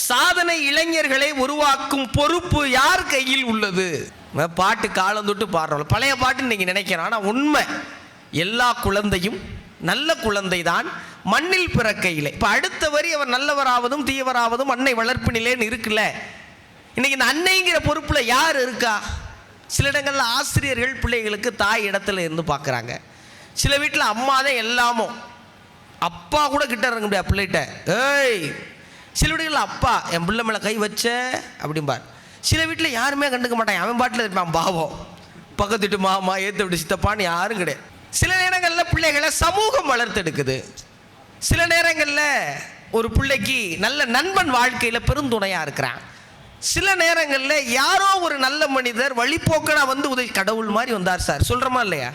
சாதனை இளைஞர்களை உருவாக்கும் பொறுப்பு யார் கையில் உள்ளது? பாட்டு காலம் தொட்டு பாடுறோம், பழைய பாட்டு இன்னைக்கு நினைக்கிறோம். ஆனால் உண்மை, எல்லா குழந்தையும் நல்ல குழந்தை தான் மண்ணில் பிறக்கையிலே. இப்போ அடுத்த வரி அவர் நல்லவராவதும் தீயவராவதும் அன்னை வளர்ப்பினிலேன்னு இருக்குல்ல. இன்னைக்கு இந்த அன்னைங்கிற பொறுப்புல யார் இருக்கா? சில இடங்களில் ஆசிரியர்கள் பிள்ளைகளுக்கு தாய் இடத்துல இருந்து பார்க்குறாங்க. சில வீட்டில் அம்மா தான் எல்லாமோ, அப்பா கூட கிட்ட இறங்க முடியாது பிள்ளைகிட்ட. ஏய், சில வீடுகளில் அப்பா என் பிள்ளை மேலே கை வச்ச அப்படிம்பார். சில வீட்டில் யாருமே கண்டுக்க மாட்டாங்க, அவன் பாட்டில் இருப்பான் பாவம். பக்கத்து வீட்டு மாமா, ஏற்ற விட்டு சித்தப்பான்னு யாரும் கிடையாது. சில நேரங்களில் பிள்ளைகளை சமூகம் வளர்த்தெடுக்குது. சில நேரங்களில் ஒரு பிள்ளைக்கு நல்ல நண்பன் வாழ்க்கையில் பெருந்துணையாக இருக்கிறான். சில நேரங்களில் யாரோ ஒரு நல்ல மனிதர் வழிபோக்கனா வந்து உதவி, கடவுள் மாதிரி வந்தார் சார் சொல்கிறோமா இல்லையா?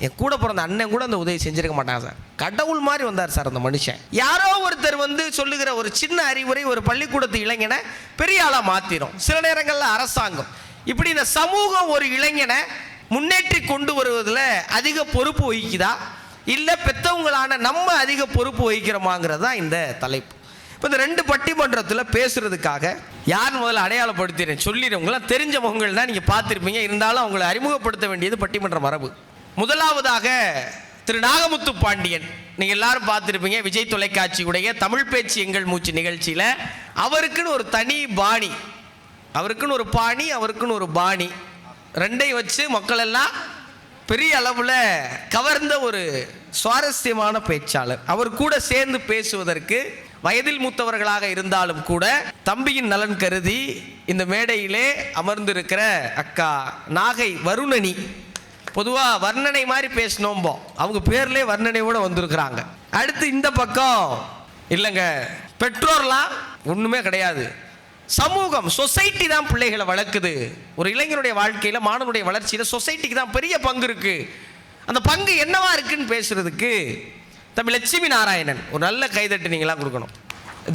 என் கூட பிறந்த அண்ணன் கூட அந்த உதவி செஞ்சிருக்க மாட்டாங்க சார், கடவுள் மாதிரி வந்தார் சார் அந்த மனுஷன். யாரோ ஒருத்தர் வந்து சொல்லுகிற ஒரு சின்ன அறிவுரை ஒரு பள்ளிக்கூடத்து இளைஞனை பெரிய ஆளாக மாற்றிடும். சில நேரங்களில் அரசாங்கம், இப்படி இந்த சமூகம் ஒரு இளைஞனை முன்னேற்றி கொண்டு வருவதில் அதிக பொறுப்பு வகிக்குதா, இல்லை பெற்றவங்களான நம்ம அதிக பொறுப்பு வகிக்கிறோமாங்கிறது தான் இந்த தலைப்பு. இப்போ இந்த ரெண்டு பட்டிமன்றத்தில் பேசுறதுக்காக யார் முதல்ல அடையாளப்படுத்தினேன் சொல்லிடுறவங்களாம் தெரிஞ்ச முகங்கள் தான் நீங்கள் பார்த்துருப்பீங்க. இருந்தாலும் அவங்களை அறிமுகப்படுத்த வேண்டியது பட்டிமன்ற மரபு. முதலாவதாக திரு நாகமுத்து பாண்டியன், நீங்கள் எல்லாரும் பார்த்துருப்பீங்க விஜய் தொலைக்காட்சியுடைய தமிழ் பேச்சு எங்கள் மூச்சு நிகழ்ச்சியில். அவருக்குன்னு ஒரு தனி பாணி, அவருக்குன்னு ஒரு பாணி, அவருக்குன்னு ஒரு பாணி, ரெண்டையும் வச்சு மக்கள் எல்லாம் பெரிய அளவில் கவர்ந்த ஒரு சுவாரஸ்யமான பேச்சாளர். அவர் கூட சேர்ந்து பேசுவதற்கு வயதில் மூத்தவர்களாக இருந்தாலும் கூட தம்பியின் நலன் கருதி இந்த மேடையிலே அமர்ந்திருக்கிற அக்கா நாகை வருணனி, பொதுவாக வர்ணனை மாதிரி பேசணும்போ, அவங்க பேர்லேயே வர்ணனையோட வந்திருக்கிறாங்க. அடுத்து இந்த பக்கம் இல்லைங்க, பெற்றோர்லாம் ஒன்றுமே கிடையாது, சமூகம் சொசைட்டி தான் பிள்ளைகளை வளர்க்குது. ஒரு இளைஞனுடைய வாழ்க்கையில் மாணவனுடைய வளர்ச்சியில் சொசைட்டிக்கு தான் பெரிய பங்கு இருக்குது. அந்த பங்கு என்னவா இருக்குன்னு பேசுறதுக்கு தம்பி லட்சுமி நாராயணன் ஒரு நல்ல கைதட்டு நீங்களாம் கொடுக்கணும்.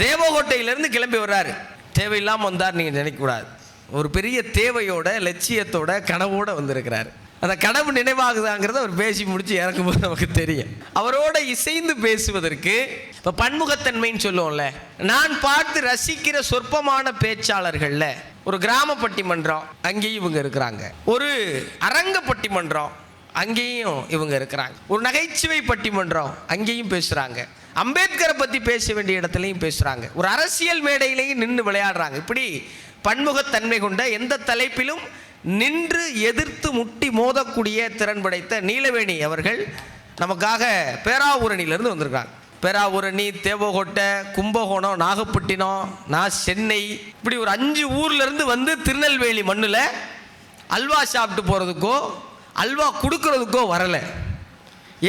தேவகோட்டையிலேருந்து கிளம்பி வர்றாரு, தேவையில்லாமல் வந்தார் நீங்கள் நினைக்கக்கூடாது. ஒரு பெரிய தேவையோட லட்சியத்தோட கனவோட வந்திருக்கிறாரு. அந்த கனவு நினைவாகுதாங்கிறத அவர் பேசி முடிச்சு இறக்கும்போது நமக்கு தெரியும். அவரோட இசைந்து பேசுவதற்கு இப்போ பன்முகத்தன்மைன்னு சொல்லுவோம்ல, நான் பார்த்து ரசிக்கிற சொற்பமான பேச்சாளர்களில் ஒரு கிராம பட்டிமன்றம் அங்கேயும் இவங்க இருக்கிறாங்க, ஒரு அரங்க பட்டிமன்றம் அங்கேயும் இவங்க இருக்கிறாங்க, ஒரு நகைச்சுவை பட்டிமன்றம் அங்கேயும் பேசுகிறாங்க, அம்பேத்கரை பற்றி பேச வேண்டிய இடத்துலையும் பேசுகிறாங்க, ஒரு அரசியல் மேடையிலையும் நின்று விளையாடுறாங்க. இப்படி பன்முகத்தன்மை கொண்ட எந்த தலைப்பிலும் நின்று எதிர்த்து முட்டி மோதக்கூடிய திறன் படைத்த நீலவேணி அவர்கள் நமக்காக பேராவூரணியிலிருந்து வந்திருக்காங்க. பேராவூரணி, தேவகோட்டை, கும்பகோணம், நாகப்பட்டினம், சென்னை, இப்படி ஒரு 5 ஊர்லேருந்து வந்து திருநெல்வேலி மண்ணில் அல்வா சாப்பிட்டு போகிறதுக்கோ அல்வா கொடுக்கறதுக்கோ வரலை.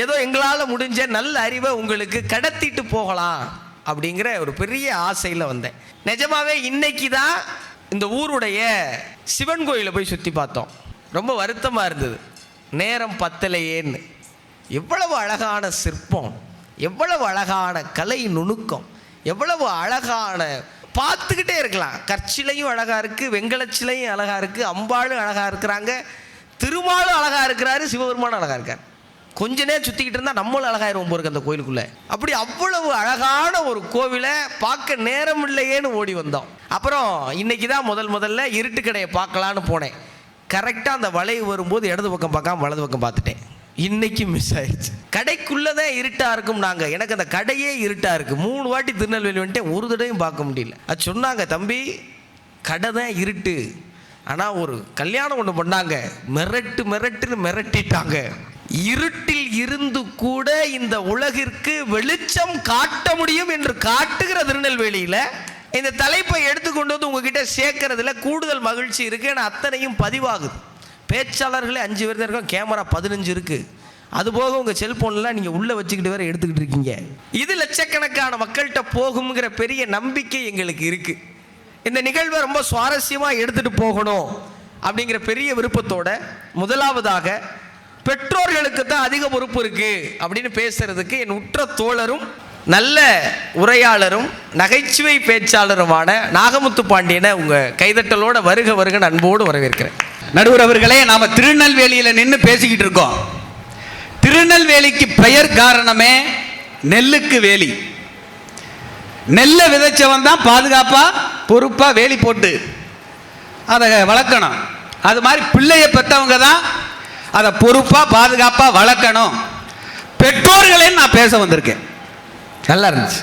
ஏதோ எங்களால் முடிஞ்ச நல்ல அறிவை உங்களுக்கு கடத்திட்டு போகலாம் அப்படிங்கிற ஒரு பெரிய ஆசையில் வந்தேன். நிஜமாவே இன்னைக்கு தான் இந்த ஊருடைய சிவன் கோயிலை போய் சுற்றி பார்த்தோம். ரொம்ப வருத்தமாக இருந்தது, நேரம் பத்தலையேன்னு. எவ்வளவு அழகான சிற்பம், எவ்வளவு அழகான கலை நுணுக்கம், எவ்வளவு அழகான, பார்த்துக்கிட்டே இருக்கலாம். கற்சிலையும் அழகாக இருக்குது, வெங்கலச்சிலையும் அழகாக இருக்குது, அம்பாளும் அழகாக இருக்கிறாங்க, திருமாலும் அழகாக இருக்கிறாரு, சிவபெருமானும் அழகாக இருக்கார். கொஞ்ச நேரம் சுற்றிக்கிட்டு இருந்தால் நம்மளும் அழகாயிருவோம் போருக்கு அந்த கோயிலுக்குள்ளே. அப்படி அவ்வளவு அழகான ஒரு கோவிலை பார்க்க நேரம் இல்லையேன்னு ஓடி வந்தோம். அப்புறம் இன்னைக்கு தான் முதல்ல இருட்டு கடையை பார்க்கலான்னு போனேன். கரெக்டாக அந்த வளைவு வரும்போது இடது பக்கம் பார்க்காம வலது பக்கம் பார்த்துட்டேன். இன்னைக்கு மிஸ் ஆயிடுச்சு. கடைக்குள்ளதான் இருட்டாக இருக்கும். எனக்கு அந்த கடையே இருட்டாக இருக்குது. 3 வாட்டி திருநெல்வேலி வந்துட்டேன், ஒரு தடவையும் பார்க்க முடியல. அது சொன்னாங்க, தம்பி கடை தான் இருட்டு, ஆனால் ஒரு கல்யாணம் ஒன்று பண்ணாங்க, மிரட்டுன்னு மிரட்டிட்டாங்க. இருட்டில் இருந்து கூட இந்த உலகிற்கு வெளிச்சம் காட்ட முடியும் என்று காட்டுகிற திருநெல்வேலியில் இந்த தலைப்பை எடுத்துக்கொண்டு வந்து உங்ககிட்ட சேர்க்கறதுல கூடுதல் மகிழ்ச்சி இருக்கு. ஏன்னா அத்தனையும் பதிவாகுது. பேச்சாளர்களே 5 பேர் தான் இருக்கோம், கேமரா 15 இருக்கு. அதுபோக உங்கள் செல்போன்லாம் நீங்கள் உள்ளே வச்சுக்கிட்டு வேற எடுத்துக்கிட்டு இருக்கீங்க. இது லட்சக்கணக்கான மக்கள்கிட்ட போகுங்கிற பெரிய நம்பிக்கை எங்களுக்கு இருக்கு. இந்த நிகழ்வை ரொம்ப சுவாரஸ்யமாக எடுத்துட்டு போகணும் அப்படிங்கிற பெரிய விருப்பத்தோட முதலாவதாக பெற்றோர்களுக்கு தான் அதிக பொறுப்பு இருக்கு அப்படின்னு பேசுறதுக்கு என் உற்ற தோழரும் நல்ல உரையாளரும் நகைச்சுவை பேச்சாளருமான நாகமுத்து பாண்டியனை உங்க கைதட்டலோட வருக அன்போடு வரவேற்கிறேன். நடுவர் அவர்களே, நாம திருநெல்வேலியில நின்று பேசிக்கிட்டு இருக்கோம். திருநெல்வேலிக்கு பெயர் காரணமே நெல்லுக்கு வேலி. நெல்லை விதைச்சவன் தான் பாதுகாப்பா பொறுப்பா வேலி போட்டு அதை வளர்க்கணும். அது மாதிரி பிள்ளையை பெற்றவங்க தான் அதை பொறுப்பா பாதுகாப்பா வளர்க்கணும். பெற்றோர்களே நான் பேச வந்திருக்கேன். நல்லா இருந்துச்சு.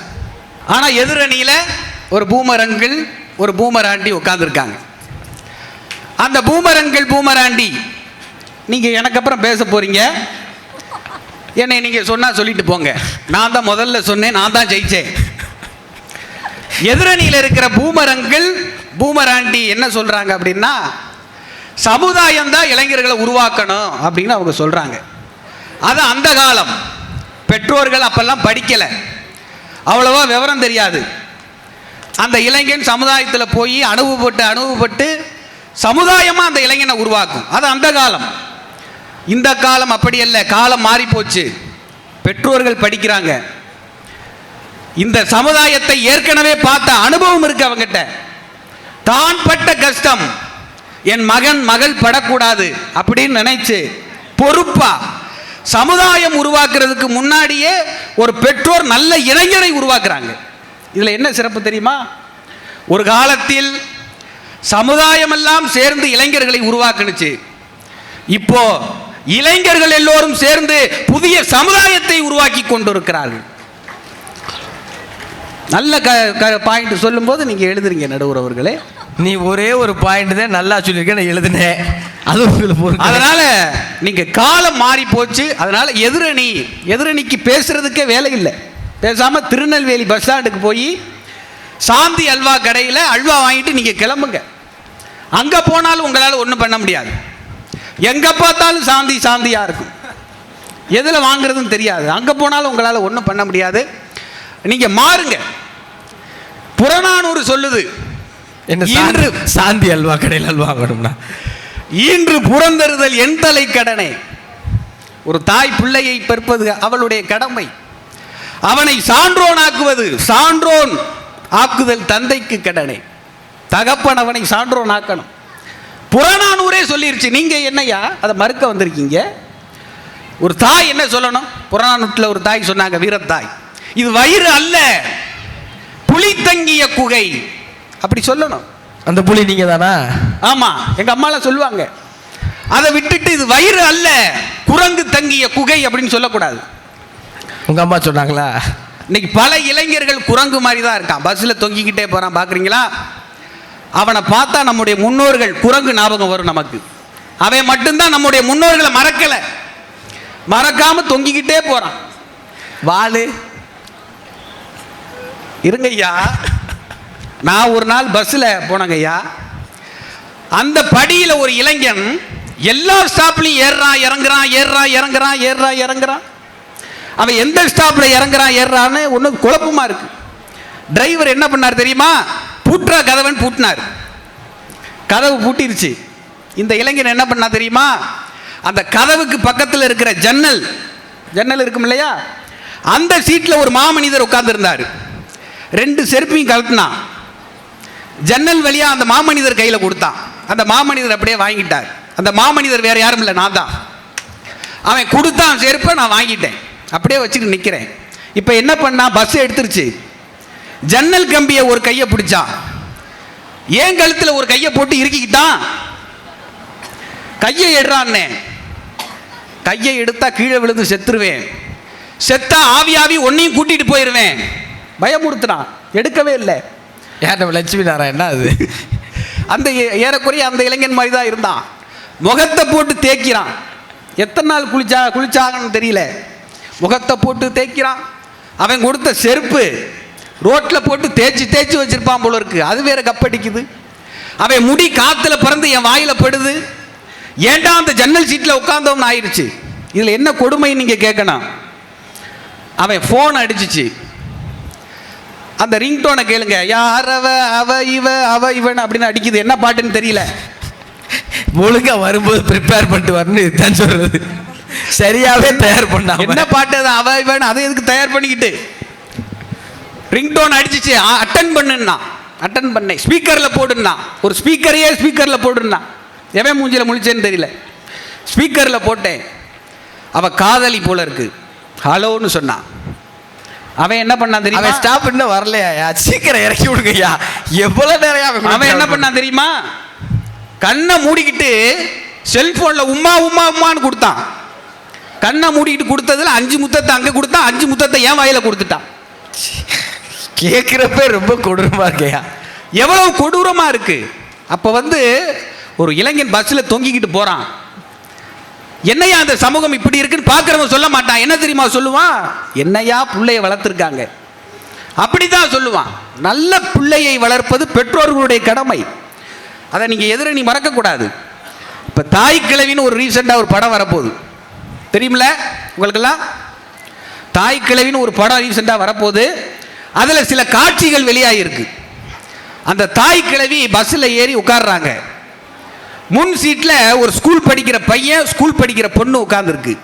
ஆனா எதிரணியில ஒரு பூமரங்கள் ஒரு பூமராண்டி உட்கார்ந்துருக்காங்க. அந்த பூமரங்கள் பூமராண்டி நீங்க எனக்கு அப்புறம் பேச போறீங்க. என்னை நீங்க சொன்னா சொல்லிட்டு போங்க. நான் தான் முதல்ல சொன்னேன், நான் தான் ஜெயிச்சேன். எதிரணியில் இருக்கிற பூமரங்கள் பூமராண்டி என்ன சொல்றாங்க அப்படின்னா, சமுதாயம் தான் இளைஞர்களை உருவாக்கணும் அப்படின்னு அவங்க சொல்றாங்க. அது அந்த காலம். பெற்றோர்கள் அப்பெல்லாம் படிக்கல, அவ்வளவா விவரம் தெரியாது. அந்த இளைஞன் சமுதாயத்தில் போய் அனுபவப்பட்டு சமுதாயமா அந்த இளைஞனை உருவாக்கும். அது அந்த காலம். இந்த காலம் அப்படி அல்ல. காலம் மாறி போச்சு. பெற்றோர்கள் படிக்கிறாங்க. இந்த சமுதாயத்தை ஏற்கனவே பார்த்த அனுபவம் இருக்கு அவங்கிட்ட. தான் பட்ட கஷ்டம் என் மகன் மகள் படக்கூடாது அப்படின்னு நினைச்சு பொறுப்பா சமுதாயம் உருவாக்குறதுக்கு முன்னாடியே ஒரு பெற்றோர் நல்ல இளைஞரை உருவாக்குறாங்க. இதுல என்ன சிறப்பு தெரியுமா? ஒரு காலத்தில் சமுதாயம் எல்லாம் சேர்ந்து இளைஞர்களை உருவாக்குனுச்சு. இப்போ இளைஞர்கள் எல்லோரும் சேர்ந்து புதிய சமுதாயத்தை உருவாக்கி கொண்டிருக்கிறார்கள். நல்ல பாயிண்ட் சொல்லும் போது நீங்க எழுதுறீங்க நடுவர் அவர்களே. நீ ஒரே ஒரு பாயிண்ட் தான் நல்லா சொல்லியிருக்க, நான் எழுதுனேன். அது உங்களுக்கு அதனால நீங்க காலம் மாறி போச்சு. அதனால எதிரணிக்கு பேசுறதுக்கே வேலை இல்லை. பேசாம திருநெல்வேலி பஸ் ஸ்டாண்டுக்கு போய் சாந்தி அல்வா கடையில் அல்வா வாங்கிட்டு நீங்க கிளம்புங்க. அங்க போனாலும் உங்களால் ஒன்றும் பண்ண முடியாது. எங்க பார்த்தாலும் சாந்தியா இருக்கும். எதுல வாங்குறதுன்னு தெரியாது. அங்க போனாலும் உங்களால் ஒன்றும் பண்ண முடியாது. நீங்க மாறுங்க. புறநானூறு சொல்லுது, இன்று சாந்தி அல்வா கடையில் அல்வா வாங்கணும்னா இன்று புறந்தறுதல் என் தலை கடனை. ஒரு தாய் பிள்ளையை பெற்பது அவளுடைய கடமை. அவனை சான்றோன் ஆக்குவது, சான்றோன் ஆக்குதல் தந்தைக்கு கடனை. தகப்பன் அவனை சான்றோன் ஆக்கணும். புறநானூரே சொல்லிருச்சு. நீங்க என்னையா அதை மறுக்க வந்திருக்கீங்க? ஒரு தாய் என்ன சொல்லணும்? புறநானூற்றில் ஒரு தாய் சொன்னாங்க, வீரத்தாய், இது வயிறு அல்ல புலி தங்கிய குகை அப்படி சொல்லணும். அந்த புலி நீங்க தானா? ஆமா, எங்க அம்மாலாம் சொல்லுவாங்க. அதை விட்டுட்டு இது வயிறு அல்ல குரங்கு தங்கிய குகை அப்படின்னு சொல்லக்கூடாது. உங்க அம்மா சொன்னாங்களா? இன்னைக்கு பல இளைஞர்கள் குரங்கு மாதிரி தான் இருக்கான். பஸ்ஸில் தொங்கிக்கிட்டே போறான், பாக்குறீங்களா? அவனை பார்த்தா நம்முடைய முன்னோர்கள் குரங்கு ஞாபகம் வரும் நமக்கு. அவன் மட்டும்தான் நம்முடைய முன்னோர்களை மறக்காம தொங்கிக்கிட்டே போறான். வாளு இருங்க ஐயா. நான் ஒரு நாள் பஸ்ஸில் போனேங்க ஐயா. அந்த படியில் ஒரு இளைஞன் எல்லா ஸ்டாப்லையும் ஏறுறான். அவன் எந்த ஸ்டாப்பில் ஏறுறான்னு ஒன்றும் குழப்பமா இருக்கு. டிரைவர் என்ன பண்ணார் தெரியுமா? பூட்டுற கதவன் பூட்டினார். கதவு பூட்டிருச்சு. இந்த இளைஞன் என்ன பண்ணா தெரியுமா? அந்த கதவுக்கு பக்கத்தில் இருக்கிற ஜன்னல் இருக்கும் இல்லையா, அந்த சீட்டில் ஒரு மாமனிதர் உட்கார்ந்துருந்தார். 2 செருப்பையும் கழட்டினான். ஜன்னல் வழியா அந்த மாமனிதர் கையில் கொடுத்தான். அந்த மாமனிதர் அப்படியே வாங்கிட்டார். அந்த மாமனிதர் வேற யாரும் இல்லை, நான் தான். அவன் கொடுத்தான் செருப்பை, நான் வாங்கிட்டேன். அப்படியே வச்சுட்டு நிற்கிறேன். இப்போ என்ன பண்ணா? பஸ் எடுத்துருச்சு. ஜன்னல் கம்பியை ஒரு கையை பிடிச்சான். ஏன் கழுத்தில் ஒரு கையை போட்டு இறுக்கிக்கிட்டான். கையை எடுறான்னே. கையை எடுத்தா கீழே விழுந்து செத்துருவேன், செத்தா ஆவி ஒன்னையும் கூட்டிட்டு போயிடுவேன். பயமுறுத்துறான். எடுக்கவே இல்லை. லட்சுமி நாராயணா அது. அந்த ஏறக்குறைய அந்த இளைஞன் மாதிரி தான் இருந்தான். முகத்தை போட்டு தேய்க்கிறான். எத்தனை நாள் குளிச்சாங்கன்னு தெரியல. முகத்தை போட்டு தேய்க்கிறான். அவன் கொடுத்த செருப்பு ரோட்டில் போட்டு தேய்ச்சி வச்சிருப்பான் போல இருக்கு. அது வேற கப்படிக்குது. அவன் முடி காத்துல பறந்து என் வாயில படுது. ஏண்டா அந்த ஜன்னல் சீட்டில் உட்கார்ந்தவன் ஆயிடுச்சு. இதில் என்ன கொடுமை நீங்க கேட்கணும். அவன் ஃபோன் அடிச்சிச்சு. அந்த ரிங்டோனை கேளுங்க. யார் அவ இவன் அப்படின்னு அடிக்குது. என்ன பாட்டுன்னு தெரியல. ஒழுங்கா வரும்போது ப்ரிப்பேர் பண்ணிட்டு வரணும். இதுதான் சொல்றது. சரியாவே தயார் பண்ண என்ன பாட்டு அது? அவ இவன். அதை எதுக்கு தயார் பண்ணிக்கிட்டு? ரிங்டோன் அடிச்சிச்சு. அட்டன் பண்ணேன். ஸ்பீக்கரில் போடுன்னா. ஒரு ஸ்பீக்கரில் போடுன்னா. எவன் மூஞ்சில முழிச்சேன்னு தெரியல. ஸ்பீக்கரில் போட்டேன். அவ காதலி போல இருக்கு. ஹலோன்னு சொன்னான். அவன் என்ன பண்ணான் தெரியுமா? அவன் ஸ்டாப் இன்னும் வரலையா? சீக்கிரம் இறக்கி விடுங்கய்யா. எவ்வளவு நேரம் அவன் என்ன பண்ணான் தெரியுமா? கண்ணை மூடிக்கிட்டு செல்போன்ல உம்மா உம்மா உம்மான்னு கொடுத்தான். கண்ணை மூடிக்கிட்டு கொடுத்ததுல 5 முத்தத்தை அங்க கொடுத்தான், 5 முத்தத்தை என் வாயில கொடுத்துட்டான். கேட்கிறப்ப ரொம்ப கொடூரமா இருக்கையா. எவ்வளவு கொடூரமா இருக்கு. அப்ப ஒரு இளைஞன் பஸ்ல தொங்கிக்கிட்டு போறான். என்னையா அந்த சமூகம் இப்படி இருக்குன்னு பார்க்கறவன் சொல்ல மாட்டான். என்ன தெரியுமா சொல்லுவான்? என்னையா பிள்ளைய வளர்த்துருக்காங்க அப்படிதான் சொல்லுவான். நல்ல பிள்ளையை வளர்ப்பது பெற்றோர்களுடைய கடமை. அதை நீங்க எதிர நீ மறக்க கூடாது. இப்ப தாய் கிழவின்னு ஒரு ரீசெண்டா ஒரு படம் வரப்போகுது, தெரியுமில்ல உங்களுக்கெல்லாம்? தாய் கிழவின்னு ஒரு படம் ரீசெண்டா வரப்போகுது. அதுல சில காட்சிகள் வெளியாகிருக்கு. அந்த தாய் கிழவி பஸ்ல ஏறி உட்கார்றாங்க. முன் சீட்ல ஒரு ஸ்கூல் படிக்கிற பையன், ஸ்கூல் படிக்கிற பொண்ணு உட்கார்ந்துருக்கு.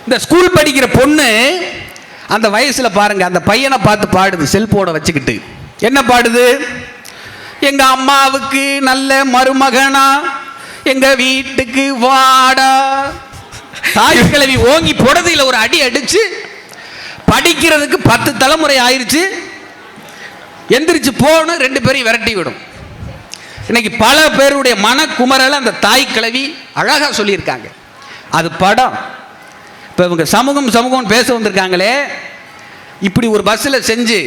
இந்த ஸ்கூல் படிக்கிற பொண்ணு அந்த வயசுல பாருங்க, அந்த பையனை பார்த்து பாடுது செல்போனை வச்சுக்கிட்டு. என்ன பாடுது? எங்க அம்மாவுக்கு நல்ல மருமகனா எங்க வீட்டுக்கு வாடா. தாய் கிழவி ஓங்கி புடதையில ஒரு அடி அடிச்சு படிக்கிறதுக்கு 10 தலைமுறை ஆயிருச்சு. எந்திரிச்சு போன்னு 2 பேரையும் விரட்டி விடும். இன்னைக்கு பல பேருடைய மனக்குமரலை அந்த தாய் கிழவி அழகா சொல்லியிருக்காங்க. அது படம். இப்போ இவங்க சமூகம் பேச வந்திருக்காங்களே, இப்படி ஒரு பஸ்ஸில் செஞ்சு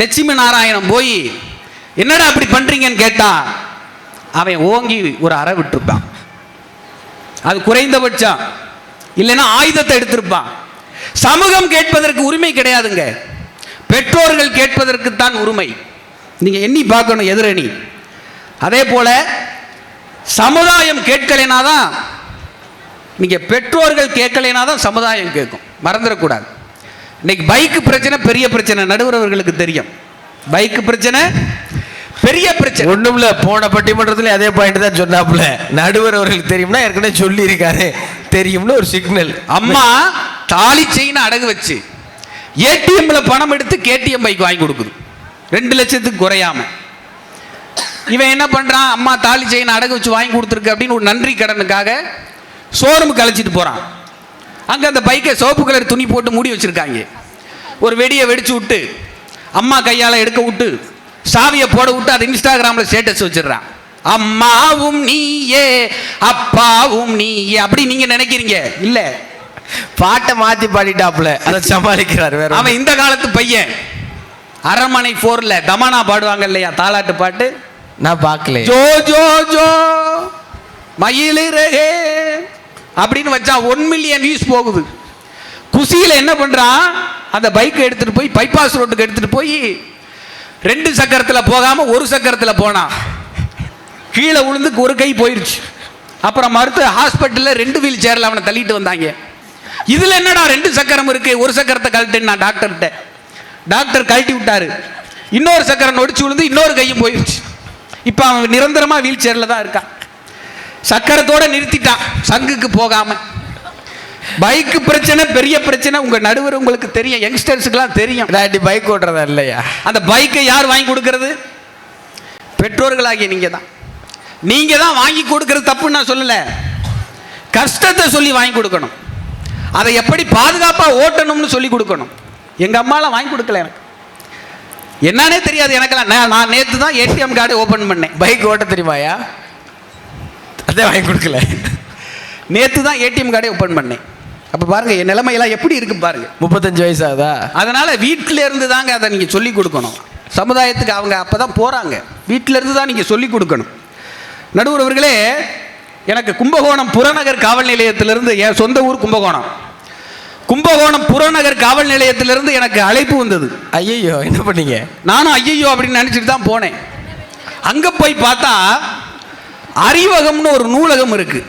லட்சுமி நாராயணன் போய் என்னடா அப்படி பண்றீங்கன்னு கேட்டா அவன் ஓங்கி ஒரு அறை விட்டுருப்பான். அது குறைந்தபட்சம். இல்லைன்னா ஆயுதத்தை எடுத்திருப்பான். சமூகம் கேட்பதற்கு உரிமை கிடையாதுங்க, பெற்றோர்கள் கேட்பதற்கு தான் உரிமை. நீங்க எண்ணி பார்க்கணும் எதிரணி. அதே போல சமுதாயம் கேட்கலைனாதான், நீங்க பெற்றோர்கள் கேட்கலைனாதான் சமுதாயம் கேட்கும், மறந்துடக்கூடாது. இன்னைக்கு பைக்கு பிரச்சனை பெரிய பிரச்சனை, நடுவரவர்களுக்கு தெரியும். பைக்கு பிரச்சனை பெரிய பிரச்சனை. ஒண்ணுமில்ல, போன பட்டிமன்றத்துல அதே பாயிண்ட் தான் சொன்னாப்புல. நடுவர் அவர்களுக்கு தெரியும்னா ஏற்கனவே சொல்லி இருக்காரு, தெரியும்னு ஒரு சிக்னல். அம்மா தாலி செயின் அடகு வச்சு ஏடிஎம்ல பணம் எடுத்து கேடிஎம் பைக் வாங்கி கொடுக்குது 2 லட்சத்துக்கு குறையாம. இவன் என்ன பண்றான்? அம்மா தாலி செயின் அடகு வச்சு வாங்கி கொடுத்துருக்கு அப்படின்னு ஒரு நன்றி கடனுக்காக ஷோரூம் கழிச்சிட்டு போறான். அங்க அந்த பைக்கை சிவப்பு கலர் துணி போட்டு மூடி வச்சிருக்காங்க. ஒரு வெடியை வெடிச்சு விட்டு அம்மா கையால எடுக்க விட்டு சாவியை போட விட்டு அதை இன்ஸ்டாகிராம்ல ஸ்டேட்டஸ் வச்சிடறான். அம்மாவும் நீயே அப்பாவும் நீயே அப்படி நீங்க நினைக்கிறீங்க. இல்ல, பாட்டை மாத்தி பாடிட்டாப்புல, அதை சமாளிக்கிறார். வேற அவன் இந்த காலத்து பையன். அரண்மனை 4ல தமனா பாடுவாங்க இல்லையா தாலாட்டு பாட்டு, நான் பார்க்கல. ஜோ ஜோ ஜோ மயிலிறகே அப்படின்னு வச்சா 1 மில்லியன் வியூஸ் போகுது. குசியில என்ன பண்றான்? அந்த பைக்கை எடுத்துட்டு போய் பைபாஸ் ரோட்டுக்கு எடுத்துட்டு போய் 2 சக்கரத்தில் போகாம 1 சக்கரத்தில் போனான். கீழே விழுந்து ஒரு கை போயிருச்சு. அப்புறம் மருத்துவ ஹாஸ்பிட்டல்ல 2 வீல் சேர்ல அவனை தள்ளிட்டு வந்தாங்க. இதுல என்னடா 2 சக்கரம் இருக்கு, 1 சக்கரத்தை கழட்டுன்னு நான் டாக்டர்கிட்ட. டாக்டர் கழட்டி விட்டாரு. இன்னொரு சக்கரம் நொடிச்சு விழுந்து இன்னொரு கையும் போயிருச்சு. இப்ப அவன் நிரந்தரமா வீல் சேர்ல தான் இருக்கான். சக்கரத்தோட நிறுத்திட்டான், சங்குக்கு போகாம. பைக் பிரச்சனை பெரிய பிரச்சனை. உங்க நடுவர் உங்களுக்கு தெரியும், யங்ஸ்டர்ஸுக்கெல்லாம் தெரியும். பைக் ஓட்டுறதா இல்லையா? அந்த பைக்கை யார் வாங்கி கொடுக்கிறது? பெற்றோர்களாகிய நீங்க தான். நீங்க தான் வாங்கி கொடுக்கிறது தப்புன்னு நான் சொல்லல. கஷ்டத்தை சொல்லி வாங்கி கொடுக்கணும். அதை எப்படி பாதுகாப்பா ஓட்டணும்னு சொல்லி கொடுக்கணும். எங்க அம்மாலாம் வாங்கி கொடுக்கல, எனக்கு என்னன்னே தெரியாது. எனக்கெல்லாம் நான் நேற்று தான் ஏடிஎம் கார்டு ஓபன் பண்ணேன். பைக் ஓட்ட தெரியுமாயா? அதை வாங்கி கொடுக்கல. நேற்று தான் ஏடிஎம் கார்டே ஓபன் பண்ணேன். அப்ப பாருங்க என் நிலைமையெல்லாம் எப்படி இருக்கு பாருங்க. 35 வயசு ஆகுதா? அதனால வீட்டில இருந்து தாங்க அதை நீங்க சொல்லி கொடுக்கணும். சமுதாயத்துக்கு அவங்க அப்பதான் போறாங்க. வீட்டில இருந்து தான் நீங்க சொல்லி கொடுக்கணும். நடுவர் அவர்களே, எனக்கு கும்பகோணம் புறநகர் காவல் நிலையத்திலிருந்து, என் சொந்த ஊர் கும்பகோணம், கும்பகோணம் புறநகர் காவல் நிலையத்திலிருந்து எனக்கு அழைப்பு வந்தது. ஐயோ, என்ன பண்ணீங்க? நானும் ஐயோ அப்படின்னு நினைச்சிட்டு தான் போனேன். அங்க போய் பார்த்தா அறிவகம்னு ஒரு நூலகம் இருக்கு.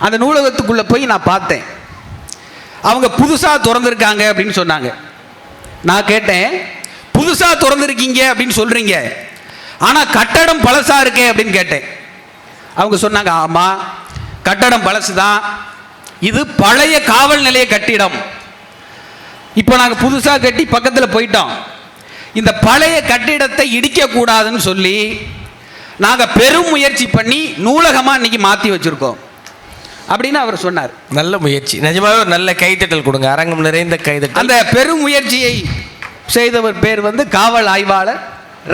அந்த நூலகத்துக்குள்ள போய் நான் பார்த்தேன். அவங்க புதுசா திறந்திருக்காங்க அப்படின்னு சொன்னாங்க. நான் கேட்டேன், புதுசா திறந்திருக்கீங்க அப்படின்னு சொல்றீங்க, ஆனா கட்டடம் பழசா இருக்கே அப்படின்னு கேட்டேன். அவங்க சொன்னாங்க, ஆமா கட்டடம் பழசு தான், இது பழைய காவல் நிலைய கட்டிடம். இப்போ நாங்க புதுசா கட்டி பக்கத்துல போயிட்டோம். இந்த பழைய கட்டிடத்தை இடிக்க கூடாதுன்னு சொல்லி நாங்க பெரும் முயற்சி பண்ணி நூலகமா இன்னைக்கு மாத்தி வச்சிருக்கோம். அப்படின்னு அவர் சொன்னார். நல்ல முயற்சி, நிஜமாவே ஒரு நல்ல கைத்தட்டல் கொடுங்க, அரங்கம் நிறைந்த கைத்தட்டல். அந்த பெரும் முயற்சியை செய்தவர் பேர் வந்து காவல் ஆய்வாளர்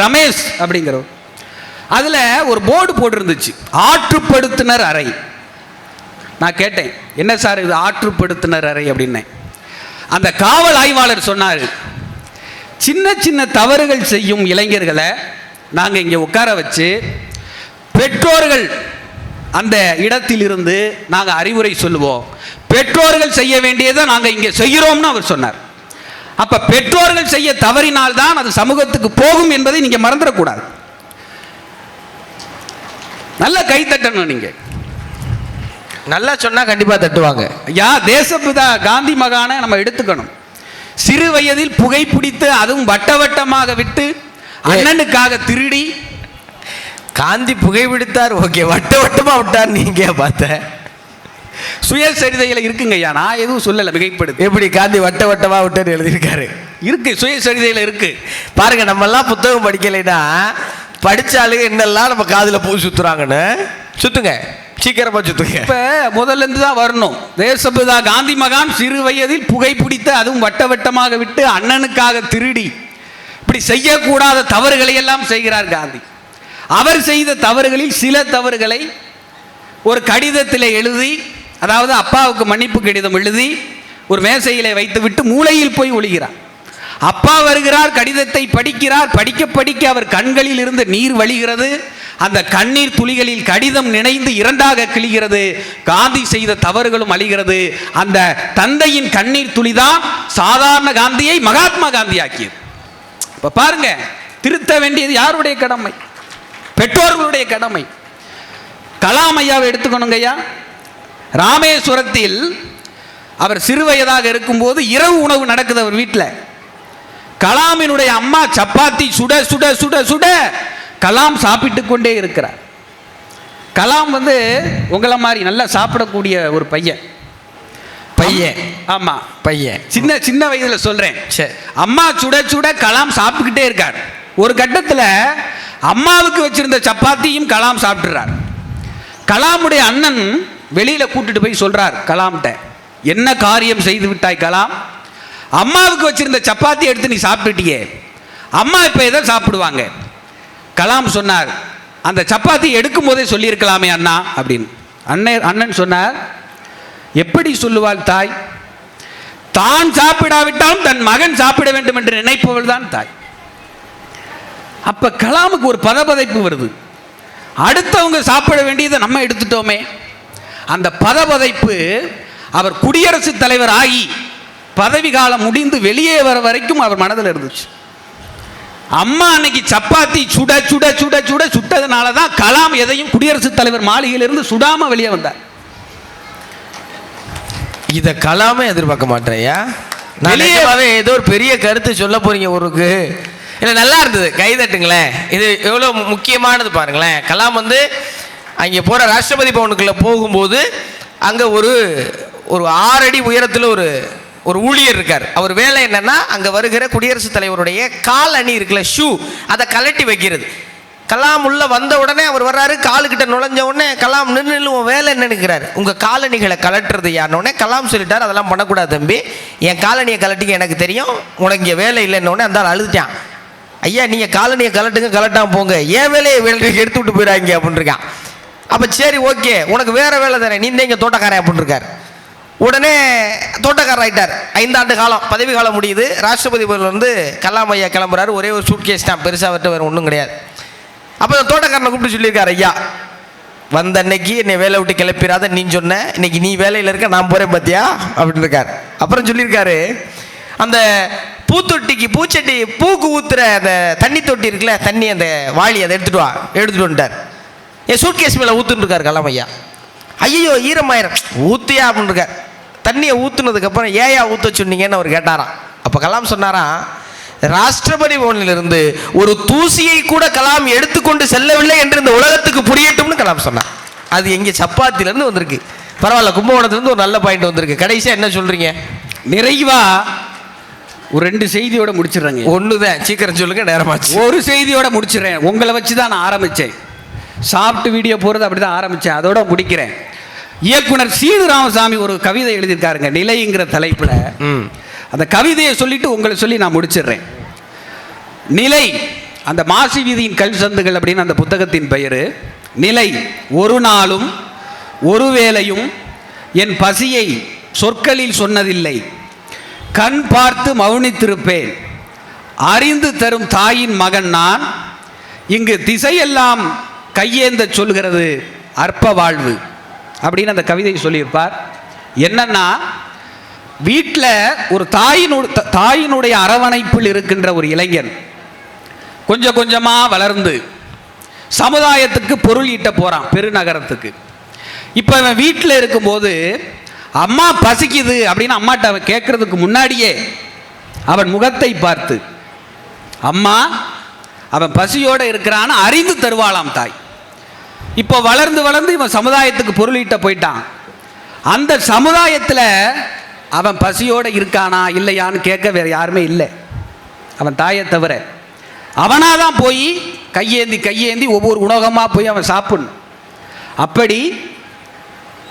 ரமேஷ் அப்படிங்கிறவர். அதில் ஒரு போர்டு போட்டிருந்துச்சு, ஆற்றுப்படுத்துனர் அறை. நான் கேட்டேன், என்ன சார் இது ஆற்றுப்படுத்துனர் அறை அப்படின்னு. அந்த காவல் ஆய்வாளர் சொன்னார், சின்ன சின்ன தவறுகள் செய்யும் இளைஞர்களை நாங்கள் இங்கே உட்கார வச்சு பெற்றோர்கள் அந்த இடத்திலிருந்து நாங்கள் அறிவுரை சொல்லுவோம், பெற்றோர்கள் செய்ய வேண்டியதை நாங்கள் இங்கே செய்கிறோம்னு அவர் சொன்னார். அப்போ பெற்றோர்கள் செய்ய தவறினால்தான் அது சமூகத்துக்கு போகும் என்பதை நீங்கள் மறந்துடக்கூடாது. நல்ல கை தட்டணும். நீங்கள் நல்லா சொன்னால் கண்டிப்பாக தட்டுவாங்க. தேசப்பிதா காந்தி மகானை நம்ம எடுத்துக்கணும். சிறு வயதில் புகை பிடித்து அதுவும் வட்ட வட்டமாக விட்டு அண்ணனுக்காக திருடி. காந்தி புகைப்பிடித்தார், ஓகே, வட்ட வட்டமா விட்டார். நீங்க பார்த்த சுயசரிதையில் இருக்குங்க ஐயா, நான் எதுவும் சொல்லலை, மிகைப்படுது. எப்படி காந்தி வட்ட வட்டமா விட்டார் எழுதியிருக்காரு, இருக்கு, சுயசரிதையில் இருக்கு. பாருங்க, நம்ம எல்லாம் புத்தகம் படிக்கலைன்னா படிச்சாலும் என்னெல்லாம் நம்ம காதுல பூ சுத்துறாங்கன்னு சுத்துங்க, சீக்கிரமா சுத்துங்க. இப்ப முதல்ல இருந்து தான் வரணும். தேசப்பிதா காந்தி மகான் சிறு வயதில் புகை பிடித்து அதுவும் வட்ட வட்டமாக விட்டு அண்ணனுக்காக திருடி இப்படி செய்யக்கூடாத தவறுகளை எல்லாம் செய்கிறார் காந்தி. அவர் செய்த தவறுகளில் சில தவறுகளை ஒரு கடிதத்தில் எழுதி, அதாவது அப்பாவுக்கு மன்னிப்பு கடிதம் எழுதி ஒரு மேசையிலே வைத்துவிட்டு மூலையில் போய் ஒளிகிறார். அப்பா வருகிறார், கடிதத்தை படிக்கிறார். படிக்க படிக்க அவர் கண்களில் இருந்து நீர் வழிகிறது. அந்த கண்ணீர் துளிகளில் கடிதம் நினைந்து இரண்டாக கிழிகிறது. காந்தி செய்த தவறுகளும் அழிகிறது. அந்த தந்தையின் கண்ணீர் துளிதான் சாதாரண காந்தியை மகாத்மா காந்தி ஆக்கியது. இப்ப பாருங்க, திருத்த வேண்டியது யாருடைய கடமை? பெற்றோர்களுடைய கடமை. கலாம் ஐயாவை எடுத்துக்கணுங்க ஐயா. ராமேஸ்வரத்தில் அவர் சிறுவயதாக இருக்கும்போது இரவு உணவு நடக்குது அவர் வீட்டில். கலாமினுடைய அம்மா சப்பாத்தி சுட சுட சுட சுட கலாம் சாப்பிட்டு கொண்டே இருக்கிறார். கலாம் வந்து உங்களை மாதிரி நல்லா சாப்பிடக்கூடிய ஒரு பையன். ஆமா, பையன், சின்ன சின்ன வயதுல சொல்றேன். அம்மா சுட சுட கலாம் சாப்பிட்டுக்கிட்டே இருக்கார். ஒரு கட்டத்தில் அம்மாவுக்கு வச்சிருந்த சப்பாத்தியும் கலாம் சாப்பிட்டுறார். கலாமுடைய அண்ணன் வெளியில கூட்டிட்டு போய் சொல்றார் கலாம்கிட்ட, என்ன காரியம் செய்து விட்டாய் கலாம், அம்மாவுக்கு வச்சிருந்த சப்பாத்தி எடுத்து நீ சாப்பிட்டுட்டியே, அம்மா இப்ப எதை சாப்பிடுவாங்க? கலாம் சொன்னார், அந்த சப்பாத்தி எடுக்கும் போதே சொல்லியிருக்கலாமே அண்ணா அப்படின்னு. அண்ணன் சொன்னார், எப்படி சொல்லுவாள் தாய்? தான் சாப்பிடாவிட்டாலும் தன் மகன் சாப்பிட வேண்டும் என்று நினைப்பவள் தான் தாய். அப்ப கலாமுக்கு ஒரு பதபதைப்பு வருது, அடுத்தவங்க சாப்பிட வேண்டியதை நம்ம எடுத்துட்டோமே. அந்த பதபதைப்பு அவர் குடியரசுத் தலைவர் ஆகி பதவி காலம் முடிந்து வெளியே வர வரைக்கும் அவர் மனதில் இருந்துச்சு. அம்மா அன்னைக்கு சப்பாத்தி சுட சுட சுட சுட சுட்டதுனால தான் கலாம் எதையும் குடியரசுத் தலைவர் மாளிகையிலிருந்து சுடாம வெளியே வந்தார். இதை கலாமே எதிர்பார்க்க மாட்டேயா. வெளியே ஏதோ ஒரு பெரிய கருத்து சொல்ல போறீங்க ஊருக்கு. இல்லை, நல்லா இருந்தது, கைதட்டுங்களேன். இது எவ்வளோ முக்கியமானது பாருங்களேன். கலாம் வந்து அங்கே போகிற ராஷ்டிரபதி பவனுக்குள்ளே போகும்போது அங்கே ஒரு 6 அடி உயரத்தில் ஒரு ஊழியர் இருக்கார். அவர் வேலை என்னன்னா, அங்கே வருகிற குடியரசுத் தலைவருடைய கால் அணி இருக்குல்ல, ஷூ, அதை கலட்டி வைக்கிறது. கலாம் உள்ள வந்த உடனே அவர் வர்றாரு, காலுக்கிட்ட நுழைஞ்ச உடனே கலாம் நின்று வேலை என்ன நினைக்கிறார், உங்கள் காலணிகளை கலட்டுறது யாருன்னொடனே கலாம் சொல்லிட்டார், அதெல்லாம் பண்ணக்கூடாது தம்பி, என் காலணியை கலட்டிக்க எனக்கு தெரியும், உனக்கு இங்கே வேலை இல்லைன்னொடனே அந்த அழுதுட்டான். ஐயா, நீங்கள் காலணியை கலட்டுங்க, கலட்டாமல் போங்க, ஏன் வேலையை எடுத்து விட்டு போயிடாங்க அப்படின்னு இருக்கான். அப்போ சரி, ஓகே, உனக்கு வேற வேலை தானே, நீ இங்கே தோட்டக்காரன் அப்படின்னு இருக்கார். உடனே தோட்டக்காரர் ஆகிட்டார். 5 ஆண்டு காலம் பதவி காலம் முடியுது. ராஷ்டிரபதி பவன்லேருந்து கலாம் ஐயா கிளம்புறாரு. ஒரே ஒரு சூட்கேஸ் தான், பெருசாக விட்டு வேறு ஒன்றும் கிடையாது. அப்போ தோட்டக்காரனை கூப்பிட்டு சொல்லியிருக்காரு, ஐயா வந்த அன்னைக்கு என்னை வேலை விட்டு கிளப்பிடாத நீ சொன்ன, இன்னைக்கு நீ வேலையில் இருக்க, நான் போகிறேன் பார்த்தியா அப்படின்னு இருக்கார். அப்புறம் சொல்லியிருக்காரு, அந்த பூத்தொட்டிக்கு பூச்சட்டி பூக்கு ஊத்துற அந்த தண்ணி தொட்டி இருக்குல்ல, தண்ணி அந்த வாளி, அதை எடுத்துட்டு வந்துட்டார். என் சூட்கேஸ் மேலே ஊத்துன்னு இருக்கார் கலாம் ஐயா. ஐயோ ஈரமாயிரம், ஊத்தியா அப்படின்னு இருக்கார். தண்ணியை ஊற்றுனதுக்கப்புறம் ஏயா ஊற்ற சொன்னீங்கன்னு அவர் கேட்டாராம். அப்போ கலாம் சொன்னாராம், ராஷ்டிரபதி பவனிலிருந்து ஒரு தூசியை கூட கலாம் எடுத்துக்கொண்டு செல்லவில்லை என்று இந்த உலகத்துக்கு புரியட்டும்னு கலாம் சொன்னார். அது எங்கே சப்பாத்திலேருந்து வந்திருக்கு. பரவாயில்ல, கும்பகோணத்துலேருந்து ஒரு நல்ல பாயிண்ட் வந்திருக்கு. கடைசியாக என்ன சொல்கிறீங்க? நிறைவா ஒரு 2 செய்தியோட முடிச்சிடுறேங்க. ஒன்றுதான், சீக்கிரம் சொல்லுங்க, நேரமாச்சு. ஒரு செய்தியோட முடிச்சிடுறேன். உங்களை வச்சு தான் நான் ஆரம்பித்தேன். சாப்பிட்டு வீடியோ போகிறது அப்படி தான் ஆரம்பித்தேன், அதோட முடிக்கிறேன். இயக்குனர் சீனு ராமசாமி ஒரு கவிதை எழுதியிருக்காருங்க, நிலைங்கிற தலைப்புல. அந்த கவிதையை சொல்லிட்டு உங்களை சொல்லி நான் முடிச்சிடுறேன். நிலை, அந்த மாசி வீதியின் கல் சந்துகள் அப்படின்னு அந்த புத்தகத்தின் பெயர். நிலை, ஒரு நாளும் ஒரு வேளையும் என் பசியை சொற்களில் சொன்னதில்லை, கண் பார்த்து மௌனித்திருப்பேன், அறிந்து தரும் தாயின் மகன் நான், இங்கு திசையெல்லாம் கையேந்த சொல்கிறது அற்ப வாழ்வு அப்படின்னு அந்த கவிதையை சொல்லியிருப்பார். என்னன்னா, வீட்டில் ஒரு தாயினுடைய அரவணைப்பில் இருக்கின்ற ஒரு இளைஞன் கொஞ்சம் கொஞ்சமாக வளர்ந்து சமுதாயத்துக்கு பொருள் ஈட்ட போகிறான், பெருநகரத்துக்கு. இப்போ அவன் வீட்டில் இருக்கும்போது அம்மா பசிக்குது அப்படின்னு அம்மாட்ட அவன் கேட்கறதுக்கு முன்னாடியே அவன் முகத்தை பார்த்து அம்மா அவன் பசியோடு இருக்கிறான்னு அறிந்து தருவாளாம் தாய். இப்போ வளர்ந்து வளர்ந்து இவன் சமுதாயத்துக்கு பொருளீட்ட போயிட்டான். அந்த சமுதாயத்தில் அவன் பசியோடு இருக்கானா இல்லையான்னு கேட்க வேறு யாருமே இல்லை, அவன் தாயை தவிர. அவனாக தான் போய் கையேந்தி ஒவ்வொரு உணவகமாக போய் அவன் சாப்பிடணும். அப்படி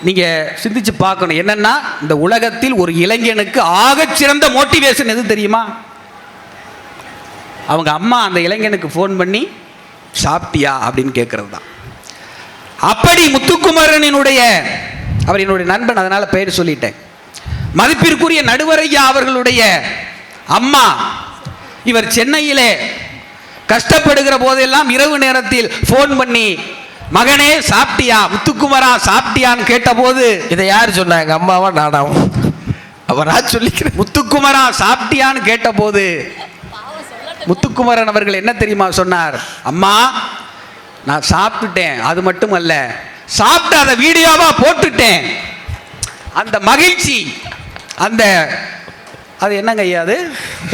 நீங்கள் சிந்திச்சு பார்க்கணும். என்னென்னா, இந்த உலகத்தில் ஒரு இளைஞனுக்கு ஆகச்சிறந்த மோட்டிவேஷன் எது தெரியுமா? அவங்க அம்மா அந்த இளைஞனுக்கு ஃபோன் பண்ணி சாப்பிட்டியா அப்படின்னு கேட்கறது தான். அப்படி முத்துக்குமரனினுடைய, அவர் என்னுடைய நண்பன், அதனால் பெயர் சொல்லிட்டேன், மதிப்பிற்குரிய நடுவரையா அவர்களுடைய அம்மா, இவர் சென்னையிலே கஷ்டப்படுகிற போதெல்லாம் இரவு நேரத்தில் ஃபோன் பண்ணி மகனே சாப்பிட்டியா, முத்துக்குமரா சாப்பிட்டியான்னு கேட்டபோது, இதை யார் சொன்னா, எங்க அம்மாவா நானாவும்? அவரா சொல்லிக்கிறேன். முத்துக்குமரா சாப்பிட்டியான்னு கேட்டபோது முத்துக்குமரன் அவர்கள் என்ன தெரியுமா சொன்னார்? அம்மா நான் சாப்பிட்டுட்டேன், அது மட்டும் அல்ல சாப்பிட்டு அதை வீடியோவா போட்டுட்டேன். அந்த மகிழ்ச்சி, அந்த அது என்னங்க ஐயா, அது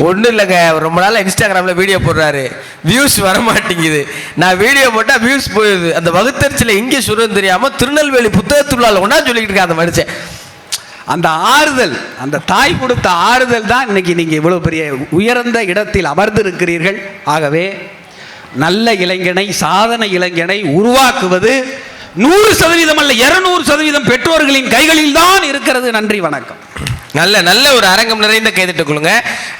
ஒன்றும் இல்லைங்க. ரொம்ப நாள் இன்ஸ்டாகிராமில் வீடியோ போடுறாரு, வியூஸ் வர மாட்டேங்குது. நான் வீடியோ போட்டால் வியூஸ் போயிடுது. அந்த வகுத்தறிச்சில் எங்கே சொல்லுன்னு தெரியாமல் திருநெல்வேலி புத்தகத்துள்ளால் ஒன்றா சொல்லிக்கிட்டு இருக்கேன் அந்த மனுஷன். அந்த ஆறுதல், அந்த தாய் கொடுத்த ஆறுதல் தான் இன்னைக்கு நீங்கள் இவ்வளோ பெரிய உயர்ந்த இடத்தில் அமர்ந்திருக்கிறீர்கள். ஆகவே நல்ல இளைஞனை, சாதனை இளைஞனை உருவாக்குவது 100% அல்ல 200% பெற்றோர்களின் கைகளில் தான் இருக்கிறது. நன்றி, வணக்கம். நல்ல ஒரு அரங்கம் நிறைந்த கைதட்டுக் கொள்ளுங்க.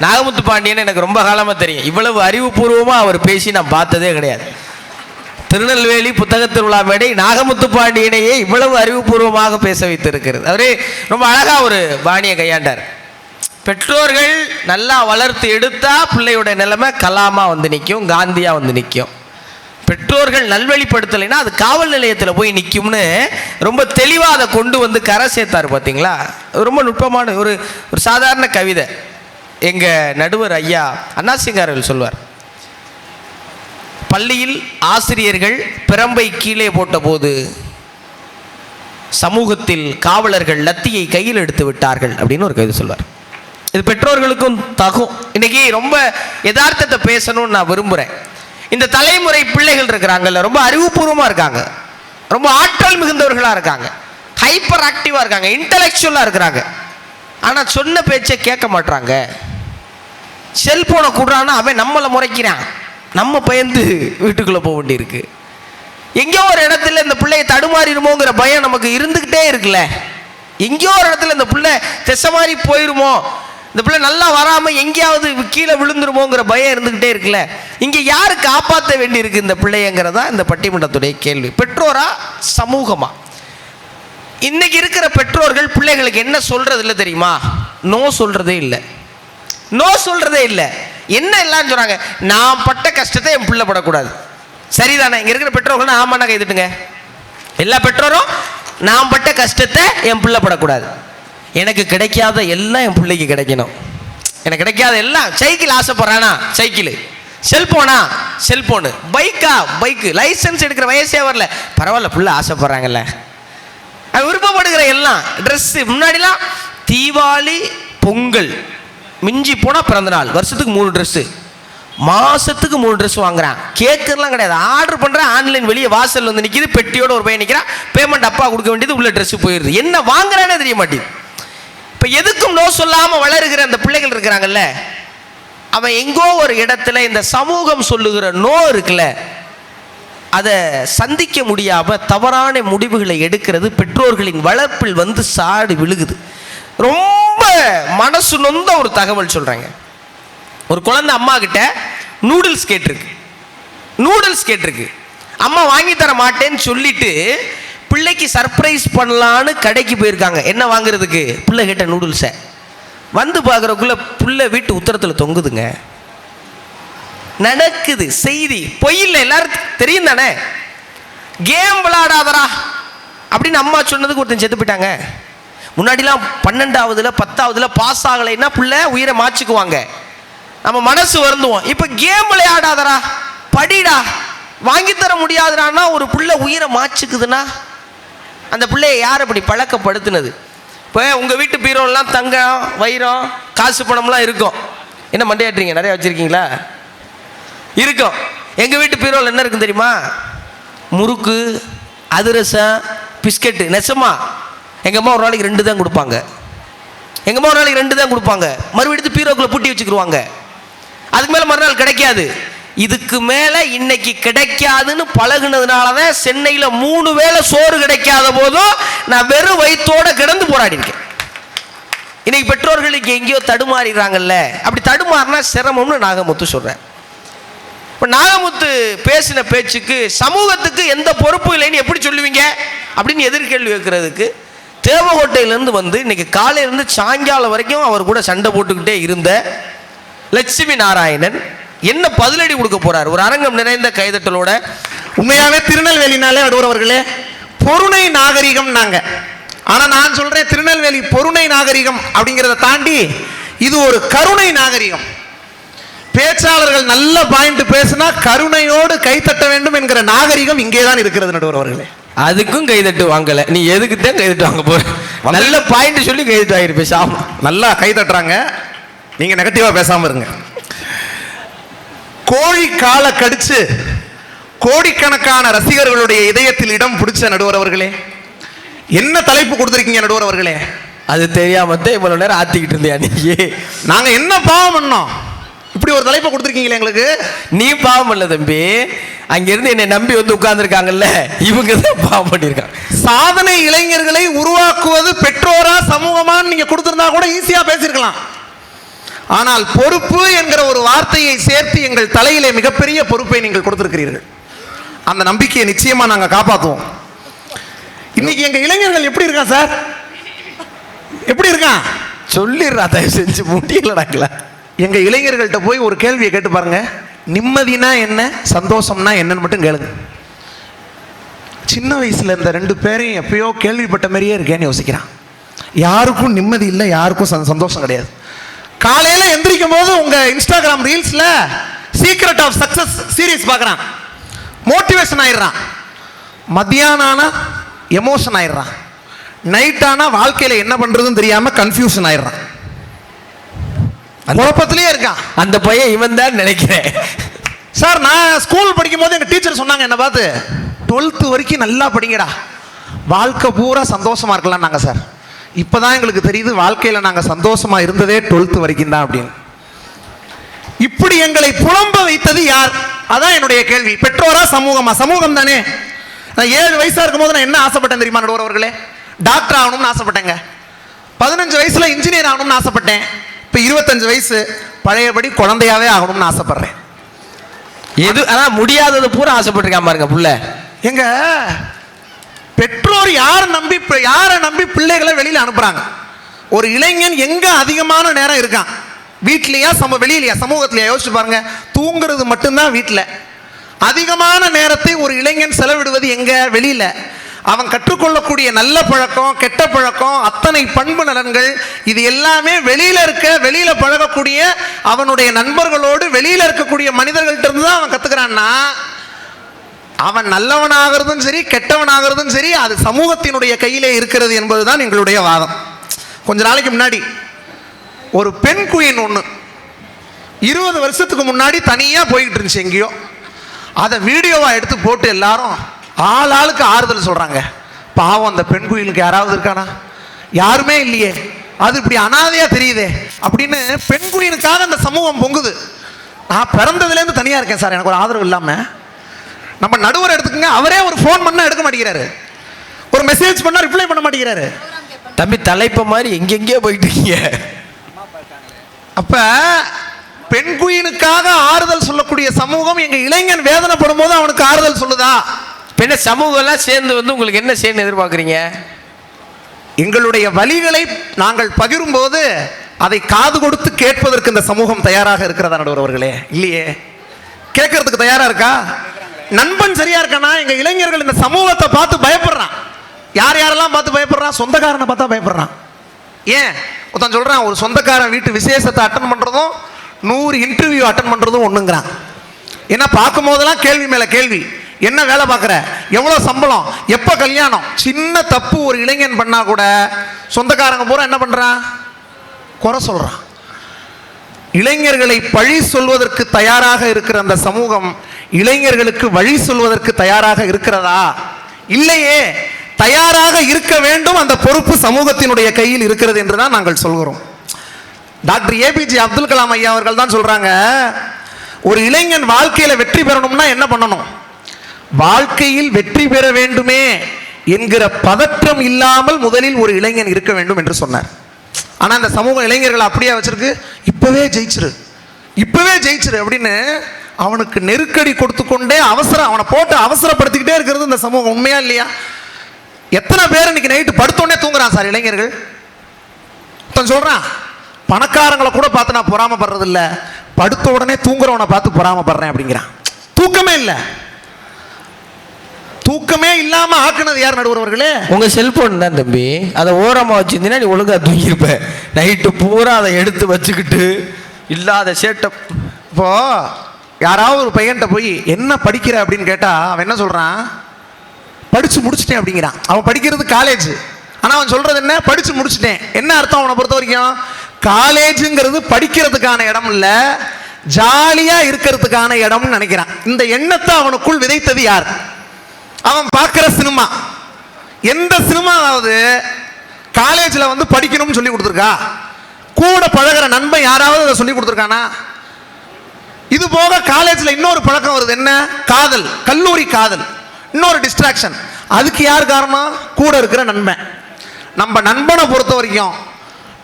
நாகமுத்து பாண்டியன் எனக்கு ரொம்ப காலமாக தெரியும். இவ்வளவு அறிவுபூர்வமாக அவர் பேசி நான் பார்த்ததே கிடையாது. திருநெல்வேலி புத்தக திருவிழா மேடை நாகமுத்து பாண்டியனையே இவ்வளவு அறிவுபூர்வமாக பேச வைத்திருக்கிறது. அவரே ரொம்ப அழகா ஒரு பாணியை கையாண்டார். பெற்றோர்கள் நல்லா வளர்த்து எடுத்தா பிள்ளையோட நிலைமை கலாமா வந்து நிற்கும், காந்தியா வந்து நிற்கும். பெற்றோர்கள் நல்வழிப்படுத்தலைன்னா அது காவல் நிலையத்தில் போய் நிற்கும்னு ரொம்ப தெளிவாக அதை கொண்டு வந்து கரை சேர்த்தார். பார்த்தீங்களா, ரொம்ப நுட்பமான ஒரு சாதாரண கவிதை. எங்கள் நடுவர் ஐயா அண்ணாசிங்காரர்கள் சொல்வார், பள்ளியில் ஆசிரியர்கள் பிரம்பை கீழே போட்டபோது சமூகத்தில் காவலர்கள் லத்தியை கையில் எடுத்து விட்டார்கள் அப்படின்னு ஒரு கவிதை சொல்வார். இது பெற்றோர்களுக்கும் தகும். இன்னைக்கு ரொம்ப யதார்த்தத்தை பேசணும்னு நான் விரும்புகிறேன். இந்த தலைமுறை பிள்ளைகள் இருக்கிறாங்கல்ல, ரொம்ப அறிவுபூர்வமாக இருக்காங்க, ரொம்ப ஆற்றல் மிகுந்தவர்களாக இருக்காங்க, ஹைப்பர் ஆக்டிவாக இருக்காங்க, இன்டலெக்சுவலாக இருக்கிறாங்க. ஆனால் சொன்ன பேச்சை கேட்க மாட்டாங்க. செல்போனை கொடுறான்னா அவன் நம்மளை முறைக்கிறான், நம்ம பயந்து வீட்டுக்குள்ளே போக வேண்டியிருக்கு. எங்கேயோ ஒரு இடத்துல இந்த பிள்ளையை தடுமாறிடுமோங்கிற பயம் நமக்கு இருந்துக்கிட்டே இருக்குல்ல. எங்கேயோ ஒரு இடத்துல இந்த பிள்ளை திசை மாதிரி போயிடுமோ, இந்த பிள்ளை நல்லா வராமல் எங்கேயாவது கீழே விழுந்துருமோங்கிற பயம் இருந்துக்கிட்டே இருக்குல்ல. இங்கே யாரு காப்பாற்ற வேண்டியிருக்கு இந்த பிள்ளைங்கிறதா இந்த பட்டிமன்றத்துடைய கேள்வி. பெற்றோரா, சமூகமா? இன்னைக்கு இருக்கிற பெற்றோர்கள் பிள்ளைகளுக்கு என்ன சொல்றது இல்லை தெரியுமா? நோ சொல்றதே இல்லை, நோ சொல்றதே இல்லை. என்ன எல்லாம் சொல்றாங்க, நான் பட்ட கஷ்டத்தை என் பிள்ளை படக்கூடாது. சரிதானே? இங்க இருக்கிற பெற்றோர்கள் ஆமாண்ணா கைதுட்டுங்க. எல்லா பெற்றோரும் நான் பட்ட கஷ்டத்தை என் பிள்ளை படக்கூடாது, எனக்கு கிடைக்காத எல்லாம் என் பிள்ளைக்கு கிடைக்கணும், எனக்கு கிடைக்காத எல்லாம். சைக்கிள் ஆசைப்படுறானா சைக்கிள், செல்போனா செல்போனு, பைக்கா பைக்கு, லைசன்ஸ் எடுக்கிற வயசே வரல, பரவாயில்ல பிள்ளை ஆசைப்படுறாங்கல்ல, விருப்பப்படுகிற எல்லாம். ட்ரெஸ்ஸு, முன்னாடிலாம் தீபாவளி பொங்கல் மிஞ்சி போனால் பிறந்தநாள், வருஷத்துக்கு 3 ட்ரெஸ்ஸு, மாதத்துக்கு 3 ட்ரெஸ் வாங்குறான். கேட்கறலாம் கிடையாது, ஆர்டர் பண்ணுறேன், ஆன்லைன் வெளியே வாசல் வந்து நிற்கிது, பெட்டியோட ஒரு பையன் நிற்கிறான், பேமெண்ட் அப்பா கொடுக்க வேண்டியது, உள்ள ட்ரெஸ்ஸு போயிடுது. என்ன வாங்குறானே தெரிய மாட்டேது. இப்போ எதுக்கும் நோ சொல்லாமல் வளருகிற அந்த பிள்ளைகள் இருக்கிறாங்கல்ல, அவன் எங்கோ ஒரு இடத்துல இந்த சமூகம் சொல்லுகிற நோ இருக்குல்ல, அதை சந்திக்க முடியாம தவறான முடிவுகளை எடுக்கிறது பெற்றோர்களின் வளர்ப்பில் வந்து சாடி விழுகுது. ரொம்ப மனசு நொந்த ஒரு தகவல் சொல்றாங்க. ஒரு குழந்தை அம்மா கிட்ட நூடுல்ஸ் கேட்டிருக்கு. அம்மா வாங்கி தர மாட்டேன்னு சொல்லிட்டு பிள்ளைக்கு சர்ப்ரைஸ் பண்ணலான்னு கடைக்கு போயிருக்காங்க. என்ன வாங்குறதுக்கு? பிள்ளை கேட்ட நூடுல்ஸை. வந்து பார்க்குறக்குள்ள பிள்ளை வீட்டு உத்தரத்தில் தொங்குதுங்க. நடக்குது செய்தி, பொய்யில் எல்லாரும் தெரியும் தானே. கேம் விளையாடாதரா அப்படின்னு அம்மா சொன்னதுக்கு ஒருத்தன் செத்து போயிட்டாங்க. முன்னாடிலாம் 12ஆவதுல 10ஆவதுல பாஸ் ஆகலைன்னா பிள்ளை உயிரை மாச்சுக்குவாங்க, நம்ம மனசு வருந்துவோம். இப்போ கேம் விளையாடாதரா, படிடா, வாங்கி தர முடியாதுடான்னா ஒரு பிள்ளை உயிரை மாச்சுக்குதுன்னா அந்த பிள்ளைய யார் அப்படி பழக்கப்படுத்தினது? இப்போ உங்கள் வீட்டு பீரோலாம் தங்கம் வைரம் காசு பணம்லாம் இருக்கும். என்ன மண்டையாட்டுறீங்க? நிறையா வச்சுருக்கீங்களா? இருக்கும். எங்கள் வீட்டு பீரோவில் என்ன இருக்குன்னு தெரியுமா? முறுக்கு, அதிரசம், பிஸ்கெட்டு. நெசமா எங்கள் அம்மா ஒரு நாளைக்கு 2 தான் கொடுப்பாங்க. மறுபடியும் எடுத்து பீரோக்குள்ளே பூட்டி வச்சுக்கிடுவாங்க. அதுக்கு மேலே மறுநாள் கிடைக்காது. இதுக்கு மேலே இன்னைக்கு கிடைக்காதுன்னு பழகுனதுனால தான் சென்னையில் 3 வேளை சோறு கிடைக்காத போதும் நான் வெறும் வயிற்றோட கிடந்து போராடி இருக்கேன். இன்னைக்கு பெற்றோர்களுக்கு எங்கேயோ தடுமாறிடுறாங்கல்ல. அப்படி தடுமாறினா சிரமம்னு நாகமுத்து சொல்கிறேன். இப்போ நாகமுத்து பேசின பேச்சுக்கு சமூகத்துக்கு எந்த பொறுப்பு இல்லைன்னு எப்படி சொல்லுவீங்க அப்படின்னு எதிர்கேள்வி வைக்கிறதுக்கு தேவகோட்டையிலேருந்து வந்து இன்னைக்கு காலையிலேருந்து சாயங்காலம் வரைக்கும் அவர் கூட சண்டை போட்டுக்கிட்டே இருந்த லட்சுமி நாராயணன் என்ன பதிலடி கொடுக்க போறார்? ஒரு அரங்கம் நிறைந்த கைதட்டலோட. உண்மையாவே திருநெல்வேலினாலே அடுவர்களே பொருணை நாகரிகம் நாங்க. ஆனா நான் சொல்றேன், திருநெல்வேலி பொருணை நாகரிகம் அப்படிங்கிறத தாண்டி இது ஒரு கருணை நாகரிகம். பேச்சாளர்கள் நல்ல பாயிண்ட் பேசினா கருணையோடு கைத்தட்ட வேண்டும் என்கிற நாகரிகம் இங்கேதான் இருக்கிறது நடுவர்களே. அதுக்கும் கைதட்டு வாங்கல, நீ எதுக்கு தான் கைதட்டு வாங்க போற? நல்ல பாயிண்ட் சொல்லி கைதட்டு வாங்கிருப்பேன். சாமி நல்லா கைதட்டுறாங்க, நீங்க நெகட்டிவா பேசாம இருங்க. கோழி காலை கடிச்சு கோடிக்கணக்கான ரசிகர்களுடைய இதயத்தில் இடம் பிடிச்ச நடுவர் அவர்களே, என்ன தலைப்பு கொடுத்திருக்கீங்க நடுவர் அவர்களே? அது தெரியாம தான் இவ்வளவு நேரம் ஆத்திக்கிட்டு இருந்தியா நீ? நாங்க என்ன பாவம் பண்ணோம் இப்படி ஒரு தலைப்பை கொடுத்திருக்கீங்களே எங்களுக்கு? நீ பாவம் பண்ணல தம்பி, அங்கிருந்து என்னை நம்பி வந்து உட்கார்ந்துருக்காங்கல்ல, இவங்க தான் பாவம் பண்ணியிருக்காங்க. சாதனை இளைஞர்களை உருவாக்குவது பெற்றோரா சமூகமான்னு நீங்க கொடுத்திருந்தா கூட ஈஸியா பேசியிருக்கலாம். ஆனால் பொறுப்பு என்கிற ஒரு வார்த்தையை சேர்த்து எங்கள் தலையிலே மிகப்பெரிய பொறுப்பை நீங்கள் கொடுத்திருக்கிறீர்கள். அந்த நம்பிக்கையை நிச்சயமா நாங்க காப்பாற்றுவோம். இன்னைக்கு எங்க இளைஞர்கள் எப்படி இருக்கான் சார்? எப்படி இருக்கான் சொல்லிடுறா, தயவு செஞ்சு முடியலடாங்களா. எங்க இளைஞர்கள்ட்ட போய் ஒரு கேள்வியை கேட்டு பாருங்க. நிம்மதினா என்ன, சந்தோஷம்னா என்னன்னு மட்டும் கேளுங்க. சின்ன வயசுல இந்த 2 பேரையும் எப்பயோ கேள்விப்பட்ட மாதிரியே இருக்கேன்னு யோசிக்கிறான். யாருக்கும் நிம்மதி இல்லை, யாருக்கும் சந்தோஷம் கிடையாது. காலையில எந்திரிக்கும் போது உங்க இன்ஸ்டாகிராம் ரீல்ஸ்ல சீக்ரெட் ஆஃப் சக்சஸ் சீரீஸ் பார்க்கறான், மோட்டிவேஷன் ஆயிடுறான். மத்தியானம் ஆனா எமோஷன் ஆயிடுறான். நைட் ஆனா வாழ்க்கையில என்ன பண்றதுன்னு தெரியாம கன்ஃபியூஷன் ஆயிடுறான். குழப்பத்திலே இருக்கான். அந்த பையன் இவன் தான் நினைக்கிறேன் சார். நான் ஸ்கூல் படிக்கும் போது எங்க டீச்சர் சொன்னாங்க என்ன பார்த்து, 12th வரைக்கும் நல்லா படிங்கடா, வாழ்க்கை பூரா சந்தோஷமா இருக்கலாம் நாங்க. சார் இப்பதான் எங்களுக்கு தெரியுது வாழ்க்கையில நாங்க சந்தோஷமா இருந்ததே 12th வரைக்கும் தான் அப்படின்னு. இப்படி எங்களை புலம்ப வைத்தது யார்? அதான் என்னுடைய கேள்வி. பெற்றோரா சமூகமா? சமூகம் தானே. நான் 7 வயசா இருக்கும் போது நான் என்ன ஆசைப்பட்டேன் தெரியுமா நடுவர் அவர்களே? டாக்டர் ஆகணும்னு ஆசைப்பட்டேங்க. 15 வயசுல இன்ஜினியர் ஆகணும்னு ஆசைப்பட்டேன். இப்ப 25 வயசு பழையபடி குழந்தையாவே ஆகணும்னு ஆசைப்படுறேன். எது அதான் முடியாதது பூரா ஆசைப்பட்டிருக்காம பாருங்க புள்ள. எங்க பெற்றோர் யாரை நம்பி பிள்ளைகளை வெளியில அனுப்புறாங்க? ஒரு இளைஞன் எங்க அதிகமான நேரம் இருக்கான்? வீட்லயா வெளியிலையா சமூகத்திலயா? யோசிச்சு பாருங்க. தூங்குறது மட்டும்தான் வீட்டில். அதிகமான நேரத்தை ஒரு இளைஞன் செலவிடுவது எங்க? வெளியில. அவன் கற்றுக்கொள்ளக்கூடிய நல்ல பழக்கம், கெட்ட பழக்கம், அத்தனை பண்பு நலன்கள், இது எல்லாமே வெளியில பழகக்கூடிய அவனுடைய நண்பர்களோடு வெளியில இருக்கக்கூடிய மனிதர்கள்ட்ட இருந்து தான் அவன் கத்துக்கிறான்னா, அவன் நல்லவனாகிறதும் சரி கெட்டவனாகிறதும் சரி அது சமூகத்தினுடைய கையிலே இருக்கிறது என்பதுதான் எங்களுடைய வாதம். கொஞ்ச நாளைக்கு முன்னாடி ஒரு பெண் குயின் ஒன்று 20 வருஷத்துக்கு முன்னாடி தனியா போய்கிட்டு இருந்துச்சு எங்கேயோ. அதை வீடியோவா எடுத்து போட்டு எல்லாரும் ஆளுக்கு ஆறுதல் சொல்றாங்க. பாவம் அந்த பெண் குயிலுக்கு யாராவது இருக்கானா? யாருமே இல்லையே, அது இப்படி அனாதையா தெரியுதே அப்படின்னு பெண் குயிலுக்காக அந்த சமூகம் பொங்குது. நான் பிறந்ததுலேருந்து தனியா இருக்கேன் சார், எனக்கு ஒரு ஆதரவு இல்லாம. நம்ம நடுவர் எடுத்துக்கங்க, அவரே ஒரு ஃபோன் பண்ணா எடுக்க மாட்டேங்கிறாரு, ஒரு மெசேஜ் பண்ணா ரிப்ளை பண்ண மாட்டேங்கிறாரு. தம்பி தலைப்ப மாதிரி எங்கெங்கேயோ போயிட்டு இருக்கீங்க. அப்ப பெண்குயினுக்காக ஆறுதல் சொல்லக்கூடிய சமூகம் எங்க இளைஞன் வேதனைப்படும் போது அவனுக்கு ஆறுதல் சொல்லுதா? பின்ன சமூகம் எல்லாம் சேர்ந்து வந்து உங்களுக்கு என்ன செய்யணும் எதிர்பார்க்குறீங்க? எங்களுடைய வலிகளை நாங்கள் பகிரும்போது அதை காது கொடுத்து கேட்பதற்கு இந்த சமூகம் தயாராக இருக்கிறதா நடுவர் அவர்களே? இல்லையே. கேட்கறதுக்கு தயாரா இருக்கா? நண்பன் சரியா இருக்கானா? எங்க இளைஞர்கள் இந்த சமூகத்தை பார்த்து பயப்படுறான். யார் யாரெல்லாம் பார்த்து பயப்படுறான்? சொந்தக்காரனை பார்த்தா பயப்படுறான். ஏன் ஒருத்தன் சொல்றான், ஒரு சொந்தக்காரன் வீட்டு விசேஷத்தை அட்டன் பண்றதும் 100 இன்டர்வியூ அட்டன் பண்றதும் ஒண்ணுங்கிறான். ஏன்னா பார்க்கும் போதெல்லாம் கேள்வி மேல கேள்வி. என்ன வேலை பார்க்குற, எவ்வளோ சம்பளம், எப்போ கல்யாணம். சின்ன தப்பு ஒரு இளைஞன் பண்ணா கூட சொந்தக்காரங்க பூரா என்ன பண்றான்? குறை சொல்றான். இளைஞர்களை பழி சொல்வதற்கு தயாராக இருக்கிற அந்த சமூகம் இளைஞர்களுக்கு வழி சொல்வதற்கு தயாராக இருக்கிறதா? இல்லையே. தயாராக இருக்க வேண்டும். அந்த பொறுப்பு சமூகத்தினுடைய கையில் இருக்கிறது என்றுதான் நாங்கள் சொல்கிறோம். டாக்டர் ஏபிஜே அப்துல் கலாம் ஐயா அவர்கள் தான் சொல்றாங்க, ஒரு இளைஞன் வாழ்க்கையில வெற்றி பெறணும்னா என்ன பண்ணணும்? வாழ்க்கையில் வெற்றி பெற வேண்டுமே என்கிற பதற்றம் இல்லாமல் முதலில் ஒரு இளைஞன் இருக்க வேண்டும் என்று சொன்னார். ஆனா இந்த சமூகம் இளைஞர்களை அப்படியே வச்சிருக்கு, இப்பவே ஜெயிச்சிரு, இப்பவே ஜெயிச்சிரு அப்படின்னு அவனுக்கு நெருக்கடி கொடுத்து கொண்டே அவனை போட்டு அவசரப்படுத்திக்கிட்டே இருக்கிறது இந்த சமூகம். உண்மையா இல்லையா? எத்தனை பேர் இன்னைக்கு நைட்டு படுத்தோடனே தூங்குறான் சார் இளைஞர்கள்? சொல்றான், பணக்காரங்களை கூட பார்த்து நான் பொறாமப்படுறது இல்லை, படுத்த உடனே தூங்குறவனை பார்த்து பொறாமப்படுறேன் அப்படிங்கிறான். தூக்கமே இல்லை. தூக்கமே இல்லாம ஆக்குனது யார் நடுவர் அவர்களே? உங்க செல்போன் தான் தம்பி. அதை ஓரமா வச்சிருந்தீங்கன்னா நீ ஒழுங்கா தூங்கியிருப்ப. நைட்டு பூரா அதை எடுத்து வச்சுக்கிட்டு இல்லாத சேட்டை. இப்போ யாராவது ஒரு பையன்கிட்ட போய் என்ன படிக்கிற அப்படின்னு கேட்டா அவன் என்ன சொல்றான்? படிச்சு முடிச்சிட்டேன் அப்படிங்கிறான். அவன் படிக்கிறது காலேஜ். ஆனா அவன் சொல்றது என்ன? படிச்சு முடிச்சிட்டேன். என்ன அர்த்தம் அவனை பொறுத்த வரைக்கும்? காலேஜுங்கிறது படிக்கிறதுக்கான இடம் இல்ல, ஜாலியா இருக்கிறதுக்கான இடம்னு நினைக்கிறான். இந்த எண்ணத்தை அவனுக்குள் விதைத்தது யார்? அவன் பார்க்கிற சினிமா. எந்த சினிமாவது காலேஜில் வந்து படிக்கணும்னு சொல்லி கொடுத்துருக்கா? கூட பழகிற நண்பன் யாராவது அதை சொல்லி கொடுத்துருக்கானா? இது போக காலேஜில் இன்னொரு பழக்கம் வருது. என்ன? காதல், கல்லூரி காதல், இன்னொரு டிஸ்ட்ராக்ஷன். அதுக்கு யார் காரணம்? கூட இருக்கிற நண்பன். நம்ம நண்பனை பொறுத்த வரைக்கும்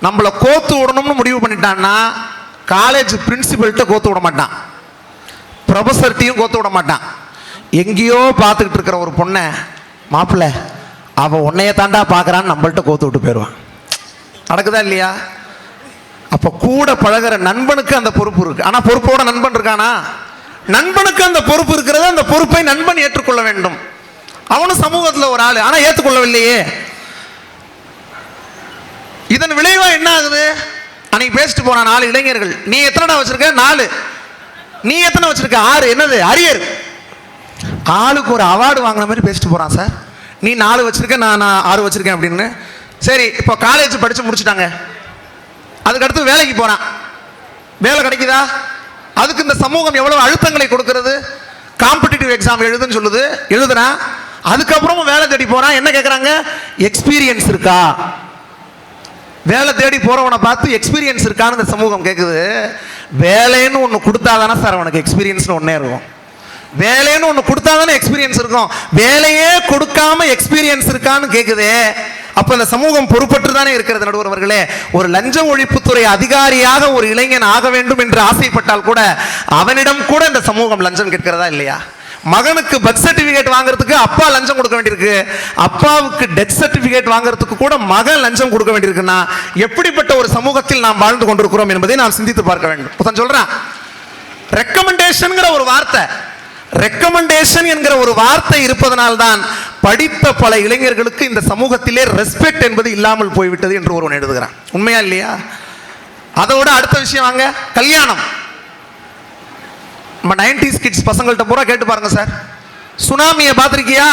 நம்மளை கோத்து விடணும்னு முடிவு பண்ணிட்டான்னா காலேஜ் பிரின்சிபல்கிட்ட கோத்து விட மாட்டான், ப்ரொஃபஸர்கிட்டையும் கோத்து விட மாட்டான். எங்கேயோ பார்த்துக்கிட்டு இருக்கிற ஒரு பொண்ணை, மாப்பிள்ள அவன் உன்னைய தாண்டா பார்க்குறான்னு நம்மள்கிட்ட கோத்து விட்டு போயிடுவான். நடக்குதா இல்லையா? அப்போ கூட பழகிற நண்பனுக்கு அந்த பொறுப்பு இருக்கு. ஆனால் பொறுப்போட நண்பன் இருக்கானா? நண்பனுக்கு அந்த பொறுப்பு இருக்கிறது. அந்த பொறுப்பை நண்பன் ஏற்றுக்கொள்ள வேண்டும். அவனும் சமூகத்தில் ஒரு ஆள், ஆனால் ஏற்றுக்கொள்ளவில்லையே. இதன் விளைவா என்ன ஆகுது? அன்னைக்கு பேசிட்டு போறான் 4 இளைஞர்கள். நீ எத்தனைடா வச்சிருக்க? 4. நீ எத்தனை வச்சிருக்க? 6. என்னது? அரியர். ஆளுக்கு ஒரு அவார்டு வாங்கின மாதிரி பேசிட்டு போறான். சார் நீ 4 வச்சிருக்க, நான் 6 வச்சிருக்கேன் அப்படின்னு. சரி, இப்போ காலேஜ் படிச்சு முடிச்சுட்டாங்க. அதுக்கடுத்து வேலைக்கு போறான். வேலை கிடைக்குதா? அதுக்கு இந்த சமூகம் எவ்வளவு அழுத்தங்களை கொடுக்கிறது. காம்படிட்டிவ் எக்ஸாம் எழுதுன்னு சொல்லுது, எழுதுறான். அதுக்கப்புறமும் வேலை தேடி போறான். என்ன கேட்குறாங்க? எக்ஸ்பீரியன்ஸ் இருக்கா? வேலை தேடி போறவனை பார்த்து எக்ஸ்பீரியன்ஸ் இருக்கான்னு இந்த சமூகம் கேட்குது. வேலைன்னு ஒன்று கொடுத்தாதானே சார் அவனுக்கு எக்ஸ்பீரியன்ஸ்னு ஒன்னே இருக்கும். வேலைன்னு ஒன்று கொடுத்தாதானே எக்ஸ்பீரியன்ஸ் இருக்கும். வேலையே கொடுக்காம எக்ஸ்பீரியன்ஸ் இருக்கான்னு கேட்குது. அப்ப இந்த சமூகம் பொறுப்பற்று தானே இருக்கிறது நடுவர் அவர்களே. ஒரு லஞ்ச ஒழிப்புத்துறை அதிகாரியாக ஒரு இளைஞன் ஆக வேண்டும் என்று ஆசைப்பட்டால் கூட அவனிடம் கூட இந்த சமூகம் லஞ்சம் கேட்கிறதா இல்லையா? மகனுக்கு பர்த் சர்டிபிகேட் வாங்குறதுக்கு அப்பா லஞ்சம் கொடுக்க வேண்டியிருக்கு. அப்பாவுக்கு டெத் சர்டிபிகேட் வாங்குறதுக்கு கூட மகன் லஞ்சம் கொடுக்க வேண்டியிருக்குன்னா எப்படிப்பட்ட ஒரு சமூகத்தில் நாம் வாழ்ந்து கொண்டிருக்கிறோம் என்பதை நாம் சிந்தித்து பார்க்க வேண்டும். சொல்றான், ரெக்கமெண்டேஷன்ங்கிற ஒரு வார்த்தை, ரெக்கமெண்டேஷன் என்கிற ஒரு வார்த்தை இருப்பதனால்தான் படித்த பல இளைஞர்களுக்கு இந்த சமூகத்திலே ரெஸ்பெக்ட் என்பது இல்லாமல் போய்விட்டது என்று ஒருவன் எழுதுகிறான். உண்மையா இல்லையா? அதோட அடுத்த விஷயம் வாங்க, கல்யாணம். நம்ம 90s கிட்ஸ் பசங்கள்ட்ட பூரா கேட்டு பாருங்க சார். சுனாமியை பார்த்துருக்கியா?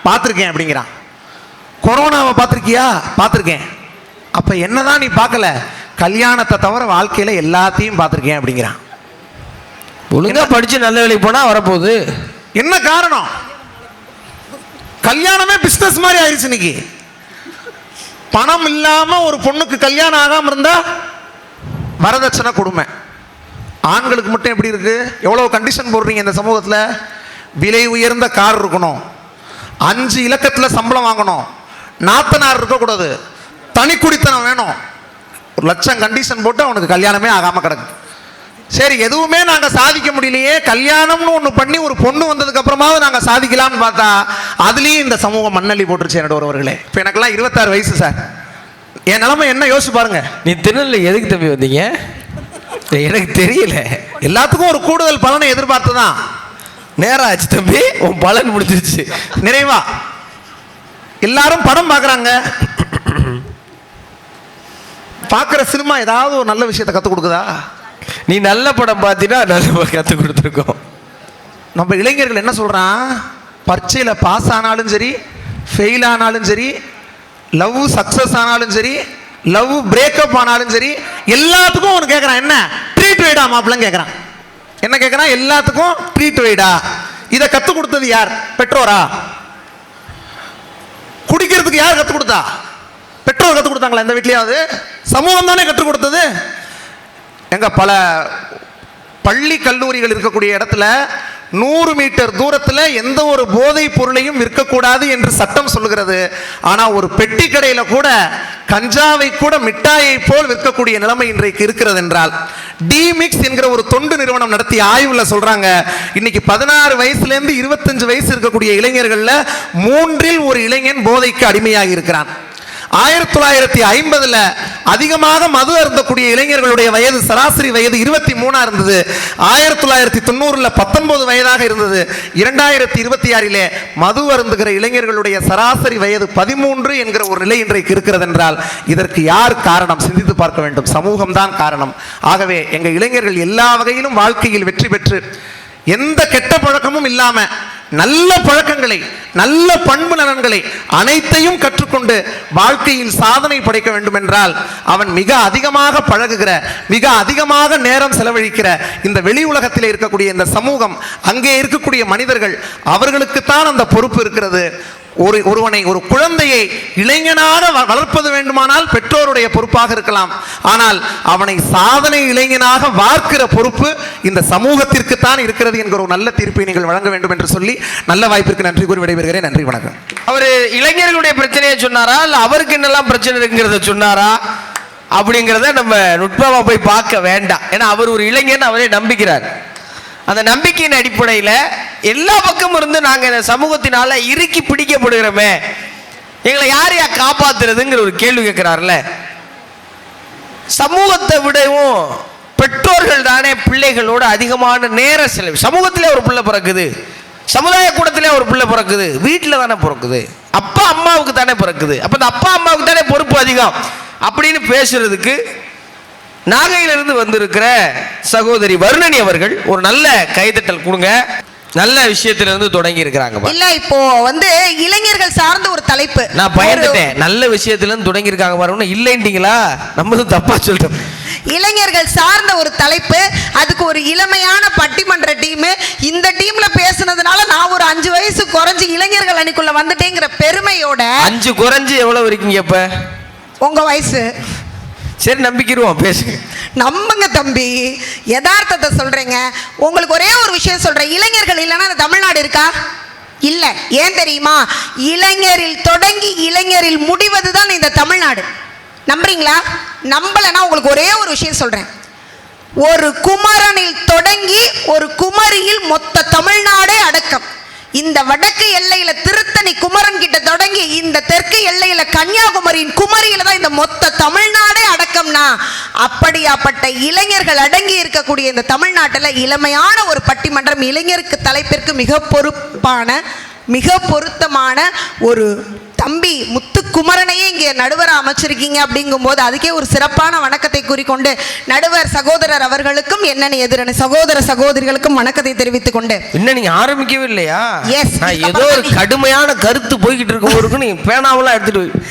பார்த்துருக்கேன் அப்படிங்கிறான். கொரோனாவை பார்த்துருக்கியா? பார்த்துருக்கேன். அப்ப என்னதான் நீ பார்க்கல? கல்யாணத்தை தவிர வாழ்க்கையில எல்லாத்தையும் பார்த்துருக்கேன் அப்படிங்கிறான். ஒழுங்கா படிச்சு நல்ல வேலைக்கு போனா வரப்போகுது. என்ன காரணம்? கல்யாணமே பிசினஸ் மாதிரி ஆயிடுச்சு இன்னைக்கு. பணம் இல்லாம ஒரு பொண்ணுக்கு கல்யாணம் ஆகாம இருந்தா வரதட்சணை கொடுமை. ஆண்களுக்கு மட்டும் எப்படி இருக்கு? எவ்வளவு கண்டிஷன் போடுறீங்க இந்த சமூகத்தில். விலை உயர்ந்த கார் இருக்கணும், 5 இலக்கத்தில் சம்பளம் வாங்கணும், நாத்தனார் இருக்கக்கூடாது, தனி குடித்தனம் வேணும். 1 லட்சம் கண்டிஷன் போட்டு அவனுக்கு கல்யாணமே ஆகாமல் கிடக்கு. சரி, எதுவுமே நாங்கள் சாதிக்க முடியலையே, கல்யாணம்னு ஒன்று பண்ணி ஒரு பொண்ணு வந்ததுக்கு அப்புறமாவது நாங்கள் சாதிக்கலாம்னு பார்த்தா அதுலேயும் இந்த சமூகம் மண்ணள்ளி போட்டுருச்சு. என்னோட ஒருவர்களே, இப்போ எனக்கெல்லாம் 26 வயசு சார். என் நிலைமை என்ன யோசிச்சு பாருங்க. நீ திருநெல்வேலி எதுக்கு தம்பி வந்தீங்க? எனக்கு தெரியல. எல்லாத்துக்கும் ஒரு கூடுதல் பலனை எதிர்பார்த்து தான். நேரம் ஆச்சு தம்பி, உன் பலன் முடிஞ்சிருச்சு. நிறைவா எல்லாரும் படம் பார்க்குறாங்க. பார்க்குற சினிமா ஏதாவது ஒரு நல்ல விஷயத்தை கற்றுக் கொடுக்குதா? நீ நல்ல படம் பார்த்தீங்கன்னா நல்ல கற்றுக் கொடுத்துருக்கோம். நம்ம இளைஞர்கள் என்ன சொல்கிறான், பரீட்சையில் பாஸ் ஆனாலும் சரி, ஃபெயில் ஆனாலும் சரி, லவ் சக்ஸஸ் ஆனாலும் சரி, லவ் பிரேக்கப் ஆனாலும் சரி, எல்லாத்துக்கும் ஒன்று கேட்குறான், என்ன ட்ரீட் வைடா மாப்பிள்ளன்னு கேட்குறான். என்ன கேட்குறான்? எல்லாத்துக்கும் ட்ரீட் வைடா. இதை கற்றுக் கொடுத்தது யார்? பெற்றோரா? குடிக்கிறதுக்கு யார் கற்றுக் கொடுத்தா? பெற்றோர் கற்றுக் கொடுத்தாங்களா? எந்த வீட்லையாவது? சமூகம் தானே கற்றுக் கொடுத்தது. எங்க பல பள்ளி கல்லூரிகள் இருக்கக்கூடிய இடத்துல 100 மீட்டர் தூரத்தில் எந்த ஒரு போதைப் பொருளையும் விற்கக்கூடாது என்று சட்டம் சொல்லுகிறது. ஆனால் ஒரு பெட்டி கடையில் கூட கஞ்சாவை கூட மிட்டாயை போல் விற்கக்கூடிய நிலைமை இன்றைக்கு இருக்கிறது என்றால், டிமிக்ஸ் என்கிற ஒரு தொண்டு நிறுவனம் நடத்திய ஆய்வுல சொல்றாங்க, இன்னைக்கு 16 வயசுலேருந்து 25 வயசு இருக்கக்கூடிய இளைஞர்கள்ல 3 ஒரு இளைஞன் போதைக்கு அடிமையாகி இருக்கிறான். 1950 அதிகமாக மது அருந்தக்கூடிய இளைஞர்களுடைய வயது சராசரி வயது 23 இருந்தது. 1990 19 வயதாக இருந்தது. 2026 மது அருந்துகிற இளைஞர்களுடைய சராசரி வயது 13 என்கிற ஒரு நிலை இன்றைக்கு இருக்கிறது என்றால், இதற்கு யார் காரணம்? சிந்தித்து பார்க்க வேண்டும். சமூகம் தான் காரணம். ஆகவே எங்க இளைஞர்கள் எல்லா வகையிலும் வாழ்க்கையில் வெற்றி பெற்று எந்த கெட்ட பழக்கமும் இல்லாம நல்ல பழக்கங்களை, நல்ல பண்பு நலன்களை அனைத்தையும் கற்றுக்கொண்டு வாழ்க்கையில் சாதனை படைக்க வேண்டும் என்றால், அவன் மிக அதிகமாக பழகுகிற, மிக அதிகமாக நேரம் செலவழிக்கிற இந்த வெளி உலகத்தில் இருக்கக்கூடிய இந்த சமூகம், அங்கே இருக்கக்கூடிய மனிதர்கள், அவர்களுக்குத்தான் அந்த பொறுப்பு இருக்கிறது. ஒருவனை, ஒரு குழந்தையை இளைஞனாக வளர்ப்பது வேண்டுமானால் பெற்றோருடைய பொறுப்பாக இருக்கலாம். ஆனால் அவனை சாதனை இளைஞனாக வார்க்கிற பொறுப்பு இந்த சமூகத்திற்கு தான் இருக்கிறது என்கிற ஒரு நல்ல தீர்ப்பை நீங்கள் வழங்க வேண்டும் என்று சொல்லி நல்ல வாய்ப்பிற்கு நன்றி கூறி விடைபெறுகிறேன். நன்றி, வணக்கம். அவர் இளைஞர்களுடைய பிரச்சனையை சொன்னாரா, இல்ல அவருக்கு என்னெல்லாம் பிரச்சனை இருக்குங்கிறத சொன்னாரா அப்படிங்கிறத நம்ம நுட்பமா போய் பார்க்க வேண்டாம். ஏன்னா அவர் ஒரு இளைஞன், அவரே நம்பிக்கிறார். அந்த நம்பிக்கையின் அடிப்படையில் எல்லா பக்கமும் இருந்து நாங்கள் இந்த சமூகத்தினால இறுக்கி பிடிக்கப்படுகிறோமே, எங்களை யார் யார் காப்பாத்துறதுங்கிற ஒரு கேள்வி கேட்கிறார்ல. சமூகத்தை விடவும் பெற்றோர்கள் தானே பிள்ளைகளோட அதிகமான நேர செலவு. சமூகத்திலே ஒரு பிள்ளை பிறக்குது, சமுதாய கூடத்திலே ஒரு பிள்ளை பிறக்குது, வீட்டில் தானே பிறக்குது, அப்பா அம்மாவுக்கு தானே பிறக்குது. அப்போ இந்த அப்பா அம்மாவுக்கு தானே பொறுப்பு அதிகம் அப்படின்னு பேசுறதுக்கு நாகையிலிருந்து வந்திருக்கிற சகோதரி வருணனி அவர்கள் ஒரு நல்ல கைதட்டல் கொடுங்க. நல்ல விஷயத்திலிருந்து தொடங்கி இருக்கிறாங்க. இல்ல, இப்போ இளைஞர்கள் சார்ந்த ஒரு தலைப்பு. நான் பயந்துட்டேன், நல்ல விஷயத்திலிருந்து தொடங்கி இருக்காங்க பாருங்க, இல்லைன்றீங்களா? நம்மளும் தப்பா சொல்லிட்டோம். இளைஞர்கள் சார்ந்த ஒரு தலைப்பு, அதுக்கு ஒரு இளமையான பட்டிமன்ற டீம். இந்த டீம்ல பேசுனதுனால நான் ஒரு 5 வயசு குறைஞ்சு இளைஞர்கள் அணிக்குள்ள வந்துட்டேங்கிற பெருமையோட. 5 குறைஞ்சு எவ்வளவு இருக்கீங்க இப்ப? உங்க வயசு. சரி, நம்பிக்கிறோம், பேசுங்க. நம்புங்க தம்பி, யதார்த்தத்தை சொல்றேங்க. உங்களுக்கு ஒரே ஒரு விஷயம் சொல்றேன், இளைஞர்கள் இல்லைன்னா அந்த தமிழ்நாடு இருக்கா? இல்ல. ஏன் தெரியுமா? இளைஞரில் தொடங்கி இளைஞரில் முடிவதுதான் இந்த தமிழ்நாடு. நம்புறீங்களா? நம்பலன்னா உங்களுக்கு ஒரே ஒரு விஷயம் சொல்றேன், ஒரு குமரனில் தொடங்கி ஒரு குமரியில் மொத்த தமிழ்நாடே அடக்கம். இந்த வடக்கு எல்லையில திருத்தணி குமரன் கிட்ட தொடங்கி இந்த தெற்கு எல்லையில கன்னியாகுமரியின் குமரியில தான் இந்த மொத்த தமிழ்நாடே அடக்கம்னா, அப்படியாப்பட்ட இளைஞர்கள் அடங்கி இருக்கக்கூடிய இந்த தமிழ்நாட்டில் இளமையான ஒரு பட்டிமன்றம், இளைஞருக்கு தலைப்பிற்கு மிக பொறுப்பான, மிக பொருத்தமான ஒரு தம்பி முத்துக்குமரனையே இங்கே நடுவரை அமைச்சிருக்கீங்க. அப்படிங்கும்போது அதுக்கே ஒரு சிறப்பான வணக்கத்தை கூறிக்கொண்டு நடுவர் சகோதரர் அவர்களுக்கும் என்னென்ன எதிரணி சகோதர சகோதரிகளுக்கும் வணக்கத்தை தெரிவித்துக் கொண்டு. இன்னும் நீங்க ஆரம்பிக்கவே இல்லையா? எஸ், ஏதோ ஒரு கடுமையான கருத்து போய்கிட்டு இருக்கும், நீங்க பேனாவெல்லாம் எடுத்துட்டு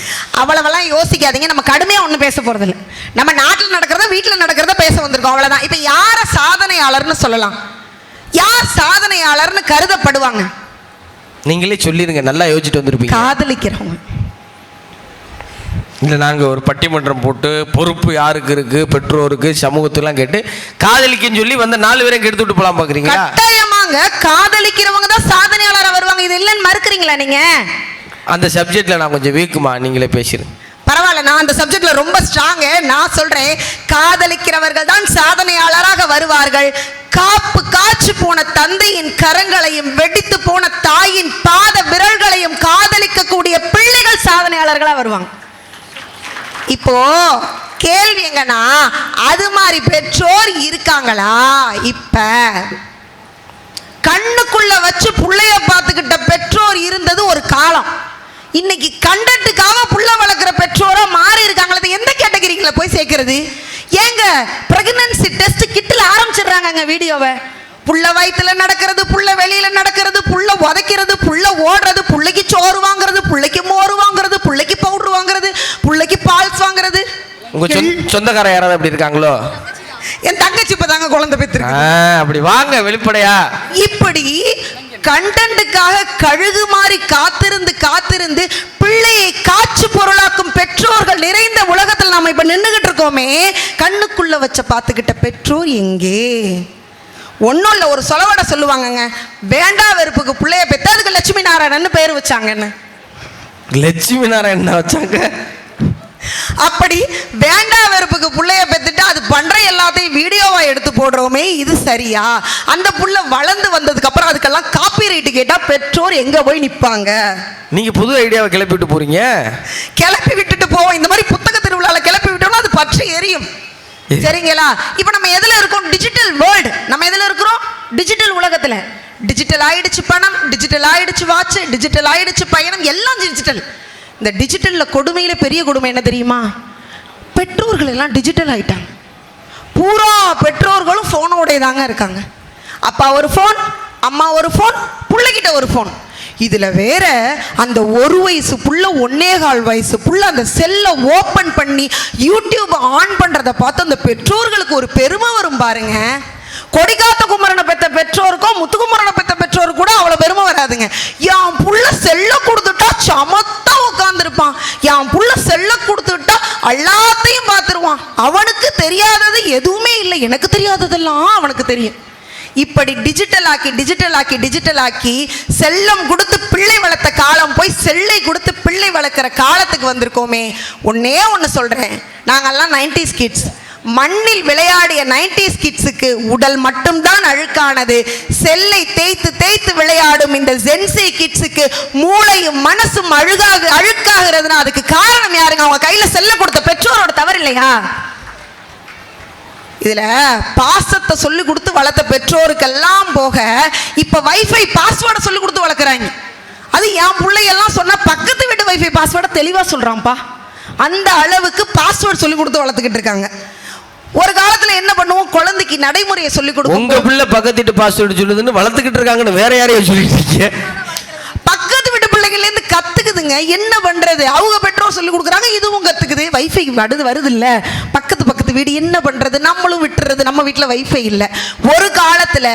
அவ்வளவெல்லாம் யோசிக்காதீங்க. நம்ம கடுமையா ஒன்றும் பேச போறது இல்லை. நம்ம நாட்டில் நடக்கிறத, வீட்டில் நடக்கிறத பேச வந்திருக்கோம், அவ்வளவுதான். இப்ப யார சாதனையாளர்னு சொல்லலாம், யார் சாதனையாளர்னு கருதப்படுவாங்க? நீங்களே சொல்லிருங்க, நல்லா யோசிச்சுட்டு வந்திருப்பீங்க. காதலிக்கிறவங்க. இல்லை நாங்கள் ஒரு பட்டிமன்றம் போட்டு பொறுப்பு யாருக்கு இருக்குது, பெற்றோருக்கு, சமூகத்துலாம் கேட்டு காதலிக்குன்னு சொல்லி வந்த 4 பேரையும் கெடுத்து விட்டு போகலாம் பார்க்குறீங்களா? கட்டாயமாங்க. காதலிக்கிறவங்க தான் சாதனையாளராக வருவாங்க. இது இல்லைன்னு மறுக்கிறீங்களா நீங்க? அந்த சப்ஜெக்ட்ல நான் கொஞ்சம் வீக்குமா, நீங்களே பேசிடுங்க. பரவாயில்ல, நான் அந்த சப்ஜெக்ட்ல ரொம்ப ஸ்ட்ராங். நான் சொல்றேன், காதலிக்கிறவர்கள் தான் சாதனையாளராக வருவார்கள். காப்பு காய்ச்சி போன தந்தையின் கரங்களையும் வெடித்து போன தாயின் பாத விரல்களையும் காதலிக்கக்கூடிய பிள்ளைகள் சாதனையாளர்களா வருவாங்க. இப்போ கேள்வி எங்கன்னா, அது மாதிரி பெற்றோர் இருக்காங்களா? இப்ப கண்ணுக்குள்ள வச்சு புள்ளைய பார்த்துக்கிட்ட பெற்றோர் இருந்தது ஒரு காலம். இன்னைக்கு கண்டென்ட்டுக்காக புள்ள வளர்க்குற பெற்றோரா மாறி இருக்காங்களே. எந்த கேட்டகரியில போய் சேர்க்கிறது? ஏங்க பிரெக்னன்சி டெஸ்ட் கிட்டில் ஆரம்பிச்சிடுறாங்க வீடியோவை. புள்ள வயிற்றுல நடக்கிறது, புள்ள வெளியில நடக்கிறது, புள்ள உதைக்கிறது, புள்ள ஓடுறது, புள்ளைக்கு சோறு வாங்குறது, புள்ளைக்கு மோறு வாங்குறது, புள்ளைக்கு பவுடர் வாங்குறது, புள்ளைக்கு பால்ஸ் வாங்குறது. உங்க சொந்தக்கார யாராவது அப்படி இருக்காங்களோ? என் தங்கச்சி இப்பதாங்க குழந்தை பெற்றிருக்கு. அப்படி வாங்க வெளிப்படையா. இப்படி கண்டென்ட்டுக்காக கழுகு மாதிரி காத்திருந்து பிள்ளையை காட்சி பொருளாக்கும் பெற்றோர்கள் நிறைந்த உலகத்தில் நாம இப்ப நின்றுகிட்டு இருக்கோமே. கண்ணுக்குள்ள வச்ச பார்த்துக்கிட்ட பெற்றோர் எங்கே? ஒன்றும் இல்லை, ஒரு சொலவடை சொல்லுவாங்கங்க, வேண்டா வெறுப்புக்கு பிள்ளைய பெற்று அதுக்கு லட்சுமி நாராயணன் பேர் வச்சாங்கன்னு. லட்சுமி நாராயணன் வச்சாங்க. அப்படி வேண்டா வெறுப்புக்கு புள்ளைய பெத்துட்டு அது பண்ற எல்லாத்தையும் வீடியோவா எடுத்து போடுறோமே, இது சரியா? அந்த புள்ள வளர்ந்து வந்ததுக்கு அப்புறம் அதுக்கெல்லாம் காப்பி ரைட்டு கேட்டா பெற்றோர் எங்க போய் நிப்பாங்க? நீங்க புது ஐடியாவை கிளப்பி விட்டு போறீங்க. கிளப்பி விட்டுட்டு போவோம். இந்த மாதிரி புத்தக திருவிழால கிளப்பி விட்டோம்னா அது பற்றி எரியும். சரிங்களா? இப்ப நம்ம எதுல இருக்கோம்? Digital world. நம்ம எதுல இருக்கிறோம்? டிஜிட்டல் உலகத்துல. டிஜிட்டல் ஆயிடுச்சு பணம், டிஜிட்டல் ஆயிடுச்சு வாட்ச், டிஜிட்டல் ஆயிடுச்சு பயணம், எல்லாம் டிஜிட்டல். இந்த டிஜிட்டல்ல கொடுமையில பெரிய கொடுமை என்ன தெரியுமா? பெற்றோர்கள் எல்லாம் டிஜிட்டல் ஆயிட்டாங்க. பூரா பெற்றோர்களும் போனோட தாங்க இருக்காங்க. அப்பா ஒரு போன், அம்மா ஒரு போன், பிள்ளைகிட்ட ஒரு போன். இதுல வேற அந்த 1 வயசு புள்ள 1.25 வயசு புள்ள அந்த செல்லை ஓபன் பண்ணி யூடியூப் ஆன் பண்றதை பார்த்து அந்த பெற்றோர்களுக்கு ஒரு பெருமை வரும் பாருங்க. கொடிக்காத்த குமரனை பெற்ற பெற்றோருக்கும் முத்துக்குமரனை பெற்ற பெற்றோருக்கு கூட அவ்வளவு பெருமை வராதுங்க. என் புள்ள செல்ல கொடுத்துட்டா சமத்தா உட்கார்ந்துருப்பான், என் புள்ள செல்ல கொடுத்துட்டா எல்லாத்தையும் பார்த்துருவான், அவனுக்கு தெரியாதது எதுவுமே இல்லை, எனக்கு தெரியாததெல்லாம் அவனுக்கு தெரியும். இப்படி டிஜிட்டல் ஆக்கி செல்லம் கொடுத்து பிள்ளை வளர்த்த காலம் போய் செல்லை கொடுத்து பிள்ளை வளர்க்குற காலத்துக்கு வந்திருக்கோமே. ஒன்னே ஒன்று சொல்றேன், நாங்கெல்லாம் 90s கிட்ஸ். மண்ணில் விளையாடிய 90s கிட்ஸுக்கு உடல் மட்டும்தான் அழுக்கானது. செல்லை தேய்த்து விளையாடும் இந்த ஜென்சி கிட்ஸுக்கு மூளையும் மனசும் அழுக்காகிறதுனா அதுக்கு காரணம் யாருங்க? அவங்க கையில செல்ல கொடுத்த பெற்றோரோட தவறு இல்லையா? இதுல பாசத்தை சொல்லி கொடுத்து வளர்த்த பெற்றோருக்கெல்லாம் போக இப்ப வைஃபை பாஸ்வேர்டை சொல்லி கொடுத்து வளர்க்குறாங்க. அது என் பிள்ளையெல்லாம் சொன்னா பக்கத்து வீட்டு வைஃபை பாஸ்வேர்டை தெளிவா சொல்றான்ப்பா. அந்த அளவுக்கு பாஸ்வேர்டு சொல்லி கொடுத்து வளர்த்துக்கிட்டு இருக்காங்க. ஒரு காலத்துல என்ன பண்ணுவோம்? குழந்தைக்கு நடைமுறையை சொல்லி கொடுக்கும். உங்க பிள்ளை பக்கத்து வீட்டு பாஸ்வேர்டு சொல்லுதுன்னு வளர்த்துக்கிட்டு இருக்காங்கன்னு வேற யாரையும் சொல்லிட்டு இருக்கீங்க? பக்கத்து வீட்டு பிள்ளைகள்ல இருந்து கத்துக்குதுங்க. என்ன பண்றது? அவங்க பெற்றோர் சொல்லி கொடுக்குறாங்க, இதுவும் கத்துக்குது. வைஃபை வருது இல்ல, பக்கத்து வீடு என்ன பண்றது? நம்மளும் விட்டுறது. நம்ம வீட்டுல வைஃபை இல்ல. ஒரு காலத்துல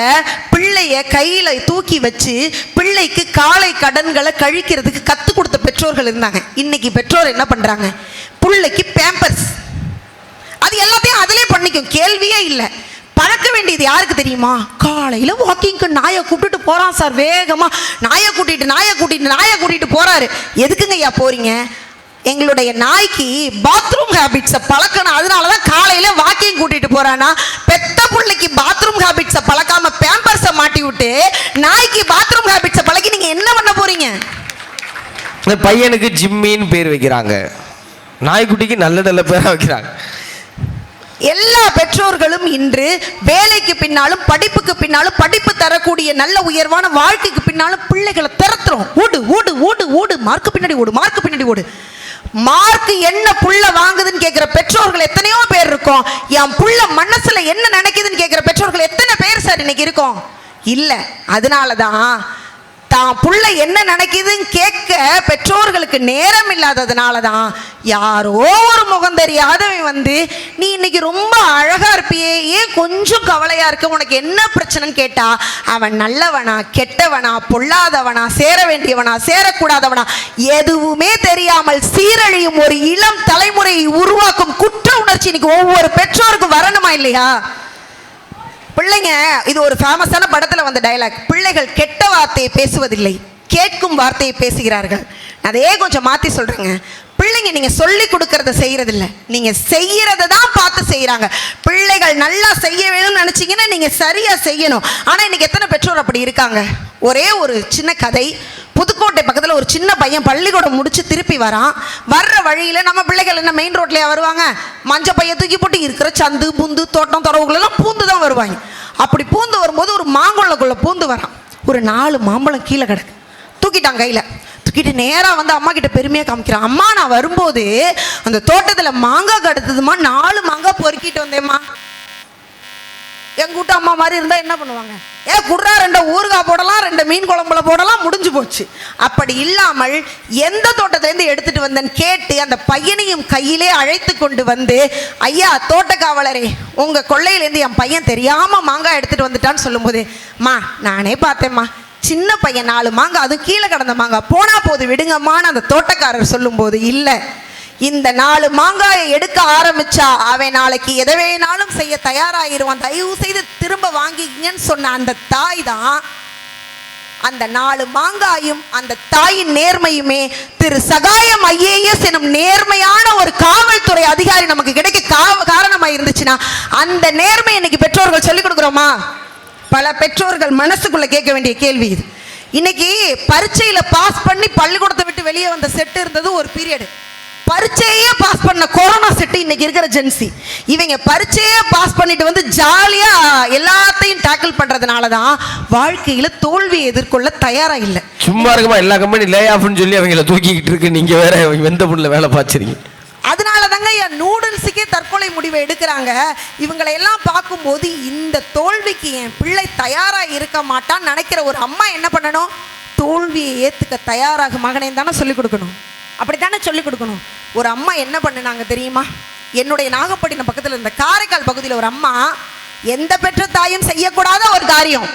பிள்ளைய கையில தூக்கி வச்சு பிள்ளைக்கு காலை கடன்களை கழிக்கிறதுக்கு கத்து கொடுத்த பெற்றோர்கள் இருந்தாங்க. இன்னைக்கு பெற்றோர் என்ன பண்றாங்க? பிள்ளைக்கு பேம்பர்ஸ், அது எல்லாத்தையும் அதிலே பண்ணிக்கும், கேள்வியே இல்லை. பழக்க வேண்டியது யாருக்கு தெரியுமா? காலையில வாக்கிங்க்கு நாயை கூப்பிட்டு போறான் சார், வேகமா நாயை கூட்டிட்டு போறாரு. எதுக்குங்க ஐயா போறீங்க? எங்களுடைய நாய்க்கு பாத்ரூம் ஹேபிட்ஸை பழக்கணும், அதனாலதான் காலையில வாக்கிங் கூட்டிட்டு போறானா. பெத்த பிள்ளைக்கு பாத்ரூம் ஹேபிட்ஸை பழக்காம பேம்பர்ஸை மாட்டி விட்டு நாய்க்கு பாத்ரூம் ஹேபிட்ஸை பழக்கி நீங்க என்ன பண்ண போறீங்க? பையனுக்கு ஜிம்மின்னு பேர் வைக்கிறாங்க, நாய்க்குட்டிக்கு நல்ல பேரா வைக்கிறாங்க. எல்லா பெற்றோர்களும் இன்று வேலைக்கு பின்னாலும் படிப்புக்கு பின்னாலும் படிப்பு தரக்கூடிய நல்ல உயர்வான வாழ்க்கைக்கு பின்னாலும் பிள்ளைகளை திறத்துறோம். ஓடு மார்க்கு பின்னாடி ஓடு. மார்க் என்ன புள்ள வாங்குதுன்னு கேட்கிற பெற்றோர்கள் எத்தனையோ பேர் இருக்கோம். என் புள்ள மனசுல என்ன நினைக்குதுன்னு கேட்கிற பெற்றோர்கள் எத்தனை பேர் சார் இன்னைக்கு இருக்கோம்? இல்ல. அதனாலதான் தான் புள்ள என்ன நினைக்குதுன்னு கேட்க பெற்றோர்களுக்கு நேரம் இல்லாததுனால தான் யாரோ ஒரு முகம் தெரியாதவன் வந்து நீ இன்னைக்கு ரொம்ப அழகா இருப்பியே, ஏன் கொஞ்சம் கவலையா இருக்க, உனக்கு என்ன பிரச்சனைன்னு கேட்டா அவன் நல்லவனா கெட்டவனா பொல்லாதவனா சேர வேண்டியவனா சேரக்கூடாதவனா எதுவுமே தெரியாமல் சீரழியும் ஒரு இளம் தலைமுறையை உருவாக்கும் குற்ற உணர்ச்சி இன்னைக்கு ஒவ்வொரு பெற்றோருக்கும் வரணுமா இல்லையா? பிள்ளைங்க, இது ஒரு ஃபேமஸான படத்துல வந்த டயலாக், பிள்ளைகள் கெட்ட வார்த்தையை பேசுவதில்லை, கேட்கும் வார்த்தையை பேசுகிறார்கள். அதையே கொஞ்சம் மாத்தி சொல்றேங்க. பிள்ளைங்க நீங்க சொல்லி கொடுக்கறத செய்யறதில்ல, நீங்க செய்யறத தான் பார்த்து செய்யறாங்க. பிள்ளைகள் நல்லா செய்ய வேணும்னு நினைச்சீங்கன்னா நீங்க சரியா செய்யணும். ஆனா இன்னைக்கு எத்தனை பெற்றோர் அப்படி இருக்காங்க? ஒரே ஒரு சின்ன கதை. புதுக்கோட்டை பக்கத்தில் ஒரு சின்ன பையன் பள்ளிக்கூடம் முடிச்சு திருப்பி வரான். வர்ற வழியில நம்ம பிள்ளைகள் என்ன மெயின் ரோட்லயா வருவாங்க? மஞ்ச பைய தூக்கி போட்டு இருக்கிற சந்து புந்து தோட்டம் தொரவுகளெல்லாம் பூந்து தான் வருவாங்க. அப்படி பூந்து வரும்போது ஒரு மாங்குளக்குள்ள பூந்து வரான். ஒரு 4 மாம்பழம் கீழே கிடக்கு. தூக்கிட்டான் கையில. தூக்கிட்டு நேரா வந்து அம்மா கிட்ட பெருமையா காமிக்கிறான். அம்மா, நான் வரும்போது அந்த தோட்டத்துல மாங்காய் கிடத்ததுமா, 4 மாங்காய் பொறுக்கிட்டு வந்தேம்மா. எங்க வீட்டு அம்மா மாதிரி இருந்தா என்ன பண்ணுவாங்க? குட்ரா 2 ஊறுகாய் போடலாம், 2 மீன் குழம்புல போடலாம், முடிஞ்சு போச்சு. அப்படி இல்லாமல் எந்த தோட்டத்திலேருந்து எடுத்துட்டு வந்தேன்னு கேட்டு அந்த பையனையும் கையிலே அழைத்து கொண்டு வந்து, ஐயா தோட்டக்காவலரே, உங்க கொள்ளையிலேருந்து என் பையன் தெரியாம மாங்காய் எடுத்துட்டு வந்துட்டான்னு சொல்லும்போது, மா நானே பார்த்தேம்மா, சின்ன பையன் 4 மாங்காய், அதுவும் கீழே கிடந்த மாங்காய், போனா போது விடுங்கம்மான்னு அந்த தோட்டக்காரர் சொல்லும்போது, இல்லை, இந்த 4 மாங்காயை எடுக்க ஆரம்பிச்சா அவன் நாளைக்கு எதை வேணாலும் செய்ய தயாராகிருவான், தயவு செய்து திரும்ப வாங்கிங்கன்னு சொன்ன அந்த தாய் தான். அந்த 4 மாங்காயும் அந்த தாயின் நேர்மையுமே திரு சகாயம் IAS எனும் நேர்மையான ஒரு காவல்துறை அதிகாரி நமக்கு கிடைக்க காரணமா இருந்துச்சுன்னா அந்த நேர்மை இன்னைக்கு பெற்றோர்கள் சொல்லிக் கொடுக்குறோமா? பல பெற்றோர்கள் மனசுக்குள்ள கேட்க வேண்டிய கேள்வி இது. இன்னைக்கு பரீட்சையில பாஸ் பண்ணி பள்ளிக்கூடத்தை விட்டு வெளியே வந்த செட்டு இருந்தது ஒரு பீரியடு. பரீட்சையே பாஸ் பண்ண கொரோனா செட்டு இன்னைக்கு இருக்கிற ஜென்சி. இவங்க பரீட்சையே பாஸ் பண்ணிட்டு வந்து ஜாலியா எல்லாத்தையும் டேக்கிள் பண்றதுனால தான் வாழ்க்கையில தோல்வியை எதிர்கொள்ள தயாரா இல்லை. சும்மா இருக்குமா, எல்லா கம்பெனி லே ஆஃப்னு சொல்லி அவங்கள தூக்கிக்கிட்டு இருக்கு, நீங்க வேற வெந்த புண்ணில் வேலை பார்த்துறீங்க. அதனால தாங்க என் நூடுல்ஸுக்கே தற்கொலை முடிவை எடுக்கிறாங்க. இவங்களை எல்லாம் பார்க்கும்போது இந்த தோல்விக்கு என் பிள்ளை தயாரா இருக்க மாட்டான்னு நினைக்கிற ஒரு அம்மா என்ன பண்ணணும்? தோல்வியை ஏத்துக்க தயாராக மகனே தானே சொல்லிக் கொடுக்கணும். அப்படித்தானே சொல்லிக் கொடுக்கணும். ஒரு அம்மா என்ன பண்ணுனாங்க தெரியுமா? என்னுடைய நாகப்பட்டினம் பக்கத்தில் இருந்த காரைக்கால் பகுதியில் ஒரு அம்மா, எந்த பெற்ற தாயும் செய்யக்கூடாத ஒரு காரியம்,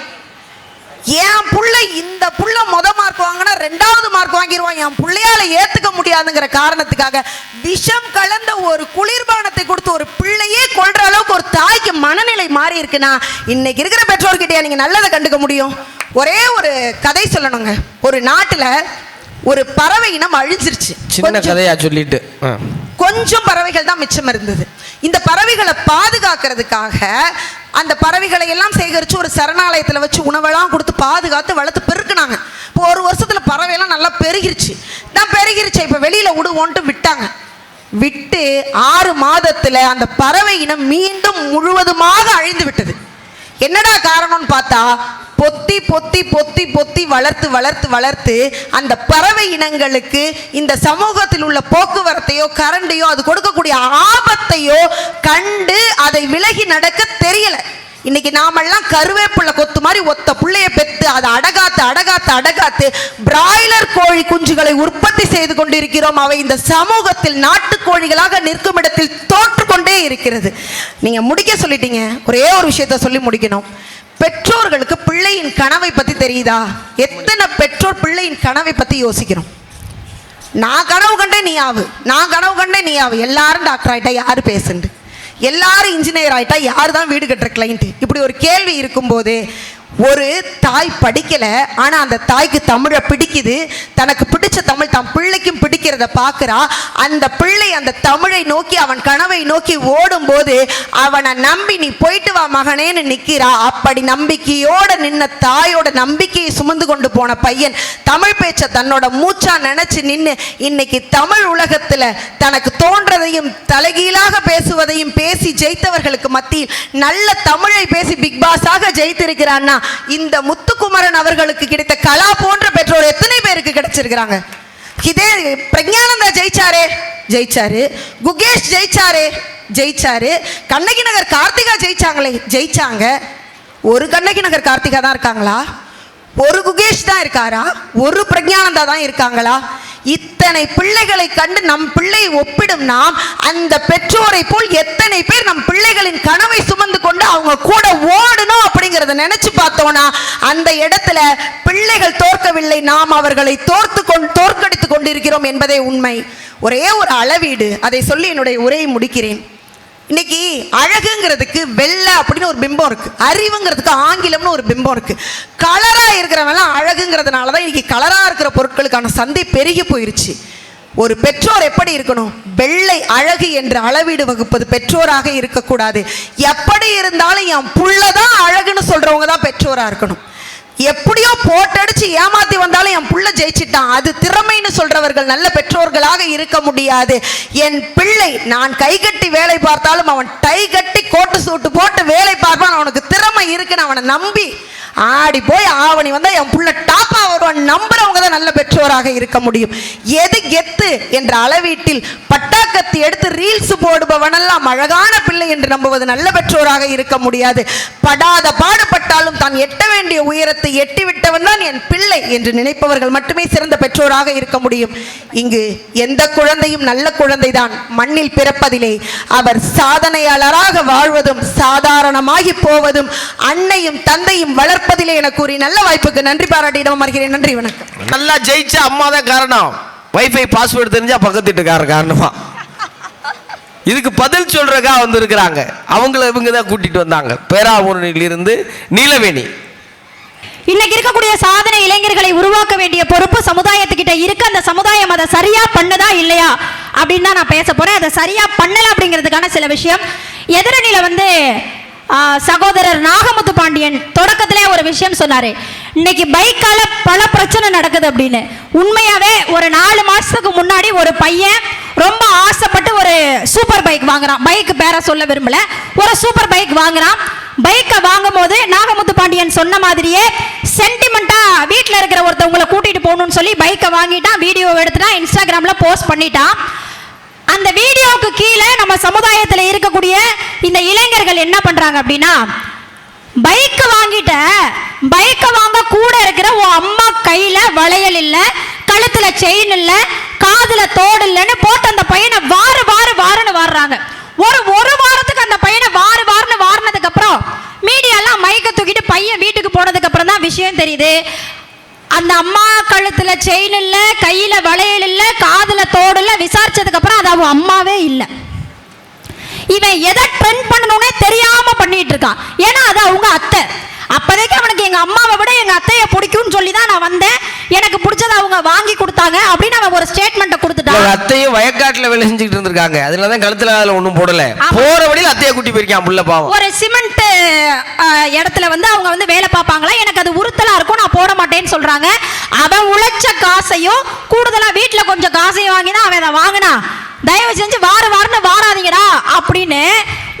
என் புள்ள இந்த புள்ள மார்க் வாங்கினா 2வது மார்க் வாங்கிடுவான், என் பிள்ளையால ஏத்துக்க முடியாதுங்கிற காரணத்துக்காக விஷம் கலந்த ஒரு குளிர்பானத்தை கொடுத்து ஒரு பிள்ளையே கொல்ற அளவுக்கு ஒரு தாய்க்கு மனநிலை மாறி இருக்குன்னா இன்னைக்கு இருக்கிற பெற்றோர்கிட்டயா நீங்க நல்லதை கண்டுக்க முடியும்? ஒரே ஒரு கதை சொல்லணுங்க. ஒரு நாட்டுல ஒரு பறவை இனம் அழிஞ்சிருச்சு. சின்ன கதையா சொல்லிட்டு கொஞ்சம் பறவைகள் தான் மிச்சம் இருந்தது. இந்த பறவைகளை பாதுகாக்கிறதுக்காக அந்த பறவைகளை எல்லாம் சேகரித்து ஒரு சரணாலயத்தில் வச்சு உணவெல்லாம் கொடுத்து பாதுகாத்து வளர்த்து பெருக்குனாங்க. இப்போ 1 வருஷத்துல பறவையெல்லாம் நல்லா பெருகிருச்சு. இப்போ வெளியில விடுவோன்ட்டு விட்டாங்க. விட்டு 6 மாதத்துல அந்த பறவை இனம் மீண்டும் முழுவதுமாக அழிந்து விட்டது. என்னடா காரணம்னு பார்த்தா, பொத்தி பொத்தி பொத்தி பொத்தி வளர்த்து வளர்த்து வளர்த்து அந்த பறவை இனங்களுக்கு இந்த சமூகத்தில் உள்ள போக்குவரத்தையோ கரண்டையோ அது கொடுக்கக்கூடிய ஆபத்தையோ கண்டு அதை விலகி நடக்க தெரியல. இன்னைக்கு நாமெல்லாம் கருவேப்பிள்ளை கொத்து மாதிரி ஒத்த புள்ளைய பெற்று அதை அடகாத்து அடகாத்து அடகாத்து பிராய்லர் கோழி குஞ்சுகளை உற்பத்தி செய்து கொண்டிருக்கிறோம். அவை இந்த சமூகத்தில் நாட்டுக்கோழிகளாக நிற்கும் இடத்தில் தோற்றுக்கொண்டே இருக்கிறது. நீங்க முடிக்க சொல்லிட்டீங்க, ஒரே ஒரு விஷயத்த சொல்லி முடிக்கணும். பெற்றோர்களுக்கு பிள்ளையின் கனவை பத்தி தெரியுதா? எத்தனை பெற்றோர் பிள்ளையின் கனவை பத்தி யோசிக்கிறோம்? நான் கனவு கண்டேன் நீ ஆவு, நான் கனவு கண்டேன் நீ ஆவு. எல்லாரும் டாக்டர் ஆயிட்டா யாரு பேசுண்டு, எல்லாரும் இன்ஜினியர் ஆயிட்டா யார் தான் வீடு கட்டுற கிளைண்ட்? இப்படி ஒரு கேள்வி இருக்கும்போது ஒரு தாய் படிக்கல, ஆனா அந்த தாய்க்கு தமிழை பிடிக்குது, தனக்கு பிடிச்ச தமிழ் தன் பிள்ளைக்கும் பிடிக்கிறத பார்க்கிறா. அந்த பிள்ளை அந்த தமிழை நோக்கி அவன் கனவை நோக்கி ஓடும் போது அவனை நம்பி நீ போயிட்டு வா மகனேன்னு நிக்கிறா. அப்படி நம்பிக்கையோட நின்ன தாயோட நம்பிக்கையை சுமந்து கொண்டு போன பையன் தமிழ் பேச்ச தன்னோட மூச்சா நினைச்சு நின்று இன்னைக்கு தமிழ் உலகத்துல தனக்கு தோன்றதையும் தலைகீழாக பேசுவதையும் பேசி ஜெயித்தவர்களுக்கு மத்தியில் நல்ல தமிழை பேசி பிக் பாஸாக ஜெயித்திருக்கிறான்னா இந்த முத்துக்குமரன் அவர்களுக்கு கிடைத்த கலா போன்ற பெற்றோர் எத்தனை பேருக்கு கிடைச்சிருக்கிறாங்க? இதே பிரஞானந்தா ஜெயிச்சாரு, குகேஷ் ஜெயிச்சாரு, கண்ணகி நகர் கார்த்திகா ஜெயிச்சாங்களே, ஜெயிச்சாங்க. ஒரு கண்ணகி நகர் கார்த்திகா தான் இருக்காங்களா? ஒரு குகேஷ் தான் இருக்காரா? ஒரு பிரக்ஞானந்தா தான் இருக்காங்களா? இத்தனை பிள்ளைகளை கண்டு நம் பிள்ளை ஒப்பிடும் நாம் அந்த பெற்றோரை போல் எத்தனை பேர் நம் பிள்ளைகளின் கனவை சுமந்து கொண்டு அவங்க கூட ஓடணும் அப்படிங்கறத நினைச்சு பார்த்தோம்னா அந்த இடத்துல பிள்ளைகள் தோற்கவில்லை, நாம் அவர்களை தோற்கடித்து கொண்டிருக்கிறோம் என்பதே உண்மை. ஒரே ஒரு அளவீடு, அதை சொல்லி என்னுடைய உரையை முடிக்கிறேன். இன்னைக்கு அழகுங்கிறதுக்கு வெள்ளை அப்படின்னு ஒரு பிம்பம் இருக்கு, அறிவுங்கிறதுக்கு ஆங்கிலம்னு ஒரு பிம்பம் இருக்கு. கலரா இருக்கிறவங்க அழகுங்கிறதுனால தான் இன்னைக்கு கலரா இருக்கிற பொருட்களுக்கான சந்தை பெருகி போயிருச்சு. ஒரு பெற்றோர் எப்படி இருக்கணும்? வெள்ளை அழகு என்று அளவீடு வகுப்பது பெற்றோராக இருக்கக்கூடாது. எப்படி இருந்தாலும் என் புள்ளதான் அழகுன்னு சொல்றவங்க தான் பெற்றோரா இருக்கணும். எப்படியோ போட்டடிச்சு ஏமாத்தி வந்தாலும் என் புள்ள ஜெயிச்சிட்டான், அது திறமைன்னு சொல்றவர்கள் நல்ல பெற்றோர்களாக இருக்க முடியாது. என் பிள்ளை நான் கை கட்டி வேலை பார்த்தாலும் அவன் டை கட்டி கோட்டு சூட்டு போட்டு வேலை பார்ப்பான், அவனுக்கு திறமை இருக்குன்னு அவனை நம்பி ஆடி போய் ஆவணி வந்தா என் புள்ள டாப்பா வருவான் நம்புறவங்க தான் நல்ல பெற்றோராக இருக்க முடியும். எது கெத்து என்ற அளவீட்டில் பட்டாக்கத்தி எடுத்து ரீல்ஸ் போடுபவனெல்லாம் அழகான பிள்ளை என்று நம்புவது நல்ல பெற்றோராக இருக்க முடியாது. படாத பாடுபட்டாலும் தான் எட்ட வேண்டிய உயரத்தை எட்டிவிட்டவன் தான் என் பிள்ளை என்று நினைப்பவர்கள் மட்டுமே சிறந்த பெற்றோராக இருக்க முடியும். இங்கு எந்த குழந்தையும் நல்ல குழந்தைதான் மண்ணில் பிறப்பதிலே, அவர் சாதனையாளராக வாழ்வதும் சாதாரணமாகி போவதும் அன்னையும் தந்தையும் வளர்ப்பதிலே என கூறி நல்ல வாய்ப்புக்கு நன்றி பாராட்டியிடம் வருகிறேன். நன்றி, வணக்கம். நல்லா ஜெயிச்சா அம்மா தான் காரணம், வைஃபை பாஸ்வேர்டு தெரிஞ்சா பக்கத்து வீட்டுக்காரர் காரணமா. இதுக்கு பதில் சொல்றக்கா வந்திருக்கிறாங்க, அவங்கள இவங்க தான் கூட்டிட்டு வந்தாங்க. பேராவூரில் இருந்து நீலவேணி. இன்னைக்கு இருக்கக்கூடிய சாதனை இளைஞர்களை உருவாக்க வேண்டிய பொறுப்பு சமுதாயத்துக்கிட்ட இருக்கு. அந்த சமுதாயம் அதை சரியா பண்ணதா இல்லையா அப்படின்னு தான் நான் பேச போறேன். அதை சரியா பண்ணல அப்படிங்கிறதுக்கான சில விஷயம். எதிரணியில வந்து சகோதரர் நாகமுத்து பாண்டியன் தொடக்கத்திலே ஒரு விஷயம் சொன்னாரு, இன்னைக்கு பைக்கால பல பிரச்சனை நடக்குது அப்படின்னு. உண்மையாவே ஒரு 4 மாசத்துக்கு முன்னாடி ஒரு பையன் ரொம்ப ஆசைப்பட்டு ஒரு சூப்பர் பைக் வாங்குறான். பைக் பேர சொல்ல விரும்பல, ஒரு சூப்பர் பைக் வாங்குறான். பைக்கை வாங்கும் போது நாகமுத்து பாண்டியன் சொன்ன மாதிரியே சென்டிமெண்டா வீட்டில் இருக்கிற ஒருத்தவங்களை கூட்டிட்டு போகணும்னு சொல்லி பைக்கை வாங்கிட்டான், வீடியோ எடுத்துட்டான், இன்ஸ்டாகிராம்ல போஸ்ட் பண்ணிட்டான். அந்த வீடியோவுக்கு கீழே நம்ம சமுதாயத்தில் இருக்கக்கூடிய இந்த இளைஞர்கள் என்ன பண்றாங்க அப்படின்னா, பைக் வாங்கிட்ட, பைக்கை வாங்க கூட இருக்கிற உன் அம்மா கையில வளையல் இல்ல, கழுத்துல செயின் இல்ல, காதுல தோடு இல்லைன்னு போட்டு அந்த பையனை வாருன்னு வாடுறாங்க. ஒரு வாரத்துக்கு அந்த பையனை வாருன்னு வாரினதுக்கு அப்புறம் மீடியாலாம் மைக்க தூக்கிட்டு பையன் வீட்டுக்கு போனதுக்கு அப்புறம் தான் விஷயம் தெரியுது, அந்த அம்மா கழுத்துல செயின் இல்ல, கையில வளையல் இல்ல, காதுல தோடு இல்ல. விசாரிச்சதுக்கு அப்புறம் அது அவன் அம்மாவே இல்லை. இவன் எதை ட்ரெண்ட் பண்ணணும்னே தெரியாம பண்ணிட்டு இருக்கான். ஏன்னா அது அவங்க அத்தை. அப்போதைக்கு அவனுக்கு எங்க அம்மாவை விட எங்க அத்தையை பிடிக்கும்னு சொல்லி தான் நான் வந்தேன், எனக்கு பிடிச்சதை அவங்க வாங்கி கொடுத்தாங்க அப்படின்னு அவன் ஒரு ஸ்டேட்மெண்ட்டை கொடுத்துட்டான். அத்தையும் வயக்காட்டுல வேலை செஞ்சுட்டு இருந்திருக்காங்க, அதனாலதான் கழுத்துல ஒன்றும் போடல, போற வழியில் அத்தையை கூட்டி போயிருக்கான் புள்ள பாவம். ஒரு சிமெண்ட் இடத்துல வந்து அவங்க வந்து வேலை பார்ப்பாங்களா, எனக்கு அது உறுத்தலா இருக்கும், நான் போட மாட்டேன்னு சொல்றாங்க. அவன் உழைச்ச காசையும் கூடுதலா வீட்டுல கொஞ்சம் காசையும் வாங்கி தான் அவன் அதை வாங்கினா. தயவு செஞ்சு வாருன்னு வாராதீங்கடா அப்படின்னு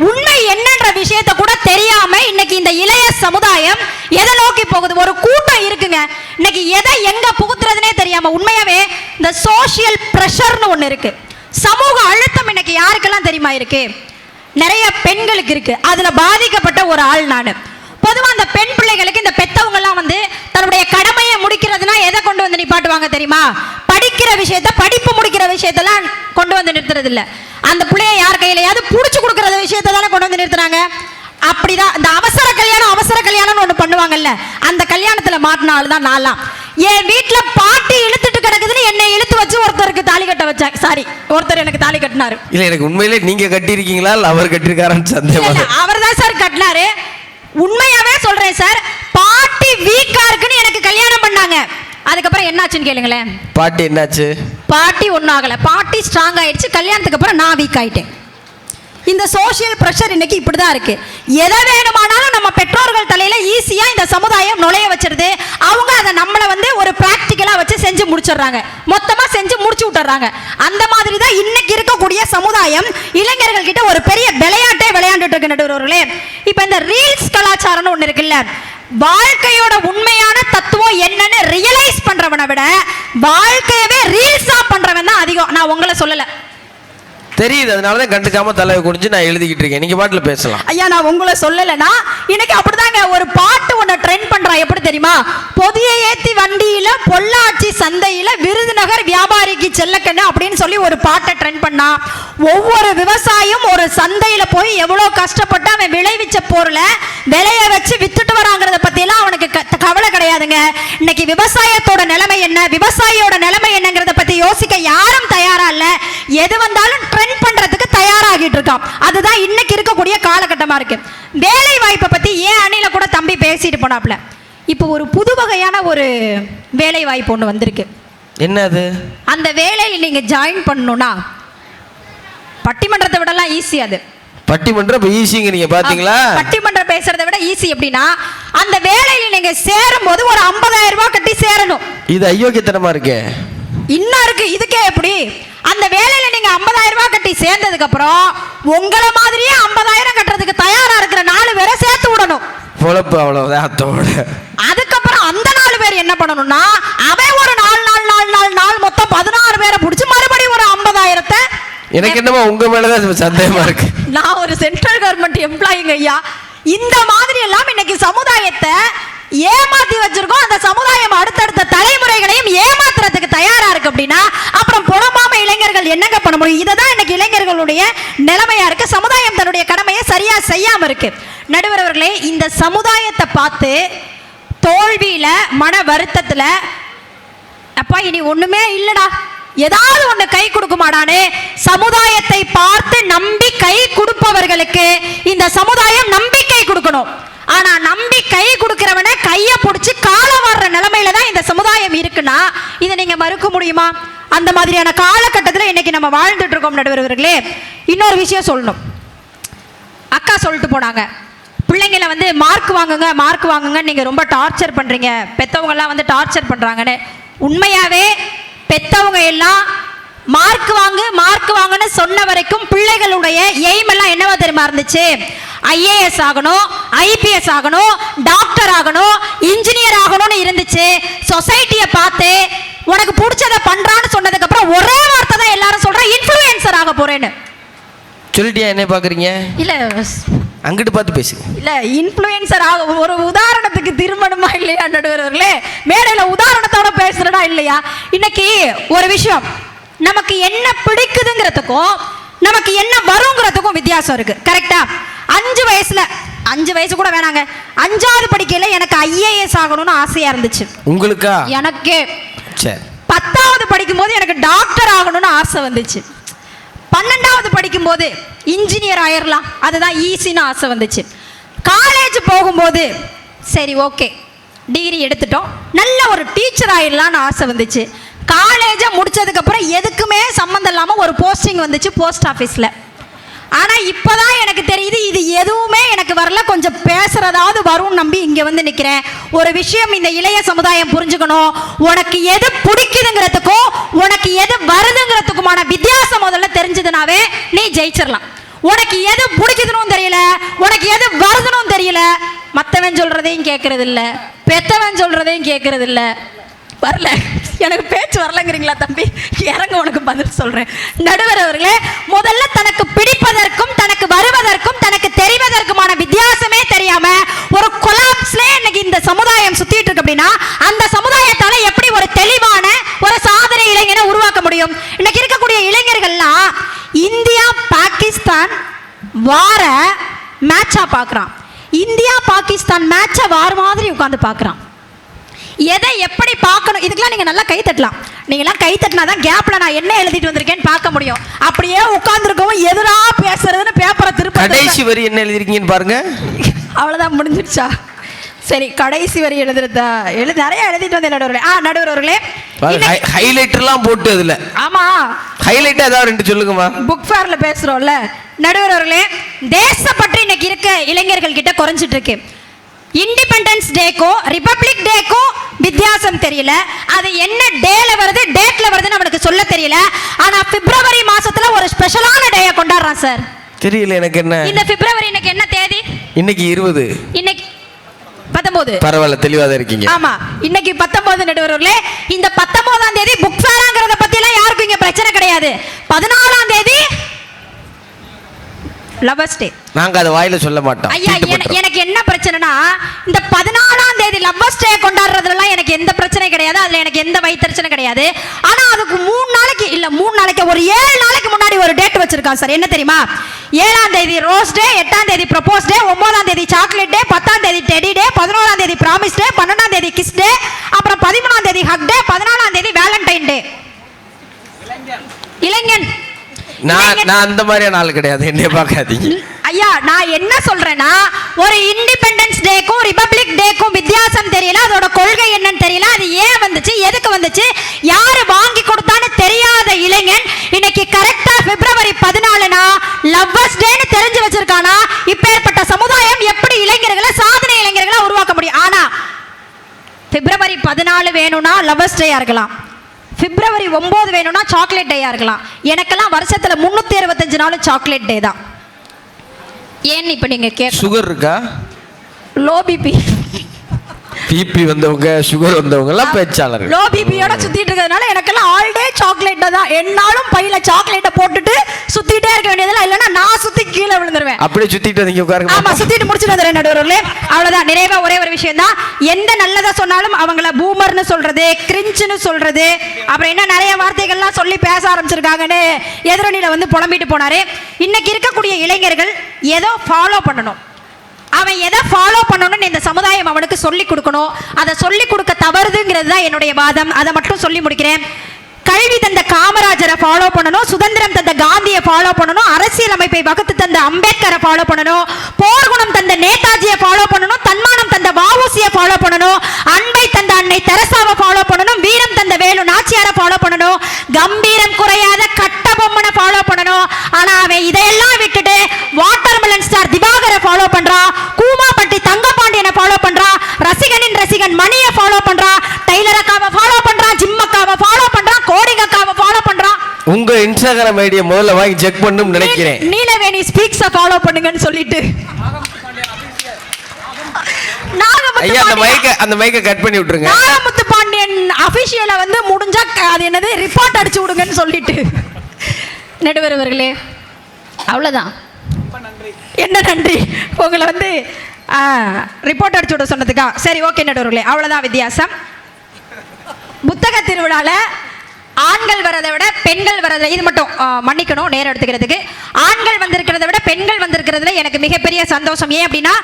உண்மை என்னன்ற விஷயத்தை கூட தெரியாம இன்னைக்கு இந்த இளைய சமுதாயம் எதை நோக்கி போகுது. ஒரு கூட்டம் இருக்குங்க இன்னைக்கு எதை எங்க புகுத்துறதுனே தெரியாம. உண்மையாவே இந்த சோசியல் பிரஷர்னு ஒண்ணு இருக்கு, சமூக அழுத்தம் இன்னைக்கு யாருக்கெல்லாம் தெரியுமா இருக்கு? நிறைய பெண்களுக்கு இருக்கு. அதுல பாதிக்கப்பட்ட ஒரு ஆள் நானு. பொதுவாக அந்த பெண் பிள்ளைகளுக்கு இந்த பெத்தவங்க எல்லாம் வந்து தன்னுடைய கடமையை முடிக்கிறதுனா எதை கொண்டு வந்து நிப்பாட்டுவாங்க தெரியுமா? படிக்கிற விஷயத்த, படிப்பு முடிக்கிற விஷயத்தெல்லாம் கொண்டு வந்து நிறுத்துறது இல்ல. அந்த பிள்ளைய யார் கையிலையாவது புடிச்சு கொடுக்கற விஷயத்தை தானே கொண்டு வந்து நிறுத்துறாங்க. அப்படிதான் இந்த அவசர கல்யாணம்னு ஒண்ணு பண்ணுவாங்கல்ல, அந்த கல்யாணத்துல மாட்டினாலும் தான் நான்லாம். என் வீட்டுல பாட்டி இழுத்துட்டு கிடக்குதுன்னு என்னை இழுத்து வச்சு ஒருத்தருக்கு தாலி கட்ட வச்சாங்க. சாரி, ஒருத்தர் எனக்கு தாலி கட்டினாரு. இல்ல, எனக்கு உண்மையிலே நீங்க கட்டி இருக்கீங்களா இல்ல அவர் கட்டிருக்காருன்னு சந்தேகம். அவர் தான் சார் கட்டினாரு. உண்மையாவே சொல்றேன் சார், பாட்டி வீக்கா இருக்குன்னு எனக்கு கல்யாணம் பண்ணாங்க. அதுக்கப்புறம் என்னாச்சுன்னு கேளுங்களேன். பாட்டி என்னாச்சு? பாட்டி ஒன்றும் ஆகலை, பாட்டி ஸ்ட்ராங் ஆயிடுச்சு. கல்யாணத்துக்கு அப்புறம் நான் வீக் ஆயிட்டேன். இந்த சோசியல் ப்ரெஷர் இன்னைக்கு இப்படிதான் இருக்கு. எதை வேணுமானாலும் நம்ம பெற்றோர்கள் தலையில ஈஸியா இந்த சமுதாயம் நுழைய வச்சிருது. அவங்க அதை நம்மளை வந்து ஒரு பிராக்டிக்கலா வச்சு செஞ்சு முடிச்சிடுறாங்க, மொத்தமா செஞ்சு முடிச்சு விட்டுறாங்க. அந்த மாதிரி தான் இன்னைக்கு இருக்கக்கூடிய சமுதாயம் இளைஞர்கள் கிட்ட ஒரு பெரிய விளையாட்டே விளையாண்டுட்டு இருக்கு நடுவர்களே. இப்ப இந்த ரீல்ஸ் கலாச்சாரம்னு ஒண்ணு இருக்குல்ல, வாழ்க்கையோட உண்மையான தத்துவம் என்னன்னு ரியலைஸ் பண்றவனை விட வாழ்க்கையவே ரீல்ஸா பண்றவன் தான் அதிகம். நான் உங்களை சொல்லல, தெரியுது, அதனாலதான் கண்டுக்காம தலையை குடிஞ்சு நான் எழுதிக்கிட்டு இருக்கேன். நீங்க பாட்டுல பேசலாம். ஐயா நான் உங்களை சொல்லலைன்னா இன்னைக்கு அப்படிதாங்க ஒரு பாட்டு ஒண்ணு ட்ரெண்ட் பண்றா. எப்படி தெரியுமா? பொதிய ஏத்தி வண்டியில பொள்ளாச்சி சந்தையில விருதுநகர் வியாபாரிக்கு செல்லக்கண்ணு அப்படின்னு சொல்லி ஒரு பாட்டை ட்ரெண்ட் பண்ணா. ஒவ்வொரு விவசாயியும் ஒரு சந்தையில போய் எவ்வளவு கஷ்டப்பட்டு அவன் விளைவிச்ச பொருளை விலைய வச்சு வித்துட்டு வராங்கிறத பத்தி எல்லாம் அவனுக்கு கவலை கிடையாதுங்க. இன்னைக்கு விவசாயத்தோட நிலைமை என்ன, விவசாயியோட நிலைமை என்னங்கிறத பத்தி யோசிக்க யாரும் தயாரா இல்ல. எது வந்தாலும் ட்ரெண்ட் பண்றதுக்கு தயாராகிட்டு இருக்கான். அதுதான் இன்னைக்கு இருக்கக்கூடிய காலகட்டமா இருக்கு. வேலை வாய்ப்பை பத்தி ஏன் அணில கூட தம்பி பேசிட்டு போனாப்ல. இப்போ ஒரு புது வகையான ஒரு வேலை வாய்ப்பு ஒன்று வந்திருக்கு. என்னது? அந்த வேலையில் நீங்க ஜாயின் பண்ணணும்னா பட்டிமன்றத்தை விடலாம் ஈஸி. அது பட்டிமன்றம் ஈஸிங்கிறீங்க பாத்தீங்களா? பட்டிமன்றம் பேசுறதை விட ஈஸி. எப்படின்னா அந்த வேலையில நீங்க சேரும் போது ஒரு 50,000 ரூபாய் கட்டி சேரணும். இது அயோக்கியத்தனமா இருக்கே. இன்னும் இருக்கு. இதுக்கே எப்படி? அந்த வேலையில நீங்க 50,000 ரூபாய் கட்டி சேர்ந்ததுக்கு அப்புறம் உங்களை மாதிரியே 50,000 கட்டுறதுக்கு தயாரா இருக்கிற 4 பேரை சேர்த்து விடணும். பொழப்பு அவ்வளவுதான். அதுக்கப்புறம் அந்த 4 பேர் என்ன பண்ணணும்னா அவன் ஒரு 4 மொத்தம் 16 பேரை பிடிச்சி மறுபடியும் ஒரு 50,000. எனக்கு என்னமோ உங்க மேலதான் சந்தேகமா இருக்கு. நான் ஒரு சென்ட்ரல் கவர்மெண்ட் எம்ப்ளாயிங்க ஐயா. இந்த மாதிரி எல்லாம் இன்னைக்கு சமுதாயத்தை ஏமாத்தி வச்சிருக்கோம். அந்த சமுதாயம் அடுத்தடுத்த தலைமுறைகளையும் ஏமாத்துறதுக்கு தயாரா இருக்கு. அப்படின்னா அப்புறம் புறமாம இளைஞர்கள் என்னங்க பண்ண முடியும்? இததான் இன்னைக்கு இளைஞர்களுடைய நிலைமையா இருக்கு. சமுதாயம் தன்னுடைய கடமையை சரியா செய்யாம இருக்கு. நடுவர் அவர்களே, இந்த சமுதாயத்தை பார்த்து தோல்வியில மன வருத்தத்துல அப்பா இனி ஒண்ணுமே இல்லடா, ஏதாவது ஒண்ணு கை கொடுக்குமாடானே சமுதாயத்தை பார்த்து நம்பி கை கொடுப்பவர்களுக்கு இந்த சமுதாயம் நம்பிக்கை கொடுக்கணும். ஆனா நம்பி கை கொடுக்கிறவனை கையை பிடிச்சி காலம் வர்ற நிலைமையில தான் இந்த சமுதாயம் இருக்குன்னா இதை நீங்க மறுக்க முடியுமா? அந்த மாதிரியான காலகட்டத்தில் இன்னைக்கு நம்ம வாழ்ந்துட்டு இருக்கோம். நடுவர்களே, இன்னொரு விஷயம் சொல்லணும். அக்கா சொல்லிட்டு போனாங்க, பிள்ளைங்களை வந்து மார்க் வாங்குங்க நீங்க ரொம்ப டார்ச்சர் பண்றீங்க, பெத்தவங்க எல்லாம் வந்து டார்ச்சர் பண்றாங்கன்னு. உண்மையாவே பெத்தவங்க எல்லாம் மார்க் வாங்குன்னு சொன்ன வரைக்கும் பிள்ளைகளுடைய எய்ம் எல்லாம் என்னவா தெரியுமா இருந்துச்சு? IAS ஆகணும், IPS ஆகணும், டாக்டர் ஆகணும், இன்ஜினியர் ஆகணும்னு இருந்துச்சு. சொசைட்டியை பார்த்து உனக்கு பிடிச்சதை பண்றான்னு சொன்னதுக்கு அப்புறம் ஒரே வார்த்தை தான் எல்லாரும் சொல்ற, இன்ஃப்ளூயன்சர் ஆக போறேன்னு. சொல்லிட்டியா? என்ன பாக்குறீங்க? இல்ல அங்கிட்டு பார்த்து பேசு. இல்ல இன்ஃப்ளூயன்சர் ஆக ஒரு உதாரணத்துக்கு திருமணமா இல்லையா நடுவர்களே? மேடையில உதாரணத்தோட பேசுறடா இல்லையா? இன்னைக்கு ஒரு விஷயம், நமக்கு என்ன பிடிக்குதுங்கிறதுக்கும் நமக்கு என்ன வருங்கிறதுக்கும் வித்தியாசம் இருக்கு. கரெக்டா? 5 வயசு கூட வேணாங்க, 5வது படிக்கையில எனக்கு IAS ஆகணும்னு ஆசையா இருந்துச்சு. உங்களுக்கா? எனக்கு. சரி. 10வது படிக்கும் போது எனக்கு டாக்டர் ஆகணும்னு ஆசை வந்துச்சு. 12வது படிக்கும் போது இன்ஜினியர் ஆயிரலாம், அதுதான் ஈஸின்னு ஆசை வந்துச்சு. காலேஜ் போகும்போது சரி ஓகே டிகிரி எடுத்துட்டோம், நல்ல ஒரு டீச்சர் ஆயிடலான்னு ஆசை வந்துச்சு. காலேஜை முடிச்சதுக்கு அப்புறம் எதுக்குமே சம்மந்தம் இல்லாம ஒரு போஸ்டிங் வந்துச்சு போஸ்ட் ஆஃபீஸ்ல. ஆனா இப்பதான் எனக்கு தெரியுது இது எதுவுமே எனக்கு வரல, கொஞ்சம் பேசுறதாவது வரும்னு நம்பி இங்க வந்து நிக்கிறேன். ஒரு விஷயம் இந்த இளைய சமுதாயம் புரிஞ்சுக்கணும், உனக்கு எது பிடிக்குதுங்கிறதுக்கும் உனக்கு எது வருதுங்கிறதுக்குமான வித்தியாசம் முதல்ல தெரிஞ்சதுனாவே நீ ஜெயிச்சிடலாம். உனக்கு எது பிடிக்குதுன்னு தெரியல, உனக்கு எது வருதுன்னு தெரியல, மற்றவன் சொல்றதையும் கேட்கறது இல்ல, பெத்தவன் சொல்றதையும் கேட்கறது இல்ல. வரல எனக்கு பேச்சு வரலங்கிறீங்களா தம்பி? இறங்க, உனக்கு பதில் சொல்றேன். நடுவர் அவர்களே, முதல்ல தனக்கு பிடிப்பதற்கும் தனக்கு வருவதற்கும் தனக்கு தெரிவதற்குமான வித்தியாசமே தெரியாம ஒரு கொலாப்ஸ்ல இன்னைக்கு இந்த சமுதாயம் சுத்திட்டு இருக்கு. அப்படின்னா அந்த சமுதாயத்தால எப்படி ஒரு தெளிவான ஒரு சாதனை இளைஞனை உருவாக்க முடியும்? இன்னைக்கு இருக்கக்கூடிய இளைஞர்கள்லாம் இந்தியா பாகிஸ்தான் வார மேட்சா பார்க்குறான். இந்தியா பாகிஸ்தான் மேட்சை வார மாதிரி உட்காந்து பார்க்குறான். எதை எப்படி பார்க்கணும்? இதுக்கெல்லாம் நீங்க நல்லா கை தட்டலாம். நீங்களாம் கை தட்டினாதான் கேப்ல நான் என்ன எழுதிட்டு வந்திருக்கேன்னு பார்க்க முடியும். அப்படியே உட்கார்ந்துருக்கவும் எதிரா பேசுறதுன்னு பேப்பரை திருப்ப கடைசி வரி என்ன எழுதிருக்கீங்கன்னு பாருங்க. அவ்வளவுதான், முடிஞ்சிடுச்சா? சரி, கடைசி வரி எழுதுறதா நிறைய எழுதிட்டு வந்தேன் நடுவர்களே. நடுவர் அவர்களே, ஹைலைட்டர்லாம் போட்டு அதுல. ஆமா, ஹைலைட் ஏதாவது 2 சொல்லுங்கம்மா. புக் ஃபேர்ல பேசுறோம்ல நடுவர் அவர்களே, தேசப்பற்று இன்னைக்கு இருக்க இளைஞர்கள் கிட்ட குறைஞ்சிட்டு இருக்கு. இண்டிபெண்டன்ஸ் டேக்கும் ரிபப்ளிக் டேக்கும் வித்தியாசம் தெரியல. அது என்ன டேல வருது டேட்ல வருதுன்னு அவனுக்கு சொல்ல தெரியல. ஆனா பிப்ரவரி மாசத்துல ஒரு ஸ்பெஷலான டேயை கொண்டாடுறான் சார். தெரியல எனக்கு என்ன. இந்த பிப்ரவரி இன்னைக்கு என்ன தேதி? இன்னைக்கு 20. இன்னைக்கு 19. பரவாயில்ல, தெளிவாக இருக்கீங்க. ஆமா, இன்னைக்கு 19 நடுவர்களே. இந்த 19ஆம் தேதி புக் ஃபேராங்கிறத பத்தி எல்லாம் யாருக்கும் இங்க பிரச்சனை கிடையாது. 14ஆம் தேதி லவ்வர்ஸ் டே. நாங்க அதை வாயில சொல்ல மாட்டோம். ஐயா எனக்கு என்ன பிரச்சனைனா, இந்த 14ஆம் தேதி லவ்வர்ஸ் டே கொண்டாடுறதுலாம் எனக்கு எந்த பிரச்சனை கிடையாது, அதுல எனக்கு எந்த வைத்தறிச்சனை கிடையாது. ஆனா அதுக்கு 3 நாளைக்கு ஒரு 7 நாளைக்கு முன்னாடி ஒரு டேட் வச்சிருக்கான் சார். என்ன தெரியுமா? 7ஆம் தேதி ரோஸ் டே, 8ஆம் தேதி ப்ரப்போஸ் டே, 9ஆம் தேதி சாக்லேட் டே, 10ஆம் தேதி டெடி டே, 11ஆம் தேதி ப்ராமிஸ் டே, 12ஆம் தேதி கிஸ் டே, அப்புறம் 13ஆம் தேதி ஹக் டே, 14ஆம் தேதி வேலண்டைன் டே. இளைஞன் நான் அந்த மாதிரியான ஆள் கிடையாது, என்னைய பார்க்காதீங்க. ஐயா நான் என்ன சொல்றேன்னா, ஒரு இண்டிபெண்டன்ஸ் டேக்கும் ரிபப்ளிக் டேக்கும் வித்தியாசம் தெரியல, அதோட கொள்கை என்னன்னு தெரியல, அது ஏன் வந்துச்சு, எதுக்கு வந்துச்சு, யாரு வாங்கி கொடுத்தான்னு தெரியாத இளைஞன் இன்னைக்கு கரெக்டா பிப்ரவரி 14னா லவ்வர்ஸ் டேன்னு தெரிஞ்சு வச்சிருக்கானா? இப்பேற்பட்ட சமுதாயம் எப்படி இளைஞர்களை, சாதனை இளைஞர்களை உருவாக்க முடியும்? ஆனா பிப்ரவரி 14 வேணும்னா லவ்வர்ஸ் டேயா இருக்கலாம், பிப்ரவரி 9 வேணும்னா சாக்லேட் டேயா இருக்கலாம். எனக்கெல்லாம் வருஷத்துல 365 நாளும் சாக்லேட் டே தான். ஏன்னு இப்ப நீங்க கேட்க, சுகர் இருக்கா? லோ பிபி, பிபி வந்தவங்க, சுகர் வந்தவங்க எல்லாம் பேச்சாளர்கள். லோ பிபியோட சுத்திட்டு இருக்கிறதுனால எனக்கெல்லாம் ஆல் டே சாக்லேட் தான். என்னாலும் பையில சாக்லேட்டை போட்டுட்டு சுத்திட்டே இருக்க வேண்டியதெல்லாம், இல்லைன்னா நான் சுத்தி கீழே விழுந்துருவேன். அப்படியே சுத்திட்டு நீங்க உட்காருங்க. ஆமா, சுத்திட்டு முடிச்சுட்டு வந்துடுறேன் நடுவர்களே. அவ்வளவுதான். நிறைவா ஒரே ஒரு விஷயம் தான், எந்த நல்லதா சொன்னாலும் அவங்கள பூமர்னு சொல்றது, கிரிஞ்சுன்னு சொல்றது, அப்புறம் என்ன நிறைய வார்த்தைகள்லாம் சொல்லி பேச ஆரம்பிச்சிருக்காங்கன்னு எதிரணியில வந்து புலம்பிட்டு போனாரு. இன்னைக்கு இருக்கக்கூடிய இளைஞர்கள் ஏதோ ஃபாலோ பண்ணணும், அவன் எதை ஃபாலோ பண்ணணும்னு இந்த சமுதாயம் அவனுக்கு சொல்லி கொடுக்கணும். அதை சொல்லி கொடுக்க தவறுதுங்கிறது தான் என்னுடைய வாதம். அதை மட்டும் சொல்லி முடிக்கிறேன். கல்வி தந்த காமராஜரை ஃபாலோ பண்ணணும், சுதந்திரம் தந்த காந்தியை ஃபாலோ பண்ணணும், அரசியல் அமைப்பை வகுத்து தந்த அம்பேத்கரை ஃபாலோ பண்ணணும், போர்க்குணம் தந்த நேதாஜியை ஃபாலோ பண்ணணும், தன்மானம் தந்த வஉசியை ஃபாலோ பண்ணணும், அன்பை தந்த அன்னை தெரசாவை ஃபாலோ பண்ணணும், வீரம் தந்த வேலு நாச்சியாரை ஃபாலோ பண்ணணும், கம்பீரம் குறையாத கட்டபொம்மனை ஃபாலோ பண்ணணும். ஆனா அவன் இதையெல்லாம் விட்டுட்டு வாட்டர்மெலன் ஸ்டார் திவாகரை ஃபாலோ பண்றான், கூமாப்பட்டி தங்கபாண்டியனை ஃபாலோ பண்றான், ரசிகனின் ரசிகன் மணியை ஃபாலோ பண்றான், டெய்லர் அக்காவை ஃபாலோ பண்றான், ஜிம் அக்காவை ஃபாலோ பண்றான், கோடிங் அக்காவை ஃபாலோ பண்றான். உங்க இன்ஸ்டாகிராம் ஐடியை முதல்ல வாங்கி செக் பண்ணணும்னு நினைக்கிறேன். நீலவேணி ஸ்பீக்ஸ ஃபாலோ பண்ணுங்கன்னு சொல்லிட்டு ஐயா அந்த மைக்க கட் பண்ணி விட்டுருங்க. நாகமுத்து பாண்டியன் அபிஷியலை வந்து முடிஞ்சா அது என்னது ரிப்போர்ட் அடிச்சு விடுங்கன்னு சொல்லிட்டு நடுவர்களே, அவ்வளவுதான். என்ன நன்றி உங்களை வந்து ரிப்போர்ட் அடிச்சு விட சொன்னதுக்கா. சரி, ஓகே நடுவர்களே, அவ்வளவுதான் வித்தியாசம். புத்தக திருவிழால ஆண்கள் வரதை விட பெண்கள் வரதை, இது மட்டும் மன்னிக்கணும் நேரம் எடுத்துக்கிறதுக்கு, ஆண்கள் வந்திருக்கிறத விட பெண்கள் வந்திருக்கிறதுல எனக்கு மிகப்பெரிய சந்தோஷம். ஏன் அப்படின்னா,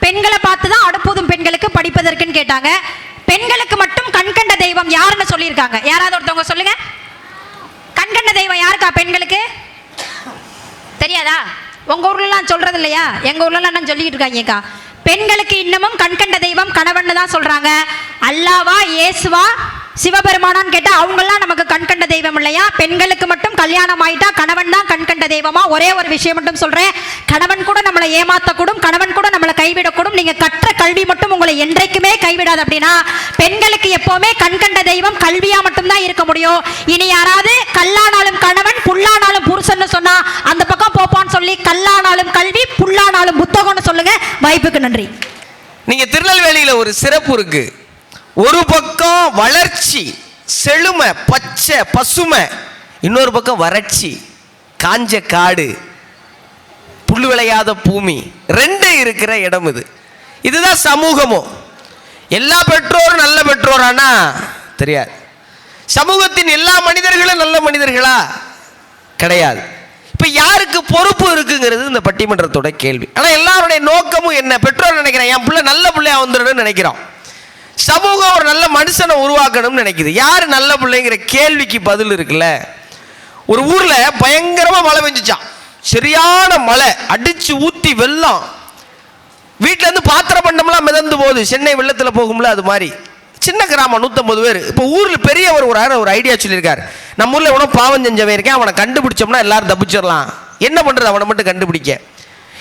பெண்களை பார்த்து தான் அடுப்பூதும் பெண்களுக்கு படிப்பதற்குன்னு கேட்டாங்க. பெண்களுக்கு மட்டும் கண்கண்ட தெய்வம் யாருன்னு சொல்லியிருக்காங்க. யாராவது ஒருத்தவங்க சொல்லுங்க. கண்கண்ட தெய்வம் யாருக்கா பெண்களுக்கு தெரியாதா? உங்க ஊர்லாம் சொல்றது இல்லையா? எங்க ஊர்லாம் நான் சொல்லிக்கிட்டு இருக்காங்கக்கா. பெண்களுக்கு இன்னமும் கண்கண்ட தெய்வம் கணவன் தான் சொல்றாங்க. அல்லாவா, இயேசுவா, சிவபெருமானான்னு கேட்டா அவங்கெல்லாம் நமக்கு கண்கண்ட தெய்வம் இல்லையா? பெண்களுக்கு மட்டும் கல்யாணம் ஆயிட்டா கணவன் தான் கண்கண்ட தெய்வமா? ஒரே ஒரு விஷயம் மட்டும் சொல்றேன், கணவன் கூட நம்மளை ஏமாத்தக்கூடும், கணவன் கூட நம்மளை கைவிடக்கூடும். நீங்க கற்ற கல்வி மட்டும் உங்களை என்றைக்குமே கைவிடாது. அப்படின்னா பெண்களுக்கு எப்பவுமே கண்கண்ட தெய்வம் கல்வியா மட்டும்தான் இருக்க முடியும். இனி யாராவது கல்லானாலும் கணவன் புல்லானாலும் புருஷன் சொன்னா அந்த பக்கம் போப்பான்னு சொல்லி கல்லானாலும் கல்வி புல்லானாலும் புத்தகம்னு சொல்லுங்க. வாய்ப்புக்கு நன்றி. நீங்க திருநெல்வேலியில ஒரு சிறப்பு இருக்கு. ஒரு பக்கம் வளர்ச்சி, செழுமை, பச்சை பசுமை, இன்னொரு பக்கம் வறட்சி, காஞ்ச காடு, புல்லு விளையாத பூமி, ரெண்டு இருக்கிற இடம் இது. இதுதான் சமூகமும். எல்லா பெற்றோரும் நல்ல பெற்றோரானா தெரியாது. சமூகத்தின் எல்லா மனிதர்களும் நல்ல மனிதர்களா கிடையாது. இப்ப யாருக்கு பொறுப்பு இருக்குங்கிறது இந்த பட்டிமன்றத்தோட கேள்வி. ஆனா எல்லாருடைய நோக்கமும் என்ன? பெற்றோர் நினைக்கிறேன் என் பிள்ளை நல்ல பிள்ளையா வந்துடணும்னு நினைக்கிறோம். சமூகம் ஒரு நல்ல மனுஷனை உருவாக்கணும்னு நினைக்குது. யாரு நல்ல பிள்ளைங்கிற கேள்விக்கு பதில் இருக்குல்ல. ஒரு ஊர்ல பயங்கரமா மழை பெஞ்சிச்சான். சரியான மழை, அடிச்சு ஊத்தி வெள்ளம், வீட்டுல இருந்து பாத்திர பண்டம்லாம் மிதந்து போகுது. சென்னை வெள்ளத்துல போகும்ல அது மாதிரி. சின்ன கிராமம், 150 பேர். இப்போ ஊர்ல பெரியவர் ஒரு ஐடியா சொல்லியிருக்காரு. நம்ம ஊர்ல எவனோ பாவம் செஞ்சவன் இருக்கேன், அவனை கண்டுபிடிச்சோம்னா எல்லாரும் தப்பிச்சிடலாம். என்ன பண்றது அவனை மட்டும் கண்டுபிடிக்க?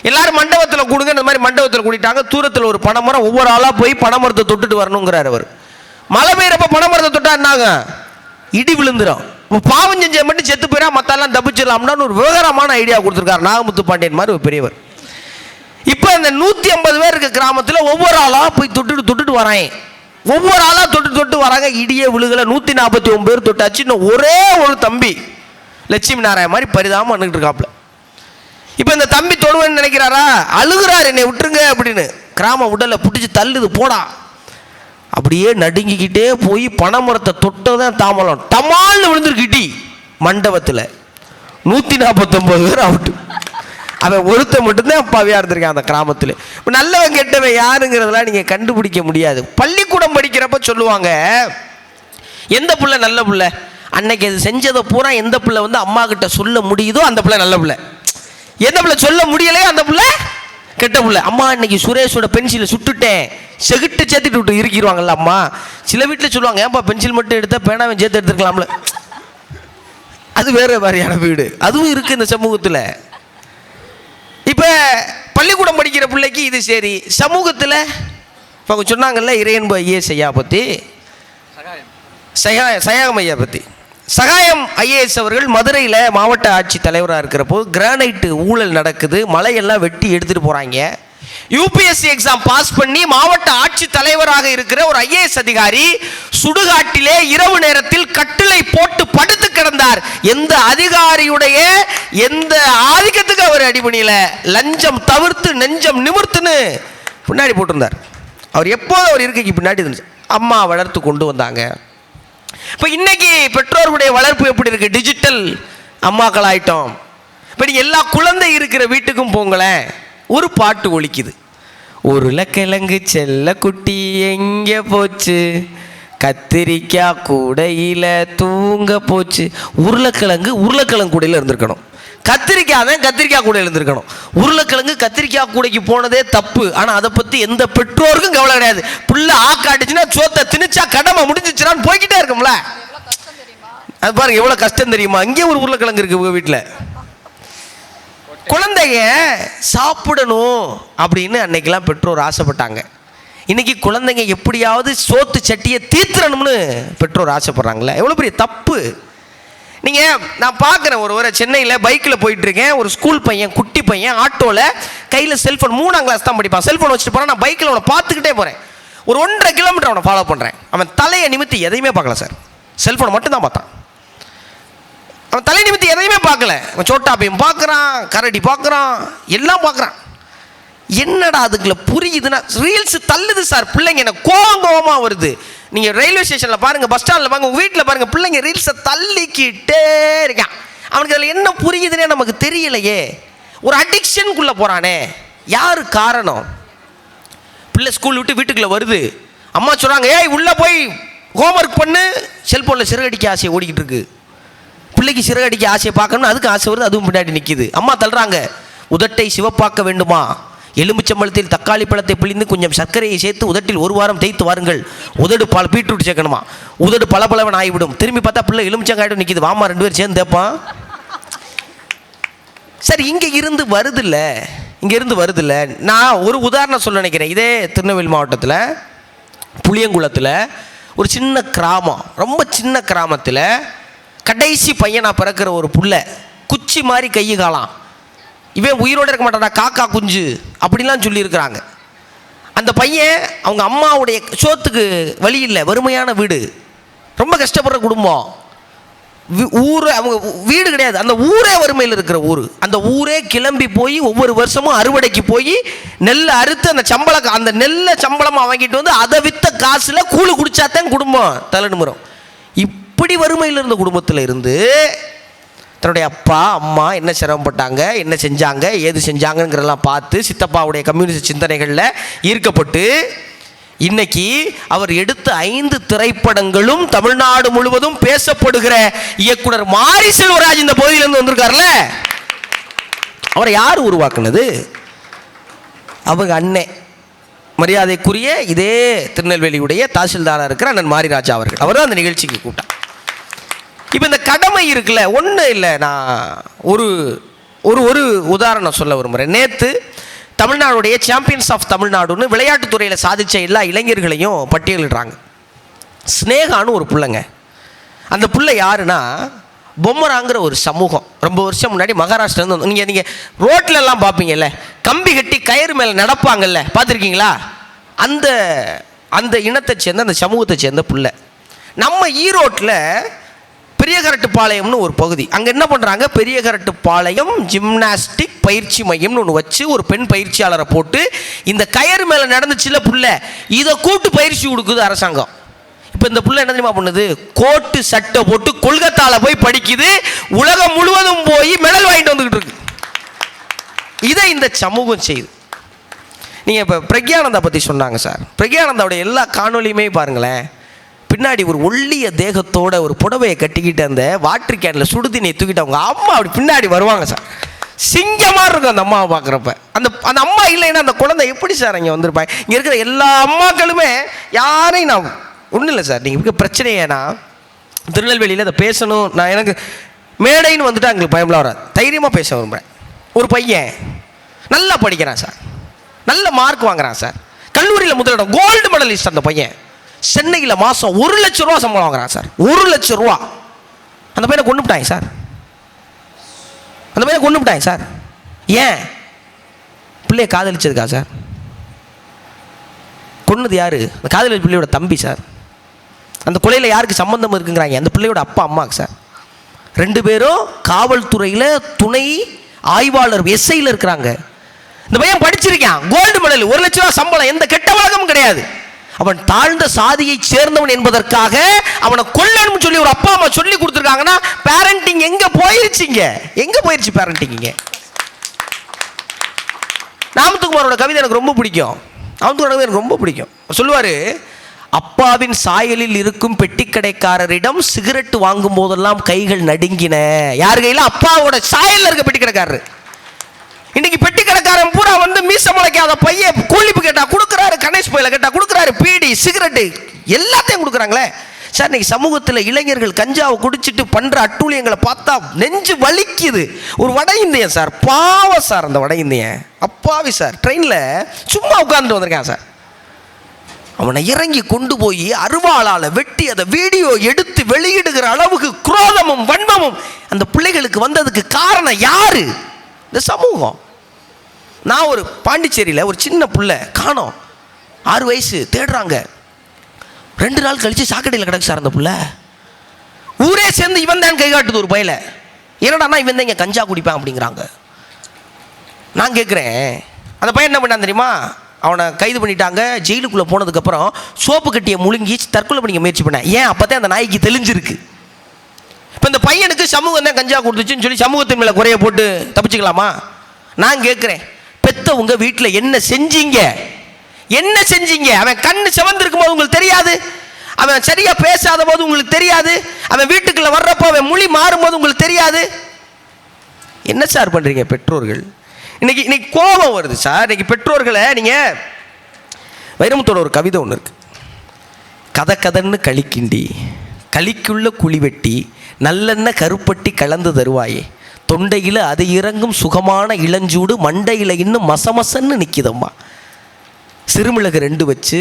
எல்லாரும் மண்டபத்தில் கூடுங்க. இந்த மாதிரி மண்டபத்தில் கூட்டிட்டாங்க. தூரத்தில் ஒரு பனைமரம், ஒவ்வொரு ஆளாக போய் பனைமரத்தை தொட்டுட்டு வரணுங்கிறார் அவர். மழை பெய்யறப்ப பனைமரத்தை தொட்டா என்னாங்க? இடி விழுந்துடும். பாவம் செஞ்ச மட்டும் செத்து போயிடா, மற்றெல்லாம் தப்பிச்சிடலாம்னு ஒரு விவகாரமான ஐடியா கொடுத்துருக்காரு நாகமுத்து பாண்டியன் மாதிரி ஒரு பெரியவர். இப்போ இந்த 150 பேர் இருக்க கிராமத்தில் ஒவ்வொரு ஆளாக போய் தொட்டுட்டு வராங்க. ஒவ்வொரு ஆளாக தொட்டு வராங்க. இடியே விழுகலை. 149 பேர் தொட்டாச்சு. இன்னும் ஒரே ஒரு தம்பி லட்சுமி நாராயண மாதிரி பரிதாபம் வந்துட்டு இருக்காப்புல. இப்போ இந்த தம்பி தொடுவேன்னு நினைக்கிறாரா, அழுகிறார் என்னை விட்டுருங்க அப்படின்னு. கிராம உடலை பிடிச்சி தள்ளுது போடா. அப்படியே நடுங்கிக்கிட்டே போய் பனைமரத்தை தொட்டதான் தாமலம் டமால்னு விழுந்துருக்கிட்டி மண்டபத்தில். 149 பேர் அவுட்டு. அவன் ஒருத்த மட்டும்தான் அப்பாவியா இருந்திருக்கான் அந்த கிராமத்தில். இப்போ நல்லவன் கெட்டவன் யாருங்கிறதெல்லாம் நீங்கள் கண்டுபிடிக்க முடியாது. பள்ளிக்கூடம் படிக்கிறப்ப சொல்லுவாங்க, எந்த பிள்ளை நல்ல பிள்ளை, அன்னைக்கு அது செஞ்சதை பூரா எந்த பிள்ளை வந்து அம்மா கிட்ட சொல்ல முடியுதோ அந்த பிள்ளை நல்ல பிள்ளை, எந்த பிள்ளை சொல்ல முடியலையோ அந்த பிள்ளை கெட்ட பிள்ளை. அம்மா இன்னைக்கு சுரேஷோட பென்சிலை சுட்டுட்டேன், செகுட்டு சேர்த்துட்டு விட்டு இருக்கிடுவாங்கல்ல அம்மா. சில வீட்டில் சொல்லுவாங்க, ஏன்பா பென்சில் மட்டும் எடுத்தா பேனாவை சேர்த்து எடுத்துருக்கலாம்ல. அது வேற மாதிரியான வீடு, அதுவும் இருக்கு இந்த சமூகத்தில். இப்போ பள்ளிக்கூடம் படிக்கிற பிள்ளைக்கு இது சரி. சமூகத்தில் இப்போ அவங்க சொன்னாங்கல்ல இறையன்பு ஐஏஎஸ் ஐயா பற்றி, சகாயம் ஐயா பற்றி. சகாயம் ஐஏஎஸ் அவர்கள் மதுரையில் மாவட்ட ஆட்சி தலைவராக இருக்கிறப்போ கிரானைட்டு ஊழல் நடக்குது, மலையெல்லாம் வெட்டி எடுத்துகிட்டு போகிறாங்க. யூபிஎஸ்சி எக்ஸாம் பாஸ் பண்ணி மாவட்ட ஆட்சி தலைவராக இருக்கிற ஒரு ஐஏஎஸ் அதிகாரி சுடுகாட்டிலே இரவு நேரத்தில் கட்டிலை போட்டு படுத்து கிடந்தார். எந்த அதிகாரியுடைய எந்த ஆதிக்கத்துக்கு அவர் அடிபணியில, லஞ்சம் தவிர்த்து நெஞ்சம் நிமிர்த்துன்னு பின்னாடி போட்டிருந்தார். அவர் எப்போதும் அவர் இருக்கைக்கு பின்னாடி இருந்துச்சு. அம்மா வளர்த்து கொண்டு வந்தாங்க. இப்போ இன்னைக்கு பெற்றோர்களுடைய வளர்ப்பு எப்படி இருக்கு, டிஜிட்டல் அம்மாக்கள் ஆயிட்டோம். இப்போ நீங்கள் எல்லா குழந்தை இருக்கிற வீட்டுக்கும் போங்களேன், ஒரு பாட்டு ஒலிக்குது. உருளைக்கிழங்கு செல்ல குட்டி எங்கே போச்சு, கத்திரிக்காய் கூடையில தூங்க போச்சு. உருளைக்கிழங்கு கூடையில் இருந்திருக்கணும், கத்திரிக்காய் தான் கத்திரிக்காய் கூடையில் இருந்திருக்கணும். உருளைக்கிழங்கு கத்திரிக்காய் கூடைக்கு போனதே தப்பு. ஆனால் அதை பற்றி எந்த பெற்றோருக்கும் கவலை கிடையாது. பிள்ளை ஆக்காட்டுச்சுன்னா சோத்தை திணிச்சா கடமை முடிஞ்சிச்சுனான்னு போய்கிட்டே இருக்கும்ல. அது பாருங்க எவ்வளோ கஷ்டம் தெரியுமா. இங்கே ஒரு உருளைக்கிழங்கு இருக்கு உங்கள் வீட்டில். குழந்தைங்க சாப்பிடணும் அப்படின்னு அன்னைக்கெல்லாம் பெற்றோர் ஆசைப்பட்டாங்க. இன்னைக்கு குழந்தைங்க எப்படியாவது சோத்து சட்டியை தீர்த்துறணும்னு பெற்றோர் ஆசைப்படுறாங்களே, எவ்வளோ பெரிய தப்பு. நீங்கள் நான் பார்க்குறேன், ஒரு சென்னையில் பைக்கில் போயிட்டுருக்கேன், ஒரு ஸ்கூல் பையன், குட்டி பையன் ஆட்டோவில் கையில் செல்ஃபோன், 3ஆம் கிளாஸ் தான் படிப்பான், செல்ஃபோன் வச்சுட்டு போகிறான். நான் பைக்கில் அவனை பார்த்துக்கிட்டே போகிறேன். ஒரு 1.5 கிலோமீட்டர் அவனை ஃபாலோ பண்ணுறேன். அவன் தலையை நிமித்தி எதையுமே பார்க்கல சார், செல்ஃபோனை மட்டும்தான் பார்த்தான். அவன் தலை நிமித்தி எதையுமே பார்க்கல. அவன் சோட்டாப்பையும் பார்க்குறான், கரடி பார்க்குறான், எல்லாம் பார்க்குறான். என்னடா அதுக்குள்ள புரியுதுன்னா ரீல்ஸ் தள்ளுது சார். பிள்ளைங்க என்ன கோவமாக வருது. நீங்கள் ரயில்வே ஸ்டேஷனில் பாருங்கள், பஸ் ஸ்டாண்டில் பாருங்கள், உங்கள் வீட்டில் பாருங்கள், பிள்ளைங்க ரீல்ஸை தள்ளிக்கிட்டே இருக்கான். அவனுக்கு அதில் என்ன புரியுதுன்னே நமக்கு தெரியலையே. ஒரு அடிக்ஷனுக்குள்ளே போகிறானே, யார் காரணம்? பிள்ளை ஸ்கூல் விட்டு வீட்டுக்குள்ளே வருது, அம்மா சொல்கிறாங்க, ஏய் உள்ளே போய் ஹோம்ஒர்க் பண்ணு. செல்ஃபோனில் சிறகடிக்க ஆசையை ஓடிக்கிட்டு இருக்கு. பிள்ளைக்கு சிறகடிக்க ஆசையை பார்க்கணும்னு அதுக்கு ஆசை வருது, அதுவும் பின்னாடி நிற்கிது. அம்மா தள்ளுறாங்க, உதட்டை சிவப்பாக்க வேண்டுமா, எலுமிச்சம்பழத்தில் தக்காளி பழத்தை பிழிந்து கொஞ்சம் சர்க்கரையை சேர்த்து உதட்டில் 1 வாரம் தேய்த்து வாருங்கள். உதடு பீட்ரூட் சேர்க்கணுமா, உதடு பளபளவன் ஆகிவிடும். திரும்பி பார்த்தா பிள்ளை எலுமிச்சங்காயிடும் நிற்கிது. வாமா 2 பேரும் சேர்ந்து தேப்பான். சரி, இங்கே இருந்து வருதில்ல. நான் ஒரு உதாரணம் சொல்ல நினைக்கிறேன். இதே திருநெல்வேலி மாவட்டத்தில் புளியங்குளத்தில் ஒரு சின்ன கிராமம், ரொம்ப சின்ன கிராமத்தில் கடைசி பையனாக பிறக்கிற ஒரு புள்ள, குச்சி மாதிரி கையை காலாம், இவன் உயிரோடு இருக்க மாட்டான்டா, காக்கா குஞ்சு அப்படிலாம் சொல்லியிருக்கிறாங்க. அந்த பையன் அவங்க அம்மாவுடைய சோத்துக்கு வழி இல்லை, வறுமையான வீடு, ரொம்ப கஷ்டப்படுற குடும்பம். ஊர் அவங்க வீடு கிடையாது, அந்த ஊரே வறுமையில் இருக்கிற ஊர். அந்த ஊரே கிளம்பி போய் ஒவ்வொரு வருஷமும் அறுவடைக்கு போய் நெல்லை அறுத்து அந்த நெல்லை சம்பளமாக வாங்கிட்டு வந்து அதை விற்ற காசில் கூழு குடிச்சாதான் குடும்பம் தலைநிமிரும். இப்படி வறுமையில் இருந்த குடும்பத்தில் இருந்து தன்னுடைய அப்பா அம்மா என்ன சிரமப்பட்டாங்க, என்ன செஞ்சாங்க, ஏது செஞ்சாங்கிறதெல்லாம் பார்த்து சித்தப்பாவுடைய கம்யூனிஸ்ட் சிந்தனைகளில் ஈர்க்கப்பட்டு இன்னைக்கு அவர் எடுத்த 5 திரைப்படங்களும் தமிழ்நாடு முழுவதும் பேசப்படுகிற இயக்குனர் மாரி செல்வராஜ் இந்த பகுதியிலிருந்து வந்திருக்காருல்ல. அவரை யார் உருவாக்குனது? அவங்க அண்ணன், மரியாதைக்குரிய இதே திருநெல்வேலியுடைய தாசில்தாராக இருக்கிற அண்ணன் மாரிராஜா அவர்கள். அவர் தான் அந்த நிகழ்ச்சிக்கு கூப்பிட்டார். இப்போ இந்த கடமை இருக்குல்ல, ஒன்றும் இல்லை. நான் ஒரு ஒரு உதாரணம் சொல்ல விரும்புகிறேன். நேற்று தமிழ்நாடுடைய சாம்பியன்ஸ் ஆஃப் தமிழ்நாடுன்னு விளையாட்டுத்துறையில் சாதித்த எல்லா இளைஞர்களையும் பட்டியலிடுறாங்க. ஸ்னேகான்னு ஒரு பிள்ளைங்க. அந்த பிள்ளை யாருன்னா, பொம்மராங்கிற ஒரு சமூகம். ரொம்ப வருஷம் முன்னாடி மகாராஷ்டிராந்து நீங்கள் ரோட்லெல்லாம் பார்ப்பீங்கல்ல, கம்பி கட்டி கயிறு மேலே நடப்பாங்கல்ல, பார்த்துருக்கீங்களா? அந்த இனத்தை சேர்ந்த அந்த சமூகத்தை சேர்ந்த பிள்ளை. நம்ம ஈரோட்டில் பெரிய கரட்டுப்பாளையம்னு ஒரு பகுதி. அங்கே என்ன பண்ணுறாங்க, பெரிய கரட்டுப்பாளையம் ஜிம்னாஸ்டிக் பயிற்சி மையம்னு ஒன்று வச்சு ஒரு பெண் பயிற்சியாளரை போட்டு இந்த கயிறு மேலே நடந்துச்சுல புள்ள, இதை கூட்டு பயிற்சி கொடுக்குது அரசாங்கம். இப்போ இந்த புள்ள என்ன தெரியுமா பண்ணுது, கோட்டு சட்டை போட்டு கொல்கத்தால போய் படிக்குது, உலகம் முழுவதும் போய் மெடல் வாங்கிட்டு வந்துக்கிட்டு இருக்கு. இதை இந்த சமூகம் செய்யுது. நீங்கள் இப்போ பிரக்யானந்தா பற்றி சொன்னாங்க சார். பிரக்யானந்தாவுடைய எல்லா காணொலியுமே பாருங்களேன், பின்னாடி ஒரு ஒல்லிய தேகத்தோட ஒரு புடவையை கட்டிக்கிட்டு அந்த வாட்டர் கேனில் சுடுதண்ணியை தூக்கிட்டு அவங்க அம்மா அப்படி பின்னாடி வருவாங்க சார். சிங்கமாக இருக்கும் அந்த அம்மாவை பார்க்குறப்ப. அந்த அந்த அம்மா இல்லைன்னா அந்த குழந்தை எப்படி சார் இங்கே வந்திருப்பாங்க? இங்கே இருக்கிற எல்லா அம்மாக்களுமே யாரையும் நான் ஒன்றும் இல்லை சார், நீங்கள் இருக்க பிரச்சனையேனா திருநெல்வேலியில் அதை பேசணும், நான் எனக்கு மேடைன்னு வந்துட்டு எங்களுக்கு பயம்லாம் வராது, தைரியமாக பேச விரும்புகிறேன். ஒரு பையன் நல்லா படிக்கிறான் சார், நல்ல மார்க் வாங்குறான் சார், கல்லூரியில் முதலிடம், கோல்டு மெடலிஸ்ட். அந்த பையன் சென்னையில் மாதம் 1 லட்சம் ரூபா சம்பளம் வாங்குறான் சார். 1 லட்சம் ரூபா. அந்த பையனை கொண்டு விட்டாங்க சார். அந்த பையனை கொண்டு விட்டாங்க சார். ஏன்? பிள்ளைய காதலிச்சதுக்கா சார்? கொன்னது யாரு? அந்த காதலி பிள்ளையோட தம்பி சார். அந்த கொலையில் யாருக்கு சம்பந்தம் இருக்குங்கிறாங்க? அந்த பிள்ளையோட அப்பா அம்மாவுக்கு சார். 2 பேரும் காவல்துறையில் துணை ஆய்வாளர் எஸ்ஐயில் இருக்கிறாங்க. இந்த பையன் படிச்சிருக்கான், கோல்டு மெடல், 1 லட்சம் ரூபா சம்பளம், எந்த கெட்ட வழக்கமும் கிடையாது. அவன் தாழ்ந்த சாதியை சேர்ந்தவன் என்பதற்காக அவனை கொல்லணும்னு சொல்லி ஒரு அப்பா அம்மா சொல்லி கொடுத்துருக்காங்கன்னா பேரண்டிங் எங்க போயிருச்சுங்க? எங்க போயிருச்சு பேரண்டிங்க? நாமத்துக்குமாரோட கவிதை எனக்கு ரொம்ப பிடிக்கும். நாமத்துக்குமாரோட எனக்கு ரொம்ப பிடிக்கும். சொல்லுவாரு, அப்பாவின் சாயலில் இருக்கும் பெட்டிக்கடைக்காரரிடம் சிகரெட் வாங்கும் போதெல்லாம் கைகள் நடுங்கின. யார் கையில்? அப்பாவோட சாயலில் இருக்க பெட்டிக்கடைக்காரர். இன்னைக்கு பெட்டி கடைக்காரன் பூரா வந்து மீச முளைக்காத பையன் கூலிப்பு கேட்டா கொடுக்குறாரு, கணேஷ் பையில கேட்டா கொடுக்குறாரு, பீடி சிகரெட்டு எல்லாத்தையும் கொடுக்குறாங்களே சார். இன்னைக்கு சமூகத்தில் இளைஞர்கள் கஞ்சாவை குடிச்சிட்டு பண்ற அட்டூழியங்களை பார்த்தா நெஞ்சு வலிக்குது. ஒரு வட இந்தியன் சார், பாவம் சார், அந்த வட இந்தியன் அப்பாவி சார், ட்ரெயினில் சும்மா உட்கார்ந்து வந்திருக்கான் சார். அவனை இறங்கி கொண்டு போய் அருவாளால் வெட்டி அதை வீடியோ எடுத்து வெளியிடுகிற அளவுக்கு குரோதமும் வன்மமும் அந்த பிள்ளைகளுக்கு வந்ததுக்கு காரணம் யாரு? இந்த சமூகம். நான் ஒரு பாண்டிச்சேரியில் ஒரு சின்ன பிள்ளை காணோம், 6 வயசு, தேடுறாங்க. 2 நாள் கழிச்சு சாக்கடையில் கிடக்கு சார் அந்த பிள்ளை. ஊரே சேர்ந்து இவன் தான் கை காட்டுது ஒரு பையில. என்னடானா இவன் தான் இங்கே கஞ்சா குடிப்பான் அப்படிங்கிறாங்க. நான் கேட்குறேன், அந்த பையன் என்ன பண்ணான் தெரியுமா? அவனை கைது பண்ணிட்டாங்க. ஜெயிலுக்குள்ளே போனதுக்கப்புறம் சோப்பு கட்டியை முழுங்கி தற்கொலை பண்ணிக்க முயற்சி பண்ணேன். ஏன்? அப்போ தான் அந்த நாய்க்கு தெளிஞ்சிருக்கு. இப்போ இந்த பையனுக்கு சமூகம் தான் கஞ்சா கொடுத்துச்சுன்னு சொல்லி சமூகத்தின் மேலே குறைய போட்டு தப்பிச்சுக்கலாமா? நான் கேட்குறேன், பெத்தவங்க வீட்டில் என்ன செஞ்சீங்க? என்ன செஞ்சீங்க? அவன் கண்ணு சிவந்திருக்கும் போது உங்களுக்கு தெரியாது, அவன் சரியா பேசாத போது உங்களுக்கு தெரியாது, அவன் வீட்டுக்குள்ள வர்றப்போ அவன் மொழி மாறும்போது உங்களுக்கு தெரியாது. என்ன சார் பண்றீங்க பெற்றோர்கள்? இன்னைக்கு கோபம் வருது சார். இன்னைக்கு பெற்றோர்களை நீங்க, வைரமுத்தோட ஒரு கவிதை ஒன்று இருக்கு, கதை கதன்னு களிக்கிண்டி களிக்குள்ள குழி வெட்டி நல்லெண்ண கருப்பட்டி கலந்து தருவாயே, தொண்டையில் அது இறங்கும் சுகமான இளஞ்சூடு மண்டையில் இன்னும் மசமசன்னு நிற்கிதம்மா. சிறுமிளகு 2 வச்சு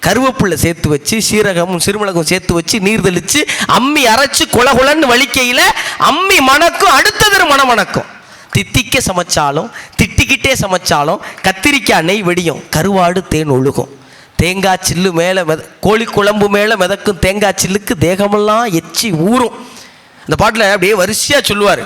கருவேப்பிள்ளை சேர்த்து வச்சு சீரகமும் சிறுமிளகும் சேர்த்து வச்சு நீர் தெளித்து அம்மி அரைச்சு கொலகுலன்னு வலிக்கையில் அம்மி மணக்கும், அடுத்தது மணக்கும். தித்திக்க சமைச்சாலும் திட்டிக்கிட்டே சமைச்சாலும் கத்திரிக்காய் நெய் வெடியும், கருவாடு தேன் ஒழுகும், தேங்காய் சில்லு மேலே கோழி குழம்பு மேலே மிதக்கும் தேங்காய் சில்லுக்கு தேகமெல்லாம் எச்சி ஊறும். இந்த பாட்டில் அப்படியே வரிசையாக சொல்லுவார்.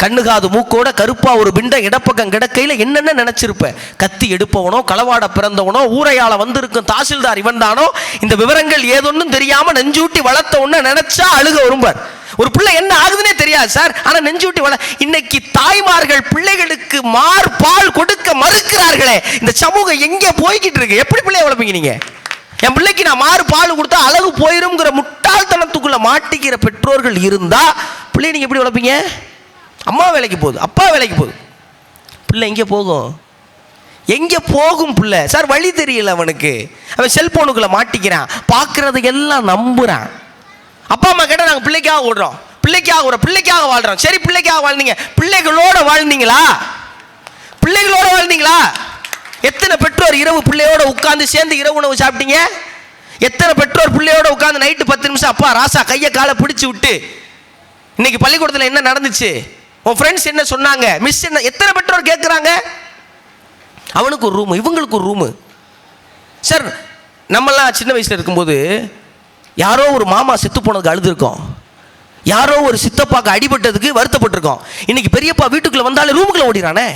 கண்ணு காது மூக்கோட கருப்பா ஒரு பிண்டை இடப்பக்கம் கிடக்கையில் என்னென்ன நினைச்சிருப்ப? கத்தி எடுப்பவனோ களவாட பிறந்தவனோ ஊரையால வந்திருக்கும் தாசில்தார் இவன் தானோ? இந்த விவரங்கள் ஏதொன்னும் தெரியாம நெஞ்சூட்டி வளர்த்த ஒண்ணு நினைச்சா அழுக வரும்பார். ஒரு பிள்ளை என்ன ஆகுதுன்னே தெரியாது சார், ஆனா நெஞ்சூட்டி இன்னைக்கு தாய்மார்கள் பிள்ளைகளுக்கு பால் கொடுக்க மறுக்கிறார்களே. இந்த சமூகம் எங்கே போய்கிட்டு இருக்கு? எப்படி பிள்ளைய வளர்ப்பீங்க நீங்க? என் பிள்ளைக்கு நான் பால் கொடுத்தா அழகு போயிருங்கிற முட்டாள்தனத்துக்குள்ள மாட்டிக்கிற பெற்றோர்கள் இருந்தா பிள்ளைய நீங்க எப்படி வளர்ப்பீங்க? அம்மா வேலைக்கு போகுது, அப்பா வேலைக்கு போகுது, பிள்ளை எங்கே போகும்? எங்கே போகும் பிள்ளை? சார் வழி தெரியல அவனுக்கு. அவன் செல்போனுக்குள்ள மாட்டிக்கிறான், பார்க்கறது எல்லாம் நம்புறான். அப்பா அம்மா கேட்டால் நாங்கள் பிள்ளைக்காக ஓடுறோம், பிள்ளைக்காக வாழ்றோம். சரி, பிள்ளைக்காக வாழ்ந்தீங்க, பிள்ளைகளோட வாழ்ந்தீங்களா? பிள்ளைகளோட வாழ்ந்தீங்களா? எத்தனை பெற்றோர் இரவு பிள்ளையோட உட்கார்ந்து சேர்ந்து இரவு உணவு சாப்பிட்டீங்க? எத்தனை பெற்றோர் பிள்ளையோட உட்கார்ந்து நைட்டு 10 நிமிஷம் அப்பா ராசா கையை காலை பிடிச்சி விட்டு இன்னைக்கு பள்ளிக்கூடத்தில் என்ன நடந்துச்சு, உன் ஃப்ரெண்ட்ஸ் என்ன சொன்னாங்க, மிஸ் என்ன, எத்தனை பெற்றோர் கேட்குறாங்க? அவனுக்கு ஒரு ரூமு, இவங்களுக்கு ஒரு ரூமு. சார் நம்மெல்லாம் சின்ன வயசில் இருக்கும்போது யாரோ ஒரு மாமா செத்து போனதுக்கு அழுதுருக்கோம். யாரோ ஒரு சித்தப்பாக்கு அடிபட்டதுக்கு வருத்தப்பட்டிருக்கோம். இன்னைக்கு பெரியப்பா வீட்டுக்குள்ள வந்தாலே ரூமுக்குள்ள ஓடிறானே.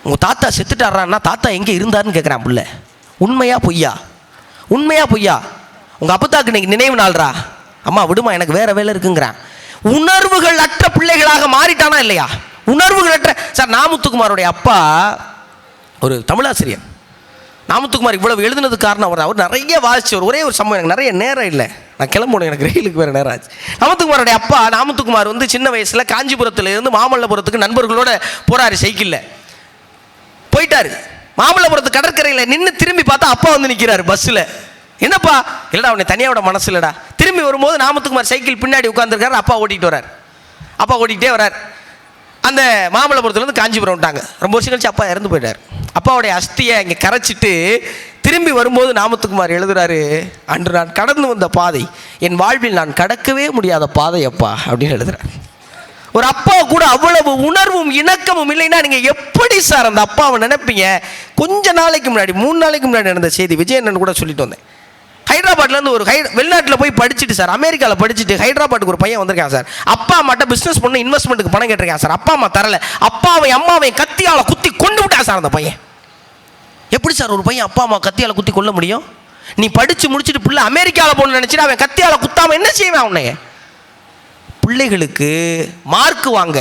உங்க தாத்தா செத்துட்டாரான்னா தாத்தா எங்கே இருந்தாருன்னு கேட்குறான் புள்ள. உண்மையா பொய்யா? உண்மையா பொய்யா? உங்க அப்பத்தாக்கு இன்னைக்கு நினைவு நாள்ரா, அம்மா விடுமா எனக்கு வேற வேலை இருக்குங்கிறான். உணர்வுகள் அற்ற பிள்ளைகளாக மாறிட்டானா இல்லையா? உணர்வுகள் அற்ற. சார், நாமுத்துக்குமாரோடைய அப்பா ஒரு தமிழாசிரியர். நாமுத்துக்குமார் இவ்வளவு எழுதுனதுக்கு காரணம் அவர் நிறைய வாசிச்சவர். ஒரே ஒரு சம்பவம், எனக்கு நிறைய நேரம் இல்லை, நான் கிளம்பணும், எனக்கு ரயிலுக்கு வேறு நேரம் ஆச்சு. நாமுத்துக்குமாரோடைய அப்பா நாமுத்துக்குமார் வந்து சின்ன வயசில் காஞ்சிபுரத்தில் இருந்து மாமல்லபுரத்துக்கு நண்பர்களோட போறாரு. சைக்கிளில் போயிட்டாரு. மாமல்லபுரத்து கடற்கரையில் நின்று திரும்பி பார்த்தா அப்பா வந்து நிற்கிறாரு பஸ்ஸில். என்னப்பா? இல்லைடா அவனை தனியாக விட மனசு இல்லைடா. திரும்பி வரும்போது நாமத்துக்குமார் சைக்கிள் பின்னாடி உட்காந்துருக்காரு. அப்பா ஓட்டிகிட்டு வரார். அப்பா ஓட்டிகிட்டே வரார். அந்த மாமல்லபுரத்துலேருந்து காஞ்சிபுரம் விட்டாங்க. ரொம்ப வருஷம் கழிச்சு அப்பா இறந்து போயிட்டார். அப்பாவுடைய அஸ்தியை இங்கே கரைச்சிட்டு திரும்பி வரும்போது நாமத்துக்குமார் எழுதுறாரு, அன்று நான் கடந்து வந்த பாதை என் வாழ்வில் நான் கடக்கவே முடியாத பாதை அப்பா அப்படின்னு எழுதுறாரு. ஒரு அப்பா கூட அவ்வளவு உணர்வும் இணக்கமும் இல்லைன்னா நீங்கள் எப்படி சார் அந்த அப்பாவை நினைப்பீங்க? கொஞ்ச நாளைக்கு முன்னாடி 3 நாளைக்கு முன்னாடி நடந்த செய்தி, விஜயண்ணன் கூட சொல்லிட்டு வந்தேன். ஹைதராபாத்லேருந்து ஒரு வெளிநாட்டில் போய் படிச்சுட்டு சார், அமெரிக்காவில் படிச்சுட்டு ஹைதராபாத்துக்கு ஒரு பையன் வந்திருக்கான் சார். அப்பா அம்மாட்ட பிஸ்னஸ் பண்ண இன்வெஸ்ட்மெண்ட்டுக்கு பணம் கேட்டிருக்கான் சார். அப்பா அம்மா தரல. அப்பாவை அம்மாவை கத்தியால் குத்தி கொண்டு விட்டா சார் அந்த பையன். எப்படி சார் ஒரு பையன் அப்பா அம்மா கத்தியால் குத்தி கொள்ள முடியும்? நீ படித்து முடிச்சுட்டு பிள்ளை அமெரிக்காவில் போகணும்னு நினச்சிட்டு அவன் கத்தியால் குத்தாமல் என்ன செய்வேன்? உன்னைய பிள்ளைகளுக்கு மார்க்கு வாங்க,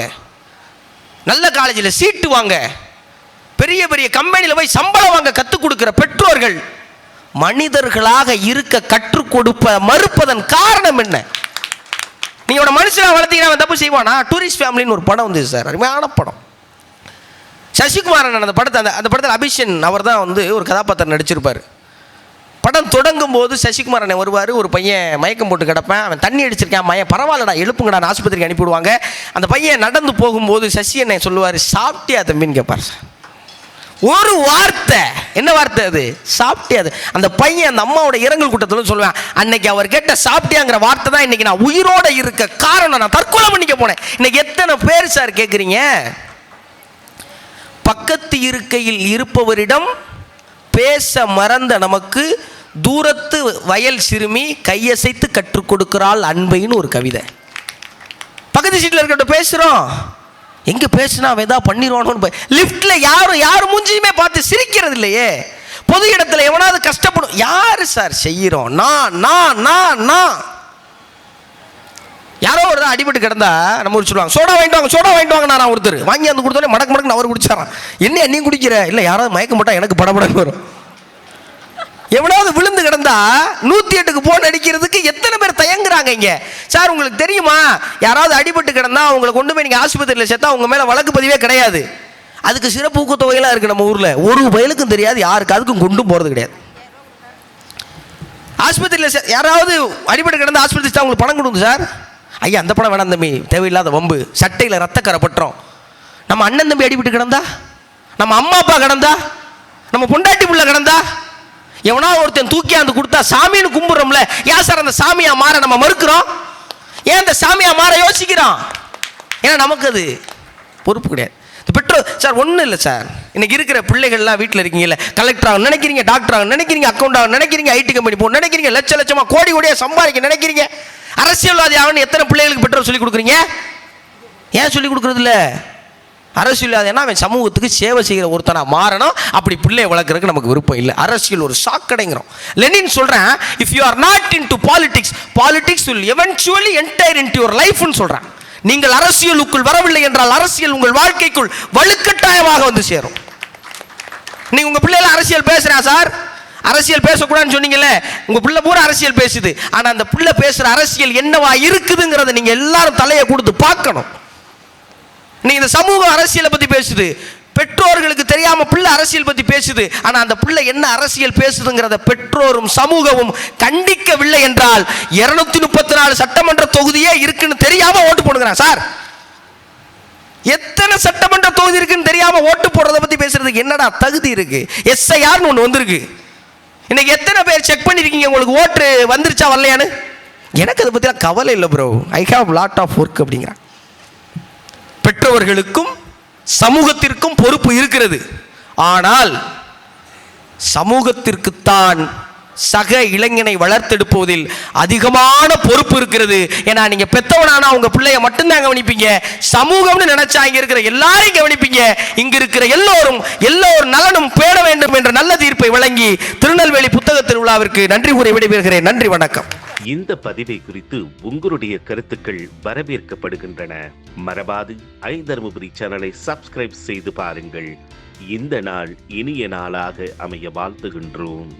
நல்ல காலேஜில் சீட்டு வாங்க, பெரிய பெரிய கம்பெனியில் போய் சம்பளம் வாங்க கற்றுக் கொடுக்குற பெற்றோர்கள் மனிதர்களாக இருக்க கற்றுக் கொடுப்ப மறுப்பதன் காரணம் என்ன? நீங்க ஒரு மனுஷனை வளர்த்தீங்கன்னா அவன் தப்பு செய்வானா? டூரிஸ்ட் ஃபேமிலின்னு ஒரு படம் வந்து சார், அருமையான படம். சசிகுமாரன் அந்த படத்தை அந்த படத்தில் அபிஷன் அவர் தான் வந்து ஒரு கதாபாத்திரம் நடிச்சிருப்பார். படம் தொடங்கும் போது சசிகுமாரன் வருவார். ஒரு பையன் மயக்கம் போட்டு கிடப்பேன், அவன் தண்ணி அடிச்சிருக்கான், மயம் பரவாயில்லடா எழுப்புங்கடா ஆஸ்பத்திரிக்கு அனுப்பிவிடுவாங்க. அந்த பையன் நடந்து போகும்போது சசி என்ன சொல்லுவார், சாப்பிட்டியா தம்பின்னு கேட்பார் சார். ஒரு வார்த்தை, என்ன வார்த்தை அது? சாப்பிட்டியா. அந்த பையன் அந்த அம்மாவோட இரங்கல் கூட்டத்தில் சொல்லுவேன், அன்னைக்கு அவர் கேட்ட சாப்பிட்டியாங்கிற வார்த்தை தான் இன்னைக்கு நான் உயிரோட இருக்க காரணம், நான் தற்கொலை பண்ணிக்க போனேன். இன்னைக்கு எத்தனை பேர் சார் கேட்குறீங்க? பக்கத்து இருக்கையில் இருப்பவரிடம் பேச மறந்த நமக்கு தூரத்து வயல் சிறுமி கையசைத்து கற்றுக் கொடுக்கிறாள் அன்பைன்னு ஒரு கவிதை. பக்கத்து சீட்டில் இருக்கிட்ட பேசுகிறோம், எங்கே பேசுனா அவன் ஏதாவது பண்ணிடுவானோன்னு. லிஃப்டில் யாரும் மூஞ்சியுமே பார்த்து சிரிக்கிறது இல்லையே. பொது இடத்துல எவனாவது கஷ்டப்படும், யாரு சார் செய்கிறோம்? நான் யாரோ ஒரு அடிபட்டு கிடந்தா நம்ம ஒரு சொல்லுவாங்க, சோடா வாங்கிட்டு வாங்க. நான் ஒருத்தர் வாங்கி வந்து கொடுத்தோன்னே மடக்கு அவர் குடிச்சாரான். என்ன நீ குடிக்கிற? இல்லை, யாராவது மயக்கம் போட்டால் எனக்கு படபடன்னு வரும். எவனாவது விழுந்து கிடந்தா 108க்கு போன் அடிக்கிறதுக்கு எத்தனை பேர் தயங்குறாங்க இங்க சார்? உங்களுக்கு தெரியுமா, யாராவது அடிபட்டு கிடந்தா அவங்களை கொண்டு போய் நீங்க ஆஸ்பத்திரியில் சேர்த்தா அவங்க மேல வழக்கு பதிவே கிடையாது. அதுக்கு சிறப்பு ஊக்கத்தொகையெல்லாம் இருக்கு நம்ம ஊர்ல. ஒரு பயலுக்கும் தெரியாது, யாருக்கு அதுக்கும் கொண்டும் போறது கிடையாது. ஆஸ்பத்திரியில் யாராவது அடிபட்டு கிடந்தா ஆஸ்பத்திரி அவங்களுக்கு பணம் கொடுங்க சார். ஐயா அந்த பணம் வேணாம் தம்பி, தேவையில்லாத வம்பு. சட்டையில் ரத்தக்கரை பட்டுறோம். நம்ம அண்ணன் தம்பி அடிபட்டு கிடந்தா, நம்ம அம்மா அப்பா கிடந்தா, நம்ம பொண்டாட்டி புள்ள கிடந்தா, எவனா ஒருத்தன் தூக்கியாந்து கொடுத்தா சாமின்னு கும்பிடுறோம்ல, ஏன் சார் அந்த சாமியா மாற நம்ம மறுக்கிறோம்? ஏன் அந்த சாமியா மாற யோசிக்கிறோம்? ஏன்னா நமக்கு அது பொறுப்பு கிடையாது. பெற்றோர் சார் ஒன்றும் இல்லை சார். இன்னைக்கு இருக்கிற பிள்ளைகள்லாம் வீட்டில் இருக்கீங்கல்ல, கலெக்டர் ஆக நினைக்கிறீங்க, டாக்டர் ஆக நினைக்கிறீங்க, அக்கௌண்ட் ஆக நினைக்கிறீங்க, ஐடி கம்பெனி போக நினைக்கிறீங்க, லட்சமா கோடியா சம்பாதிக்க நினைக்கிறீங்க. அரசியல்வாதி ஆகணும் எத்தனை பிள்ளைகளுக்கு பெற்றோர் சொல்லிக் கொடுக்குறீங்க? ஏன் சொல்லிக் கொடுக்குறது இல்லை? அரசியல்வாதினா அவன் சமூகத்துக்கு சேவை செய்கிற ஒருத்தனா மாறணும். அப்படி பிள்ளையை வளர்க்குறதுக்கு நமக்கு விருப்பம் இல்லை. அரசியல் ஒரு சாக்கடைங்கிறோம். லெனின் சொல்றேன், if you are not into politics, politics will eventually enter into your லைஃப்னு சொல்றான். நீங்கள் அரசியலுக்குள் வரவில்லை என்றால் அரசியல் உங்கள் வாழ்க்கைக்குள் வலுக்கட்டாயமாக வந்து சேரும். நீங்க உங்க பிள்ளைல அரசியல் பேசுறா சார், அரசியல் பேசக்கூடாதுன்னு சொன்னீங்கல்ல, உங்க பிள்ளை பூரா அரசியல் பேசுது. ஆனா அந்த பிள்ளை பேசுற அரசியல் என்னவா இருக்குதுங்கிறத நீங்க எல்லாரும் தலையை கொடுத்து பார்க்கணும். நீங்க இந்த சமூக அரசியலை பத்தி பேசுது, பெற்றோர்களுக்கு தெரியாம பிள்ளை அரசியல் பத்தி பேசுது. ஆனா அந்த பிள்ளை என்ன அரசியல் பேசுதுங்கிறத பெற்றோரும் சமூகமும் கண்டிக்கவில்லை என்றால் 234 சட்டமன்ற தொகுதியே இருக்குன்னு தெரியாம ஓட்டு போடுகிறான் சார். எத்தனை சட்டமன்ற தொகுதி இருக்குன்னு தெரியாம ஓட்டு போடுறத பத்தி பேசுறதுக்கு என்னடா தகுதி இருக்கு? எஸ்ஐஆர்னு ஒன்று வந்திருக்கு. இன்னைக்கு எத்தனை பேர் செக் பண்ணிருக்கீங்க உங்களுக்கு ஓட்டு வந்துருச்சா வரலையான்னு? எனக்கு அதை பத்தி கவலை இல்லை bro, I have lot of work அப்படிங்கிறான். பெற்றவர்களுக்கும் சமூகத்திற்கும் பொறுப்பு இருக்கிறது. ஆனால் சமூகத்திற்குத்தான் சக இளைஞனை வளர்த்தெடுப்பதில் அதிகமான பொறுப்பு இருக்கிறது. ஏன்னா நீங்க பெத்தவனானா உங்க பிள்ளைய மட்டும்தான் கவனிப்பீங்க, சமூகம்னு நினைச்சா இங்க இருக்கிற எல்லாரையும் கவனிப்பீங்க. இங்க இருக்கிற எல்லோரும் நலனும் பேண வேண்டும் என்ற நல்ல தீர்ப்பை வழங்கி திருநெல்வேலி புத்தக திருவிழாவிற்கு நன்றி கூறி விடைபெறுகிறேன். நன்றி, வணக்கம். இந்த பதிவை குறித்து உங்களுடைய கருத்துக்கள் வரவேற்கப்படுகின்றன. மறவாது ஐதருமபுரி சேனலை சப்ஸ்கிரைப் செய்து பாருங்கள். இந்த நாள் இனிய நாளாக அமைய வாழ்த்துகின்றோம்.